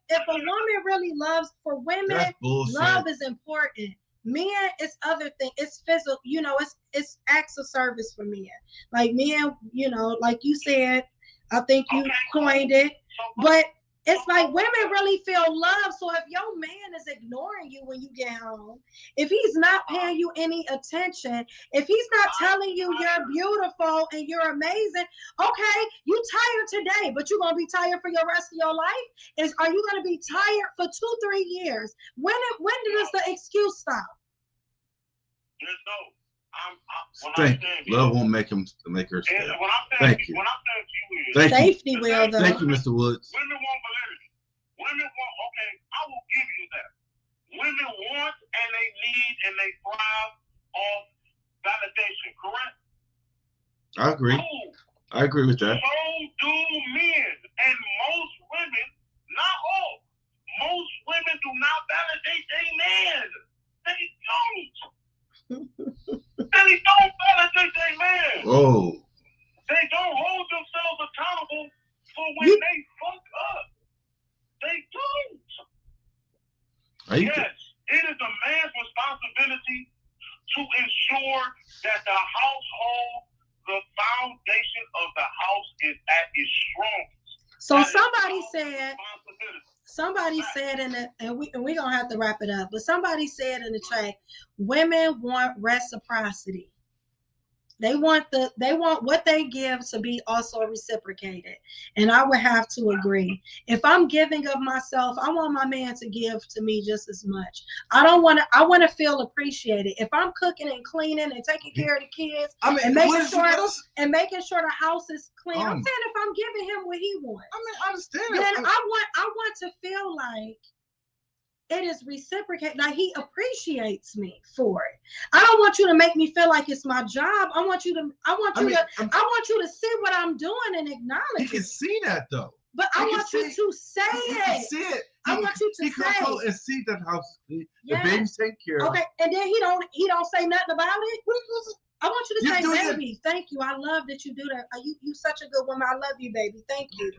If a woman really loves, for women, love is important. Men, it's other thing. It's physical. You know, it's acts of service for men. Like men, you know, like you said, I think you coined it, but it's like women really feel love. So if your man is ignoring you when you get home, if he's not paying you any attention, if he's not telling you you're beautiful and you're amazing, okay, you tired today, but you're gonna be tired for your rest of your life. Are you gonna be tired for 2-3 years? When does the excuse stop? Thank you. Love won't make her stay. Thank you. Safety will, though. Thank you, Mr. Woods. Women want validity. Women want, okay, I will give you that. Women want and they need and they thrive off validation, correct? I agree. Cool. I agree with that. So do men. And most women, not all, most women do not validate their man. They don't. They don't validate their man. Oh. They don't hold themselves accountable for when they fuck up. They don't. Yes, it is a man's responsibility to ensure that the household, the foundation of the house is at its strongest. So somebody said in the, and we're gonna have to wrap it up, but somebody said in the chat, women want reciprocity. They want what they give to be also reciprocated. And I would have to agree. If I'm giving of myself, I want my man to give to me just as much. I want to feel appreciated. If I'm cooking and cleaning and taking care of the kids, and making sure the house is clean, I'm saying if I'm giving him what he wants. I mean, I understand. Then I want to feel like it is reciprocated, like he appreciates me for it. I don't want you to make me feel like it's my job. I want you to see what I'm doing and acknowledge it. You can see that though. But I want you to say it. See it. I want you to say it. And see that house. The baby's taken care of. Okay, and then he don't say nothing about it. I want you to say, baby, thank you. I love that you do that. You such a good woman. I love you, baby. Thank you.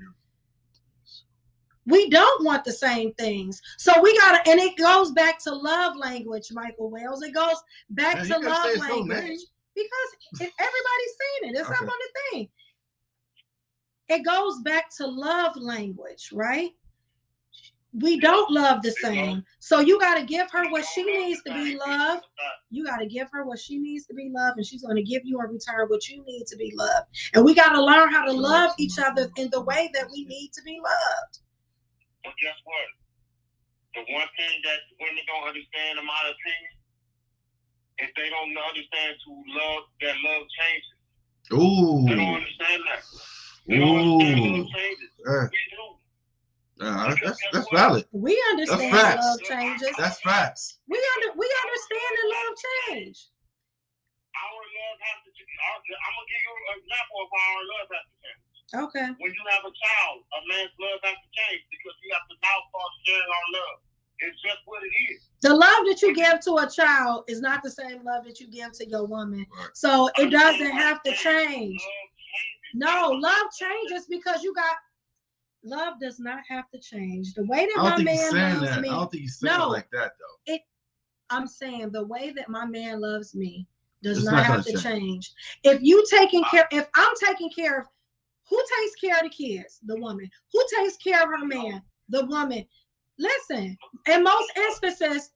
We don't want the same things. So we gotta, and it goes back to love language, Michael Wells. It goes back to love language. Because everybody's seen it. It's up on the thing. It goes back to love language, right? We don't love the same. So you got to give her what she needs to be loved. You got to give her what she needs to be loved, and she's going to give you in return what you need to be loved. And we got to learn how to love each other in the way that we need to be loved. But guess what? The one thing that women don't understand, in my opinion, is they don't understand that love changes. Ooh. They don't understand that. They don't understand love changes. We do. That's valid. We understand that love changes. That's facts. We understand that love change. Our love has to change. I'm gonna give you an example of how our love has to change. Okay. When you have a child, a man's love has to change because you have to now start sharing our love. It's just what it is. The love that you give to a child is not the same love that you give to your woman. Right. So it doesn't have to change. No, love changes because you got. Love does not have to change. The way that my man loves me. I don't think he's saying it like that though. I'm saying the way that my man loves me does not have to change. If I'm taking care of, who takes care of the kids? The woman. Who takes care of her man? The woman. Listen, in most instances,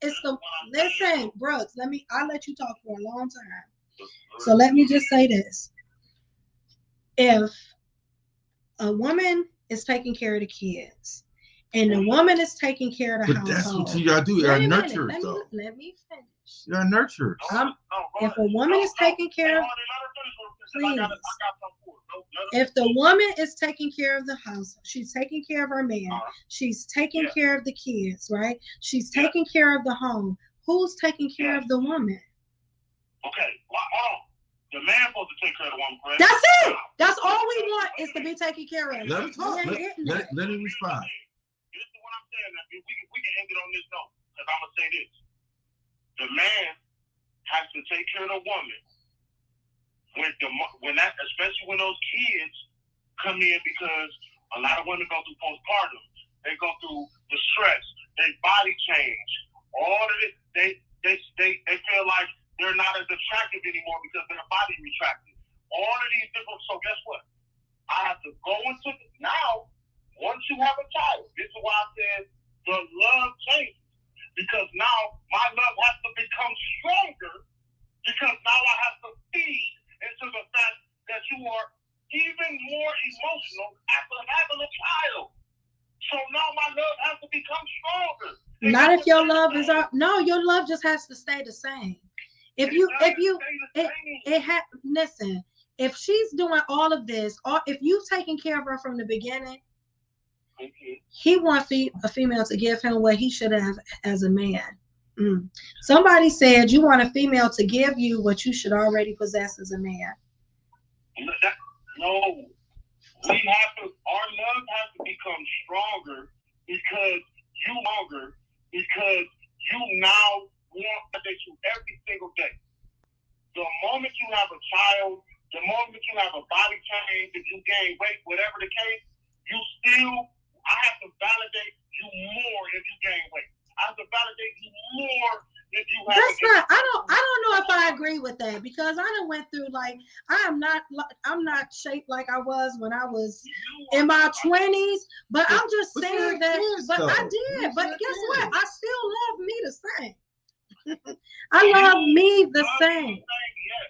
Brooks, I'll let you talk for a long time. So let me just say this. If a woman is taking care of the kids, and the woman is taking care of the household. That's what y'all do. You're nurturers, though. Let me finish. You're nurturers. If a woman is taking care of, please. If the woman is taking care of the house, she's taking care of her man. She's taking care of the kids, right? She's taking care of the home. Who's taking care of the woman? Okay, the man supposed to take care of the woman, correct? That's it. That's all we want is to be taken care of. Let him talk. Let him respond. This is what I'm saying. We can end it on this note, because I'm gonna say this: the man has to take care of the woman when that, especially when those kids come in, because a lot of women go through postpartum. They go through the stress. They body change. All of it. They feel like they're not as attractive anymore because their body retracted. All of these different. So guess what? I have to go into now. Once you have a child, this is why I said the love changes, because now my love has to become stronger, because now I have to feed into the fact that you are even more emotional after having a child. So now my love has to become stronger. Not if your love is no, your love just has to stay the same. Listen, if she's doing all of this, or if you've taken care of her from the beginning, he wants a female to give him what he should have as a man. Somebody said you want a female to give you what you should already possess as a man. No, our love has to become stronger because you now want to date you every single day. The moment you have a child, the moment you have a body change, if you gain weight, whatever the case, I have to validate you more if you gain weight. I have to validate you more if you have. That's not. I don't know if I agree with that, because I done went through, like, I'm not shaped like I was when I was in my 20s. But I'm just saying that. But I did. But guess what? I still love me the same. I love me the same. Yes,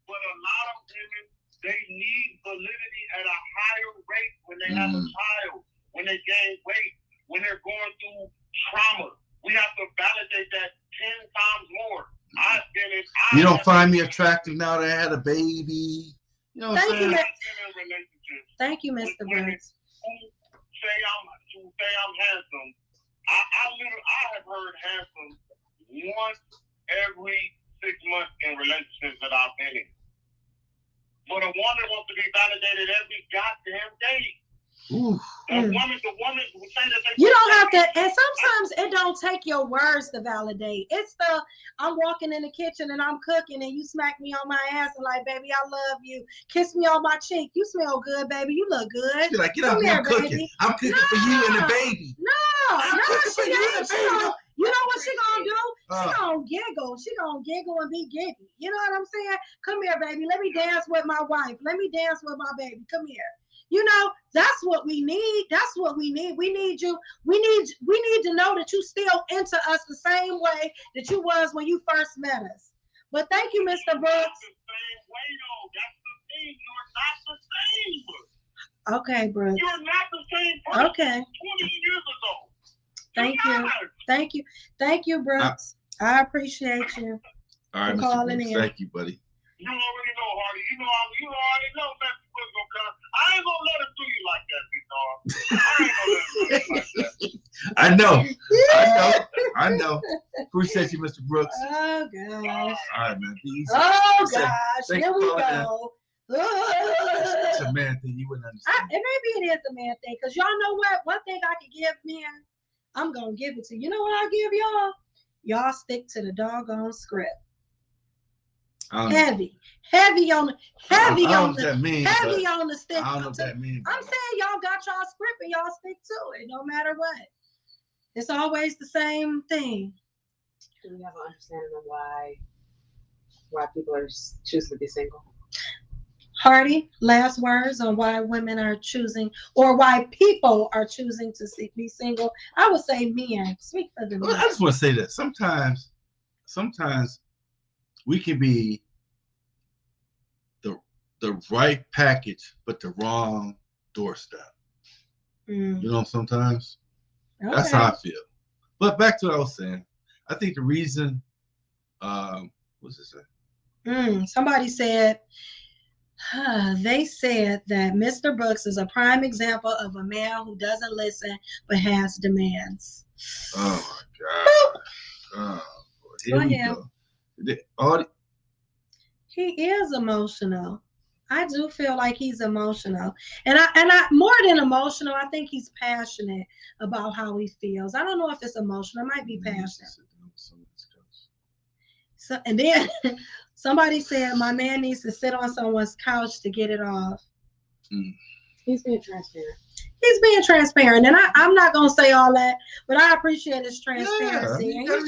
but a lot of women, they need validity at a higher rate when they have a child, when they gain weight, when they're going through trauma. We have to validate that 10 times more. You don't find me attractive now that I had a baby. You know what I'm saying? Thank you, Mr. Brooks. Say I'm handsome. I have heard handsome once every 6 months in relationships that I've been in. But a woman wants to be validated every goddamn day. The woman will say that they. You don't have to, and sometimes it don't take your words to validate. It's I'm walking in the kitchen and I'm cooking and you smack me on my ass and like, baby, I love you. Kiss me on my cheek. You smell good, baby. You look good. She's like, get out here, I'm cooking. Baby. I'm cooking for you and the baby. You know what she gonna do? She gonna giggle. She gonna giggle and be giddy. You know what I'm saying? Come here, baby. Let me dance with my wife. Let me dance with my baby. Come here. You know, that's what we need. That's what we need. We need you. We need to know that you still into us the same way that you was when you first met us. But thank you, Mr. Brooks. That's the thing. You're not the same. Okay, Brooks. You're not the same person. Okay. 20 years ago. Thank you. Thank you, Brooks. I appreciate you. All right, Mr. Brooks. Thank you, buddy. You already know, Hardy. You already know Mr. Brooks gonna come. I ain't gonna let him do you like that, big dog. I ain't gonna let him do you like that. I know. Appreciate you, Mr. Brooks. Oh gosh. All right, man. Easy. Oh gosh. Here we go. It's a man thing. You wouldn't understand. Maybe it is a man thing, because y'all know what? One thing I could give men, I'm gonna give it to you. You know what I give y'all? Y'all stick to the doggone script. Heavy on the stick. I don't know what that means. I'm saying y'all got y'all script and y'all stick to it, no matter what. It's always the same thing. Do we have an understanding of why people are choosing to be single? Hardy, last words on why women are choosing, or why people are choosing to be single. I would say men. Speak for them. Well, I just want to say that sometimes we can be the right package, but the wrong doorstep. Mm. You know, sometimes Okay. that's how I feel. But back to what I was saying, I think the reason, what's it say? Somebody said, they said that Mr. Brooks is a prime example of a man who doesn't listen but has demands. Oh my God. Here we go. He is emotional. I do feel like he's emotional. And I more than emotional, I think he's passionate about how he feels. I don't know if it's emotional. It might be passionate. So, and then somebody said my man needs to sit on someone's couch to get it off. He's being transparent. He's being transparent, and I'm not gonna say all that, but I appreciate his transparency. Yeah, and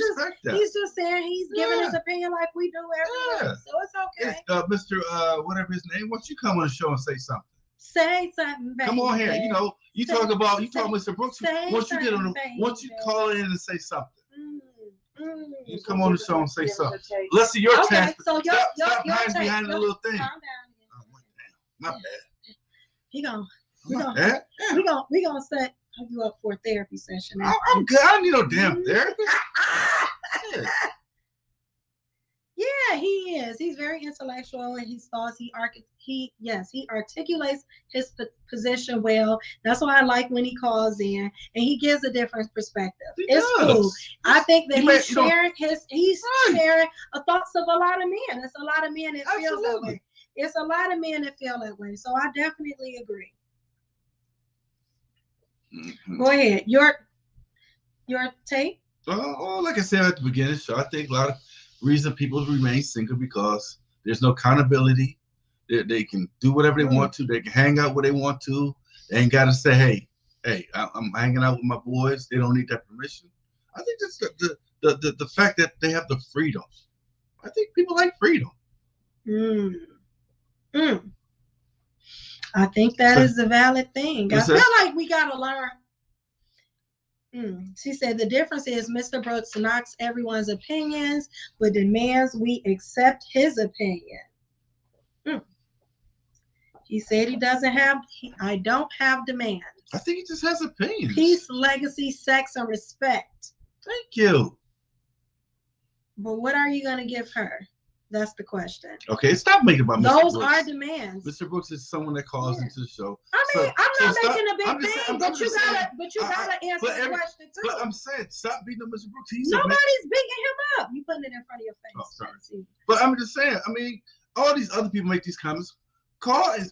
he's just saying he's giving his opinion like we do every week, so it's okay. It's, Mr. Whatever his name, why don't you come on the show and say something? Say something, baby. Come on here. You know, you talk Mr. Brooks. Once you get on, once you call in and say something. You come on the show and say something. Let's see your chance. So stop your behind the little thing. Calm down. Oh, my bad. We gonna set you up for a therapy session. I'm good. I don't need no damn therapy. Yeah, he is. He's very intellectual, and his thoughts. He articulates his position well. That's why I like when he calls in, and he gives a different perspective. It's cool. I think that he's sharing sharing the thoughts of a lot of men. It's a lot of men that feel that way. It's a lot of men that feel that way. So I definitely agree. Go ahead. Your take? Like I said at the beginning, so I think a lot of reason people remain single because there's no accountability. They can do whatever they want to. They can hang out where they want to. They ain't got to say, hey, I'm hanging out with my boys. They don't need that permission. I think that's the fact that they have the freedom. I think people like freedom. I think that is a valid thing. I feel like we gotta learn. She said the difference is Mr. Brooks knocks everyone's opinions, but demands we accept his opinion. He said he doesn't have. I don't have demands. I think he just has opinions. Peace, legacy, sex, and respect. Thank you. But what are you gonna give her? That's the question. Okay, stop making about Mr. Brooks. Those are demands. Mr. Brooks is someone that calls into the show. I mean, I'm not making a big thing, but you gotta answer the question too. But I'm saying, stop beating up Mr. Brooks. Nobody's beating him up. You putting it in front of your face. Oh, sorry. But I'm just saying. I mean, all these other people make these comments. I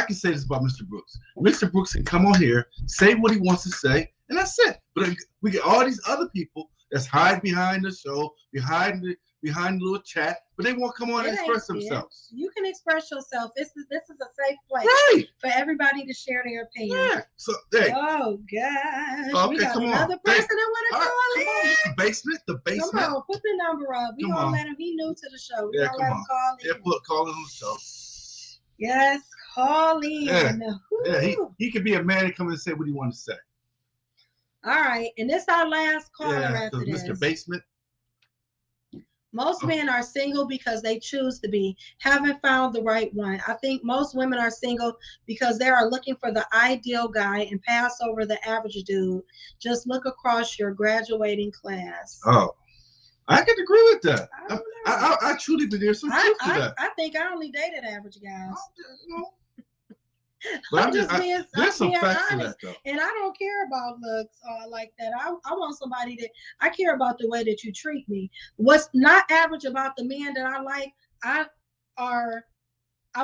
can say this about Mr. Brooks. Mr. Brooks can come on here, say what he wants to say, and that's it. But we get all these other people that's hide behind the show, behind the little chat, but they won't come on and express themselves. You can express yourself. This is a safe place for everybody to share their opinion. Yeah. So hey. Oh gosh. Okay, we got come another on. person that want to call in. Come on, the basement. Come on, put the number up. We gonna let him. He new to the show. We gonna let him call in. Yeah, call in on the show. Yes, call in. Yeah, he could be a man and come and say what he wants to say. All right, and this our last caller after this. Mr. Basement. Most men are single because they choose to be, haven't found the right one. I think most women are single because they are looking for the ideal guy and pass over the average dude. Just look across your graduating class. Oh, I can agree with that. I truly believe there's some truth to that. I think I only dated average guys. But there's some facts to that, though. And I don't care about looks like that. I want somebody that I care about the way that you treat me. What's not average about the men that I like, I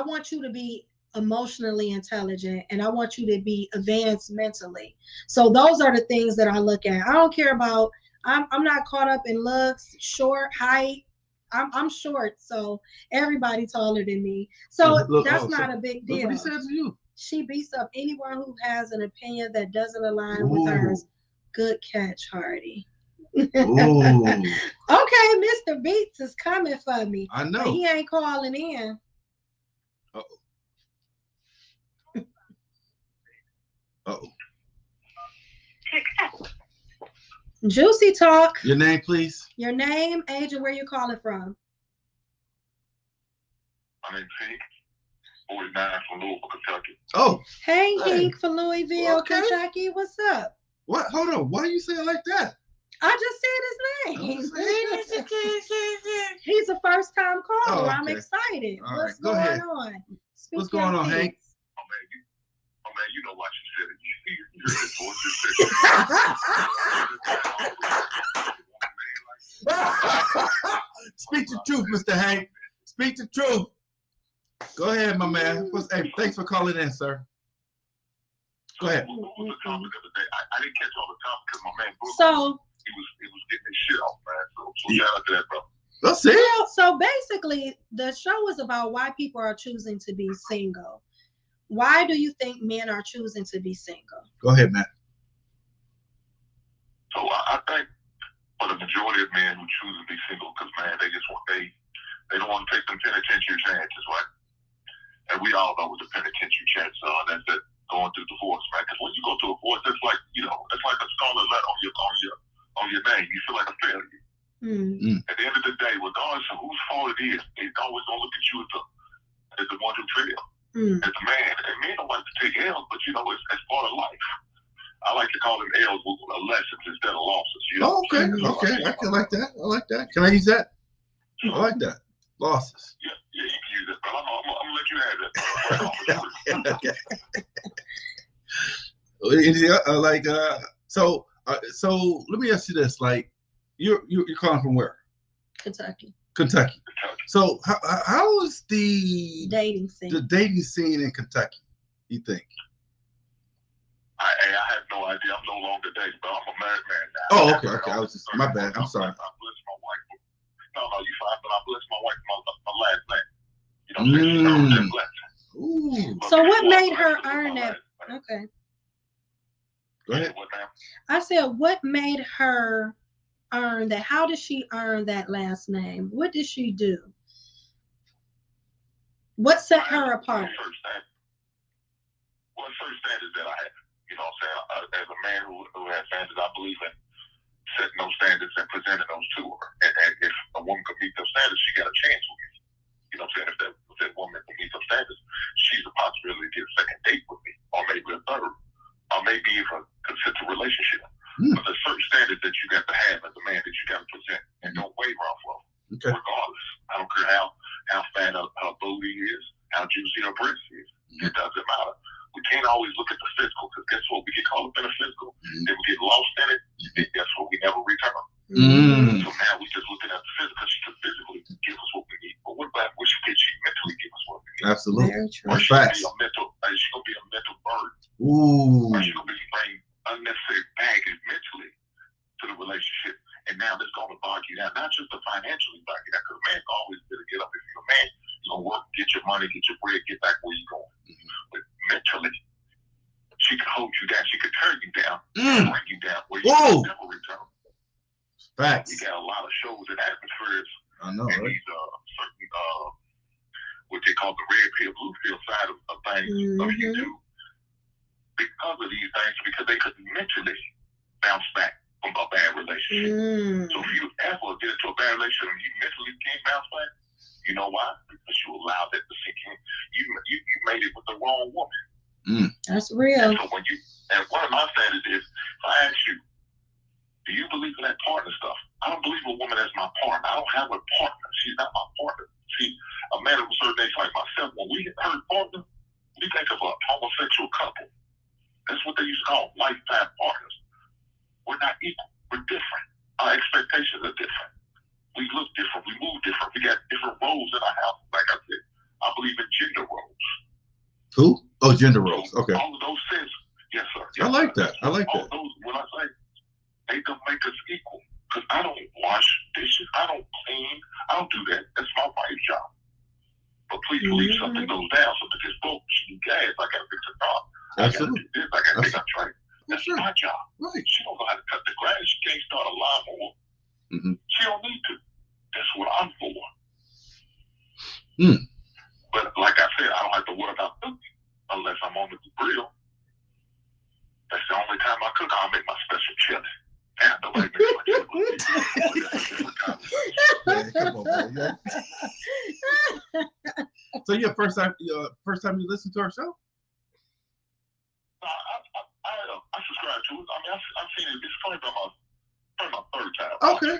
want you to be emotionally intelligent and I want you to be advanced mentally. So those are the things that I look at. I don't care about. I'm not caught up in looks, short, height. I'm short, so everybody taller than me. So that's not a big deal. What he said to you? She beats up anyone who has an opinion that doesn't align with hers. Good catch, Hardy. Okay, Mr. Beats is coming for me. I know. But he ain't calling in. Juicy Talk. Your name, please. Your name, age, and where you're calling from. My name's Pete. 49 from Louisville, Kentucky. Oh. Hey, Hank from Louisville, Okay. Kentucky. What's up? What? Hold on. Why you say it like that? I just said his name. He's a first time caller. Oh, I'm okay. excited. All What's right, go going ahead. on? Speak What's going your on, Hank? piece. Oh man, you know why she said it. You heard it. Speak the truth, Mr. Hank. Speak the truth. Go ahead, my man. Hey, thanks for calling in, sir. Go ahead. What was the topic of the day? I didn't catch all the topic because my man Brooklyn, So he was getting his shit off, man. So shout out to that brother. Let's see. So basically, the show is about why people are choosing to be single. Why do you think men are choosing to be single? Go ahead, man. So I think for the majority of men who choose to be single, because man, they don't want to take them penitentiary chances, right? And we all know what the penitentiary chances are. That's it, going through divorce, man. Because when you go through a divorce, it's like it's like a scarlet letter on your name. You feel like a failure. Mm. At the end of the day, regardless of whose fault it is, they always gonna look at you as the one who failed. Mm. As a man, and men don't like to take L's, but it's part of life. I like to call them L's lessons instead of losses. You know? Okay. I can like that. I like that. Can I use that? I like that. Losses. Yeah, you can use it, but I'm gonna let you have that. Okay. So let me ask you this: like, you're calling from where? Kentucky. Kentucky. So how is the dating scene in Kentucky? You think? I have no idea. I'm no longer dating, but I'm a married man now. Oh, okay. I was just my bad. I'm sorry. I bless my wife. No, you fine. But I bless my wife my last name. You know what I'm saying? Ooh. So what made her earn that? Okay. Go ahead. I said, what made her earn that? How did she earn that last name? What did she do? What set her apart? Well, the first standards that I have, you know what I'm saying? As a man who has standards, I believe in setting those standards and presenting those to her. And if a woman could meet those standards, she got a chance with me. You know what I'm saying? If that woman can meet those standards, she's a possibility to get a second date with me, or maybe a third, or maybe even consider a relationship. But there's certain standards that you got to have as a man that you got to present and don't waver off of. Okay. Regardless. I don't care how fat her booty is, how juicy her breast is. It doesn't matter. We can't always look at the physical, because guess what? We get caught up in the physical, then we get lost in it, and guess what? We never return. So now we just looking at the physical. She can physically give us what we need, but what about what she mentally give us what we need? Absolutely. Or she's gonna be a mental burden. Ooh. Or she's gonna be bringing unnecessary baggage mentally to the relationship, and now that's gonna bog you down. Not just the financially bog you down, because a man's always gonna get up. If you're a man, you're gonna work, get your money, get your bread, get back where you're going. But mentally, she can hold you down. She can turn you down, and bring you down where you can never return. Facts. We got a lot of shows and atmospheres. I know, and right? these certain what they call the red pill, blue pill side of things of YouTube because of these things, because they couldn't mentally bounce back from a bad relationship. So if you ever get into a bad relationship and you mentally can't bounce back, you know why? Because you allowed that to sink in. You made it with the wrong woman. That's real. And so and one of my standards is, if I ask you, do you believe in that partner stuff? I don't believe a woman as my partner. I don't have a partner. She's not my partner. See, a man of a certain age like myself, when we heard partner, we think of a homosexual couple. That's what they used to call lifetime partners. We're not equal. We're different. Our expectations are different. We look different. We move different. We got different roles in our house. Like I said, I believe in gender roles. Who? Oh, gender roles. Okay. All of those things. Yes, sir. Yes, I like that. I like that. Those, when I say they don't make us equal, because I don't wash dishes, I don't clean, I don't do that. That's my wife's job. But please believe something goes down. Something gets broke. She needs gas. I got to fix a car. I got to do this. I got to pick up trash. That's my job. Right. She don't know how to cut the grass. She can't start a lawnmower. She don't need to. That's what I'm for. But like I said, I don't have to worry about cooking unless I'm on the grill. That's the only time I cook. I'll make my special chili. And nobody makes my chili. Man, come on, man. So your first time you listened to our show? I subscribe to it. I mean, I've seen it. It's probably my third time. Okay.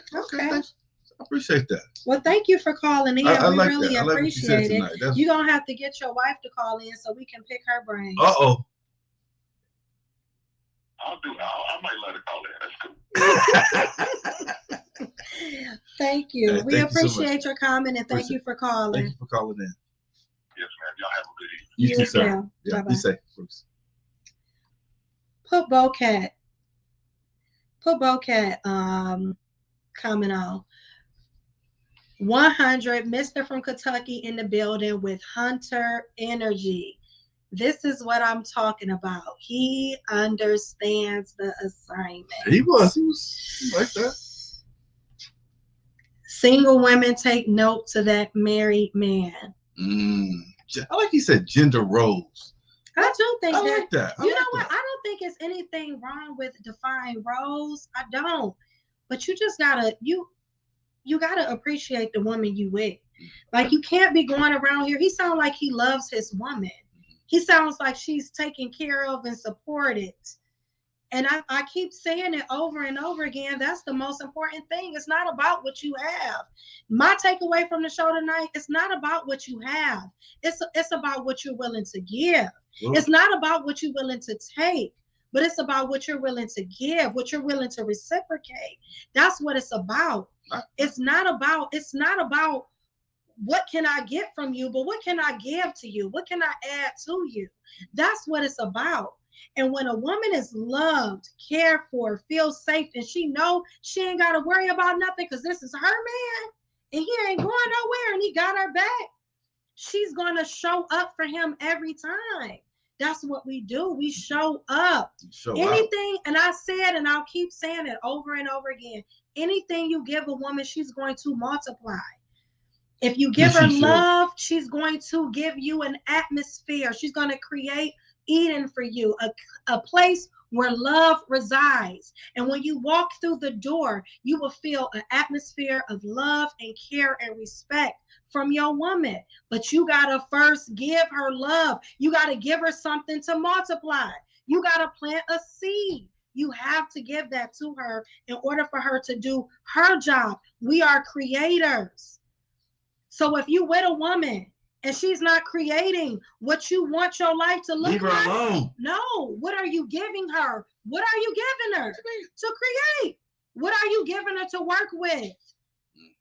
Thanks. I appreciate that. Well, thank you for calling in. I we like really that. I like appreciate it. That's... You're going to have to get your wife to call in so we can pick her brain. Uh-oh. I'll do it. I might let her call in. That's cool. Thank you. Hey, we appreciate your comment and thank you for calling. Thank you for calling in. Yes, ma'am. Y'all have a good evening. You too, sir. Yeah, bye-bye. Be safe, Bruce. Put Bocat coming on. 100, Mr. from Kentucky in the building with Hunter Energy. This is what I'm talking about. He understands the assignment. He was like that. Single women take note to that married man. I like he said gender roles. I do think I like that. You know what? I don't think it's anything wrong with defining roles. I don't. But you just gotta you gotta appreciate the woman you with. Like you can't be going around here. He sounds like he loves his woman. He sounds like she's taken care of and supported. And I keep saying it over and over again. That's the most important thing. It's not about what you have. My takeaway from the show tonight, it's not about what you have. It's about what you're willing to give. Whoa. It's not about what you're willing to take, but it's about what you're willing to give, what you're willing to reciprocate. That's what it's about. It's not about what can I get from you, but what can I give to you? What can I add to you? That's what it's about. And when a woman is loved, cared for, feels safe, and she know she ain't got to worry about nothing because this is her man and he ain't going nowhere and he got her back, she's going to show up for him every time. That's what we do. We show up. Anything, and I said, and I'll keep saying it over and over again, anything you give a woman, she's going to multiply. If you give her love, she's going to give you an atmosphere. She's going to create Eden for you, a place where love resides. And when you walk through the door, you will feel an atmosphere of love and care and respect from your woman. But you got to first give her love. You got to give her something to multiply. You got to plant a seed. You have to give that to her in order for her to do her job. We are creators. So if you with a woman and she's not creating what you want your life to look like, leave her alone. No, what are you giving her? What are you giving her to create? What are you giving her to work with?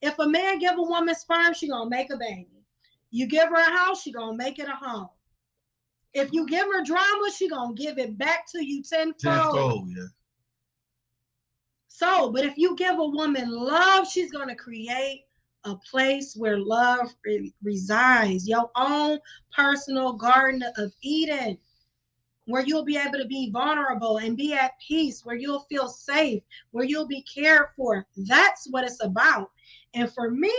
If a man give a woman sperm, she gonna make a baby. You give her a house, she gonna make it a home. If you give her drama, she gonna give it back to you tenfold. Yeah. So, but if you give a woman love, she's gonna create a place where love resides, your own personal garden of Eden, where you'll be able to be vulnerable and be at peace, where you'll feel safe, where you'll be cared for. That's what it's about. And for me,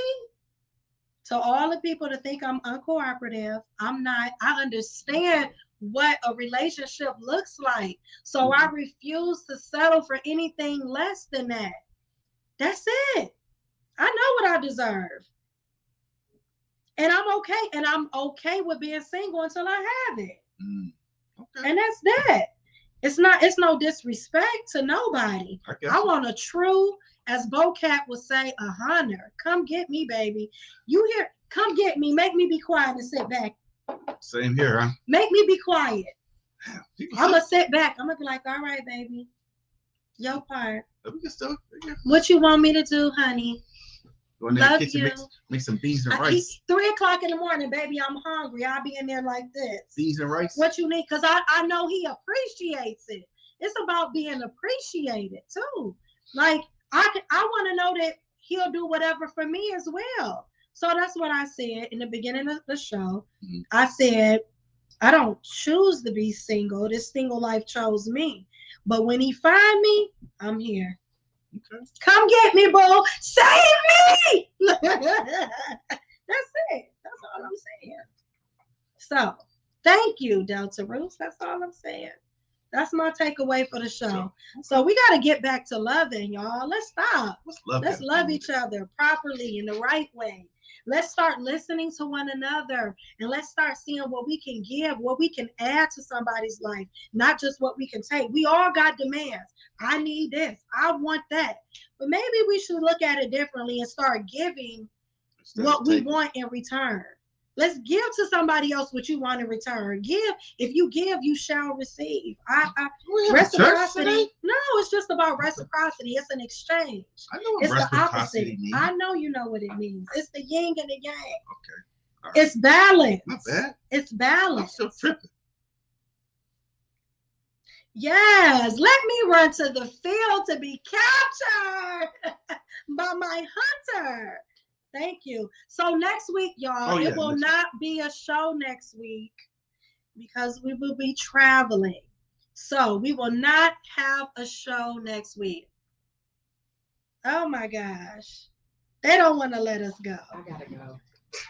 to all the people to think I'm uncooperative, I'm not. I understand what a relationship looks like. So I refuse to settle for anything less than that. That's it. I know what I deserve. And I'm okay. And I'm okay with being single until I have it. Okay. And that's that. It's no disrespect to nobody. I want a true, as Bocat would say, a hunter. Come get me, baby. You hear? Come get me. Make me be quiet and sit back. Same here, huh? Make me be quiet. I'm going to sit back. I'm going to be like, all right, baby. Your part. What you want me to do, honey? Go in the kitchen, make some beans and rice. 3 o'clock in the morning, baby, I'm hungry. I'll be in there like this. Beans and rice? What you need? Because I know he appreciates it. It's about being appreciated, too. Like, I want to know that he'll do whatever for me as well. So that's what I said in the beginning of the show. Mm-hmm. I said, I don't choose to be single. This single life chose me. But when he find me, I'm here. Okay. Come get me, boo. Save me. That's it. That's all I'm saying. So, thank you, Delta Roots. That's all I'm saying. That's my takeaway for the show. So we got to get back to loving, y'all. Let's stop. Let's love each other properly in the right way. Let's start listening to one another, and let's start seeing what we can give, what we can add to somebody's life, not just what we can take. We all got demands. I need this. I want that. But maybe we should look at it differently and start giving what we want in return. Let's give to somebody else what you want in return. Give. If you give, you shall receive. Reciprocity. No, it's just about reciprocity. It's an exchange. I know what it's the opposite. Means. I know you know what it means. It's the yin and the yang. Okay. Right. It's balance. Not bad. It's balance. I'm still tripping. Yes, let me run to the field to be captured by my hunter. Thank you. So next week, y'all, it will not be a show next week because we will be traveling. So we will not have a show next week. Oh my gosh. They don't want to let us go. I gotta go.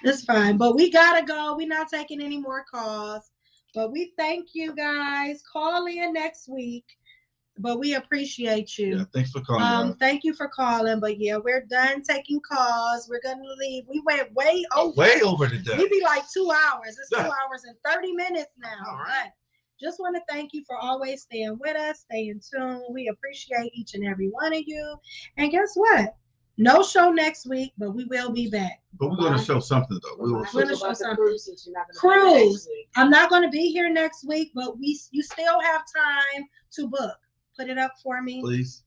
It's fine, but we gotta go. We're not taking any more calls. But we thank you guys. Call in next week. But we appreciate you. Yeah, thanks for calling. Thank you for calling. But yeah, we're done taking calls. We're gonna leave. We went way over. Way over today. We be like 2 hours. It's 2 hours and 30 minutes now. All right. But just want to thank you for always staying with us. Stay in tune. We appreciate each and every one of you. And guess what? No show next week, but we will be back. But we're going to show something, though. We're going to show something. Cruise. I'm not going to be here next week, but you still have time to book. Put it up for me. Please.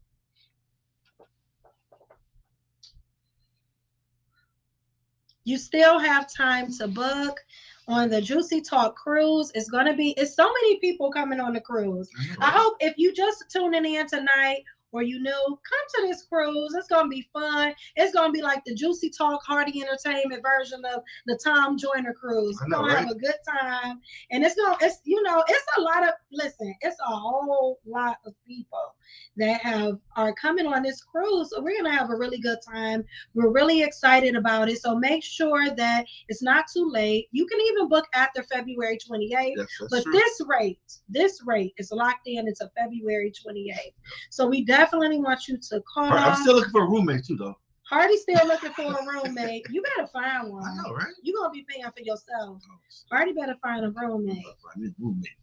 You still have time to book on the Juicy Talk cruise. It's so many people coming on the cruise. I hope if you just tuning in tonight, or come to this cruise. It's gonna be fun. It's gonna be like the Juicy Talk Hardy Entertainment version of the Tom Joyner cruise. We're gonna have a good time, and it's a lot of it's a whole lot of people that are coming on this cruise. So we're gonna have a really good time. We're really excited about it. So make sure that it's not too late. You can even book after February 28th. Yes, but true. This rate is locked in until February 28th. So we definitely want you to call. I'm still looking for a roommate too, though. Hardy's still looking for a roommate. You better find one. I know, right? You're gonna be paying for yourself. Hardy better find a roommate.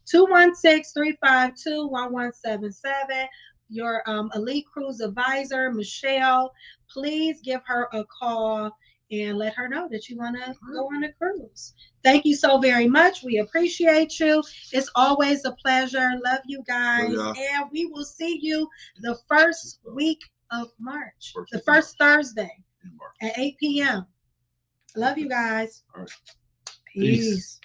216-352-1177. Your Elite Cruise advisor, Michelle. Please give her a call and let her know that you want to go on a cruise. Thank you so very much. We appreciate you. It's always a pleasure. Love you guys. And we will see you the first week of March, the first Thursday at 8 p.m. Love you guys. All right. Peace.